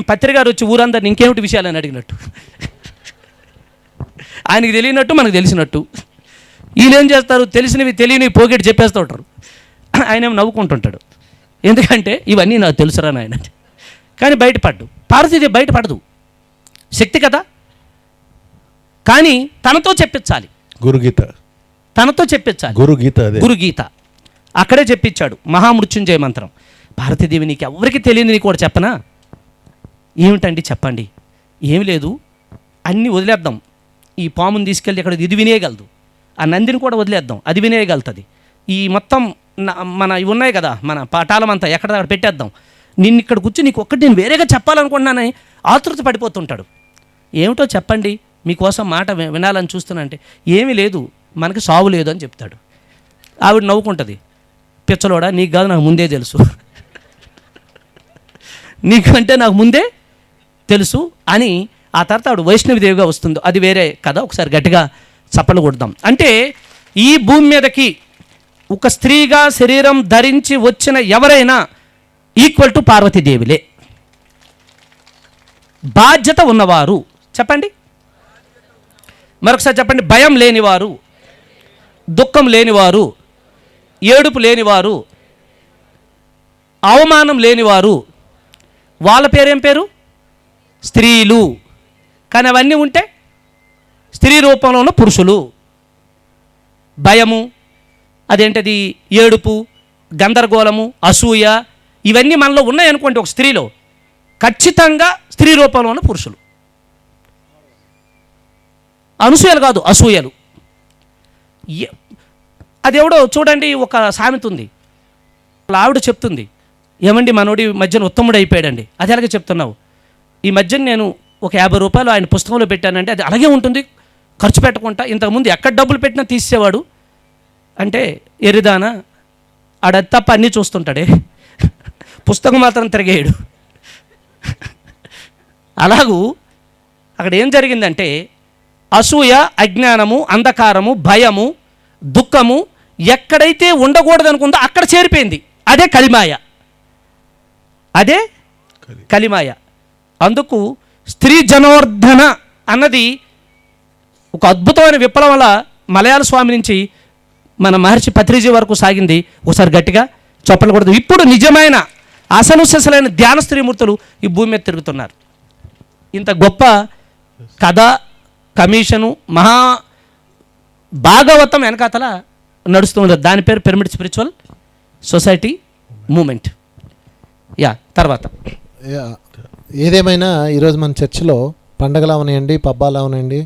పత్రిక గారు వచ్చి ఊరందరిని ఇంకేమిటి విషయాలని అడిగినట్టు, ఆయనకి తెలియనట్టు మనకు తెలిసినట్టు. వీళ్ళు ఏం చేస్తారు, తెలిసినవి తెలియనివి పోగేటి చెప్పేస్తూ ఉంటారు. ఆయన ఏమో నవ్వుకుంటుంటాడు, ఎందుకంటే ఇవన్నీ నాకు తెలుసురా నాయన. కానీ బయటపడ్డు. పార్వతీదేవి బయటపడదు, శక్తి కదా. కానీ తనతో చెప్పించాలి, గురుగీత, తనతో చెప్పించాలి. గురుగీత, అదే గురుగీత అక్కడే చెప్పించాడు మహామృత్యుంజయ మంత్రం. భారతీదేవి నీకు ఎవరికి తెలియదు, నీకు కూడా చెప్పనా? ఏమిటండి చెప్పండి. ఏమి లేదు, అన్నీ వదిలేద్దాం. ఈ పాముని తీసుకెళ్ళి అక్కడ ఇది వినేయగలదు, ఆ నందిని కూడా వదిలేద్దాం, అది వినేయగలుగుతుంది. ఈ మొత్తం మన ఇవి ఉన్నాయి కదా, మన పాఠాలమంతా ఎక్కడ అక్కడ పెట్టేద్దాం. నిన్ను ఇక్కడ కూర్చొని నీకు ఒక్కటి నేను వేరేగా చెప్పాలనుకుంటున్నానని ఆతృత పడిపోతుంటాడు. ఏమిటో చెప్పండి, మీకోసం మాట వినాలని చూస్తున్నా అంటే, ఏమీ లేదు, మనకి సావు లేదు అని చెప్తాడు. ఆవిడ నవ్వుకుంటుంది, పిచ్చలోడా, నీకు కాదు నాకు ముందే తెలుసు, నీకంటే నాకు ముందే తెలుసు అని. ఆ తర్వాత ఆవిడ వైష్ణవిదేవిగా వస్తుందో అది వేరే కదా. ఒకసారి గట్టిగా చప్పలు కొడదాం. అంటే ఈ భూమి మీదకి ఒక స్త్రీగా శరీరం ధరించి వచ్చిన ఎవరైనా ఈక్వల్ టు పార్వతీదేవిలే. బాధ్యత ఉన్నవారు చెప్పండి, మరొకసారి చెప్పండి. భయం లేనివారు, దుఃఖం లేనివారు, ఏడుపు లేనివారు, అవమానం లేనివారు, వాళ్ళ పేరేం పేరు? స్త్రీలు. కానీ అవన్నీ ఉంటే స్త్రీ రూపంలో ఉన్న పురుషులు. భయము, అదేంటది, ఏడుపు, గందరగోళము, అసూయ, ఇవన్నీ మనలో ఉన్నాయనుకోండి ఒక స్త్రీలో, ఖచ్చితంగా స్త్రీ రూపంలో ఉన్న పురుషులు. అనసూయలు కాదు, అసూయలు. అదెవడో చూడండి, ఒక సామెత ఉంది, ఆవిడ చెప్తుంది, ఏమండి మనోడి మధ్యన ఉత్తముడు అయిపోయాడండి. అది అలాగే చెప్తున్నావు. ఈ మధ్యన నేను ఒక 50 రూపాయలు ఆయన పుస్తకంలో పెట్టానంటే అది అలాగే ఉంటుంది, ఖర్చు పెట్టకుండా. ఇంతకుముందు ఎక్కడ డబ్బులు పెట్టినా తీసేవాడు అంటే, ఎరిదానా ఆడది తప్ప అన్నీ చూస్తుంటాడే, పుస్తకం మాత్రం తిరిగేయడు. అలాగూ అక్కడ ఏం జరిగిందంటే, అసూయ, అజ్ఞానము, అంధకారము, భయము, దుఃఖము ఎక్కడైతే ఉండకూడదు అనుకుందో అక్కడ చేరిపోయింది. అదే కలిమాయ, అదే కలిమాయ. అందుకు స్త్రీ జనోర్ధన అన్నది ఒక అద్భుతమైన విప్లవం వల్ల మలయాళ స్వామి నుంచి మన మహర్షి పత్రిజీ వరకు సాగింది. ఒకసారి గట్టిగా చప్పలు కొడదు. ఇప్పుడు నిజమైన అసలు సిసలైన ధ్యాన స్త్రీమూర్తులు ఈ భూమి మీద తిరుగుతున్నారు. ఇంత గొప్ప కథ, కమిషను, మహా భాగవతం వెనకాతల నడుస్తూ ఉండదు. దాని పేరు పిరమిడ్ స్పిరిచువల్ సొసైటీ మూమెంట్. తర్వాత ఏదేమైనా ఈరోజు మన చర్చిలో పండగలు అవనాయండి, పబ్బాలు అవనాయండి,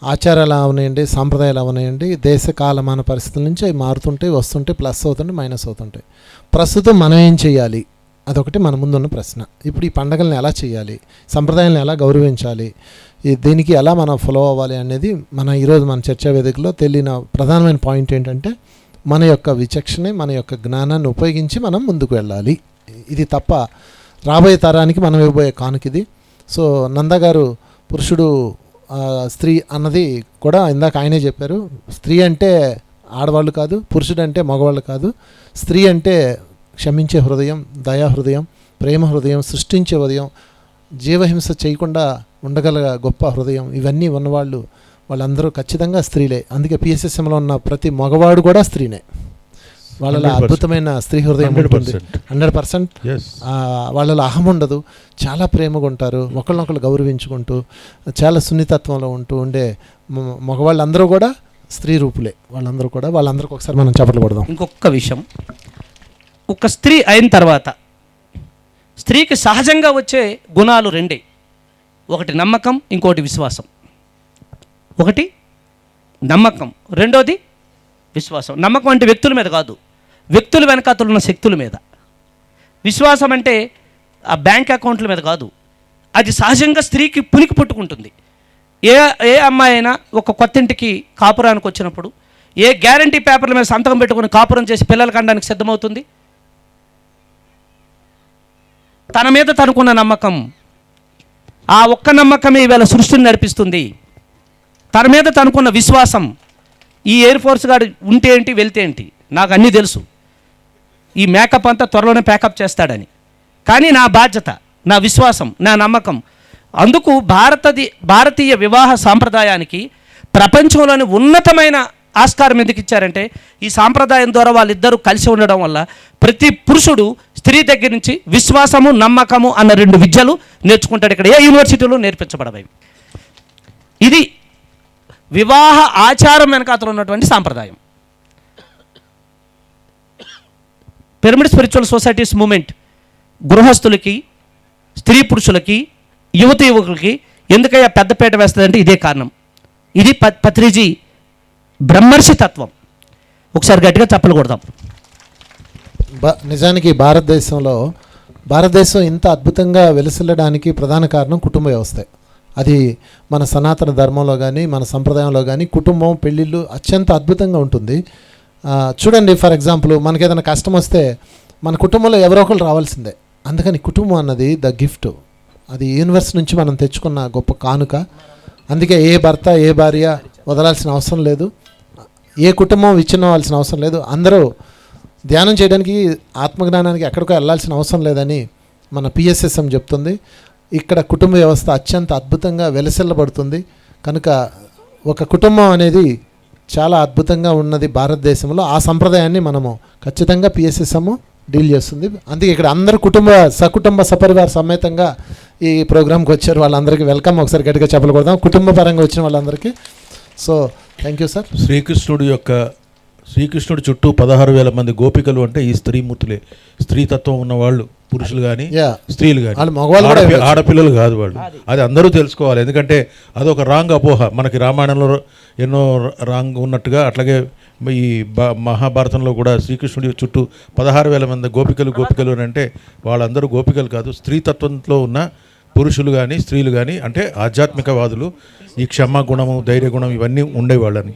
ఆచారాలు అవనాయండి, సాంప్రదాయాలు అవనాయండి, దేశ కాలమాన పరిస్థితుల నుంచి అవి మారుతుంటాయి, వస్తుంటాయి, ప్లస్ అవుతుంటాయి, మైనస్ అవుతుంటాయి. ప్రస్తుతం మనం ఏం చేయాలి, అదొకటి మన ముందున్న ప్రశ్న. ఇప్పుడు ఈ పండగలను ఎలా చేయాలి, సంప్రదాయాలను ఎలా గౌరవించాలి, దీనికి ఎలా మనం ఫాలో అవ్వాలి అనేది మన ఈరోజు మన చర్చా వేదికలో తెలియని ప్రధానమైన పాయింట్ ఏంటంటే, మన యొక్క విచక్షణ, మన యొక్క జ్ఞానాన్ని ఉపయోగించి మనం ముందుకు వెళ్ళాలి. ఇది తప్ప రాబోయే తరానికి మనం ఇవ్వబోయే కానుకిది. సో నంద గారు పురుషుడు స్త్రీ అన్నది కూడా ఇందాక ఆయనే చెప్పారు. స్త్రీ అంటే ఆడవాళ్ళు కాదు, పురుషుడు అంటే మగవాళ్ళు కాదు. స్త్రీ అంటే క్షమించే హృదయం, దయా హృదయం, ప్రేమ హృదయం, సృష్టించే హృదయం, జీవహింస చేయకుండా ఉండగల గొప్ప హృదయం, ఇవన్నీ ఉన్నవాళ్ళు వాళ్ళందరూ ఖచ్చితంగా స్త్రీలే. అందుకే పిఎస్ఎస్ఎంలో ఉన్న ప్రతి మగవాడు కూడా స్త్రీనే. వాళ్ళలో అద్భుతమైన స్త్రీ హృదయం ఉంటుంది, 100%. వాళ్ళలో అహం ఉండదు, చాలా ప్రేమగా ఉంటారు, ఒకళ్ళనొకళ్ళు గౌరవించుకుంటూ చాలా సున్నితత్వంలో ఉండే మగవాళ్ళందరూ కూడా స్త్రీ రూపులే. వాళ్ళందరికీ ఒకసారి మనం చప్పట్లు కొడదాం. ఇంకొక విషయం, ఒక స్త్రీ అయిన తర్వాత స్త్రీకి సహజంగా వచ్చే గుణాలు రెండే. ఒకటి నమ్మకం, ఇంకోటి విశ్వాసం. ఒకటి నమ్మకం, రెండోది విశ్వాసం. నమ్మకం అంటే వ్యక్తుల మీద కాదు, వ్యక్తుల వెనకాతలు ఉన్న శక్తుల మీద. విశ్వాసం అంటే ఆ బ్యాంక్ అకౌంట్ల మీద కాదు, అది సహజంగా స్త్రీకి పునికి పుట్టుకుంటుంది. ఏ అమ్మాయి అయినా ఒక కొత్త ఇంటికి కాపురానికి వచ్చినప్పుడు ఏ గ్యారంటీ పేపర్ల మీద సంతకం పెట్టుకుని కాపురం చేసి పిల్లలు కనడానికి సిద్ధమవుతుంది? తన మీద తనకున్న నమ్మకం, ఆ ఒక్క నమ్మకమే ఈవేళ సృష్టిని నడిపిస్తుంది. తన మీద తనకున్న విశ్వాసం. ఈ ఎయిర్ ఫోర్స్ గాడు ఉంటే ఏంటి, వెళ్తే ఏంటి, నాకు అన్నీ తెలుసు, ఈ మేకప్ అంతా త్వరలోనే ప్యాకప్ చేస్తాడని. కానీ నా బాధ్యత, నా విశ్వాసం, నా నమ్మకం. అందుకు భారతీయ వివాహ సాంప్రదాయానికి ప్రపంచంలోని ఉన్నతమైన ఆస్కారం ఎందుకు ఇచ్చారంటే ఈ సాంప్రదాయం ద్వారా వాళ్ళిద్దరూ కలిసి ఉండడం వల్ల ప్రతి పురుషుడు స్త్రీ దగ్గర నుంచి విశ్వాసము, నమ్మకము అన్న 2 విద్యలు నేర్చుకుంటాడు. ఇక్కడ ఏ యూనివర్సిటీలో నేర్పించబడవి. ఇది వివాహ ఆచారం వెనకాతలు ఉన్నటువంటి సాంప్రదాయం. పిరమిడ్ స్పిరిచువల్ సొసైటీస్ మూమెంట్ గృహస్థులకి, స్త్రీ పురుషులకి, యువకులకి ఎందుకయ్యా పెద్దపీట వేస్తుందంటే ఇదే కారణం. ఇది పత్రిజీ బ్రహ్మర్షి తత్వం. ఒకసారి గట్టిగా చప్పలు కొడదాం. నిజానికి భారతదేశం ఇంత అద్భుతంగా వెలుసిల్లడానికి ప్రధాన కారణం కుటుంబ వ్యవస్థే. అది మన సనాతన ధర్మంలో కానీ మన సంప్రదాయంలో కానీ కుటుంబం, పెళ్ళిళ్ళు అత్యంత అద్భుతంగా ఉంటుంది. చూడండి, ఫర్ ఎగ్జాంపుల్ మనకి ఏదైనా కష్టం వస్తే మన కుటుంబంలో ఎవరో ఒకరు రావాల్సిందే. అందుకని కుటుంబం అన్నది ద గిఫ్ట్. అది యూనివర్స్ నుంచి మనం తెచ్చుకున్న గొప్ప కానుక. అందుకే ఏ భర్త ఏ భార్య వదలాల్సిన అవసరం లేదు, ఏ కుటుంబం విచ్ఛిన్నవలసిన అవసరం లేదు. అందరూ ధ్యానం చేయడానికి, ఆత్మజ్ఞానానికి ఎక్కడికో వెళ్ళాల్సిన అవసరం లేదని మన పిఎస్ఎస్ఎం చెప్తుంది. ఇక్కడ కుటుంబ వ్యవస్థ అత్యంత అద్భుతంగా వెలసిల్లబడుతుంది. కనుక ఒక కుటుంబం అనేది చాలా అద్భుతంగా ఉన్నది భారతదేశంలో. ఆ సంప్రదాయాన్ని మనము ఖచ్చితంగా పిఎస్ఎస్ఎం డీల్ చేస్తుంది. అందుకే ఇక్కడ అందరు సకుటుంబ సపరివార సమేతంగా ఈ ప్రోగ్రామ్కి వచ్చారు. వాళ్ళందరికీ వెల్కమ్. ఒకసారి గట్టిగా చెప్పలు కొడదాం కుటుంబ పరంగా వచ్చిన వాళ్ళందరికీ. So thank you sir. శ్రీకృష్ణుడు చుట్టూ 16,000 మంది గోపికలు అంటే ఈ స్త్రీమూర్తులే. స్త్రీతత్వం ఉన్నవాళ్ళు, పురుషులు కానీ స్త్రీలు కానీ, ఆడపిల్లలు కాదు వాళ్ళు. అది అందరూ తెలుసుకోవాలి. ఎందుకంటే అదొక రాంగ్ అపోహ. మనకి రామాయణంలో ఎన్నో రాంగ్ ఉన్నట్టుగా అట్లాగే ఈ మహాభారతంలో కూడా శ్రీకృష్ణుడి చుట్టూ 16,000 మంది గోపికలు అని అంటే వాళ్ళందరూ గోపికలు కాదు. స్త్రీతత్వంలో ఉన్న పురుషులు కానీ స్త్రీలు కానీ, అంటే ఆధ్యాత్మికవాదులు, ఈ క్షమా గుణము, ధైర్య గుణం ఇవన్నీ ఉండేవాళ్ళని.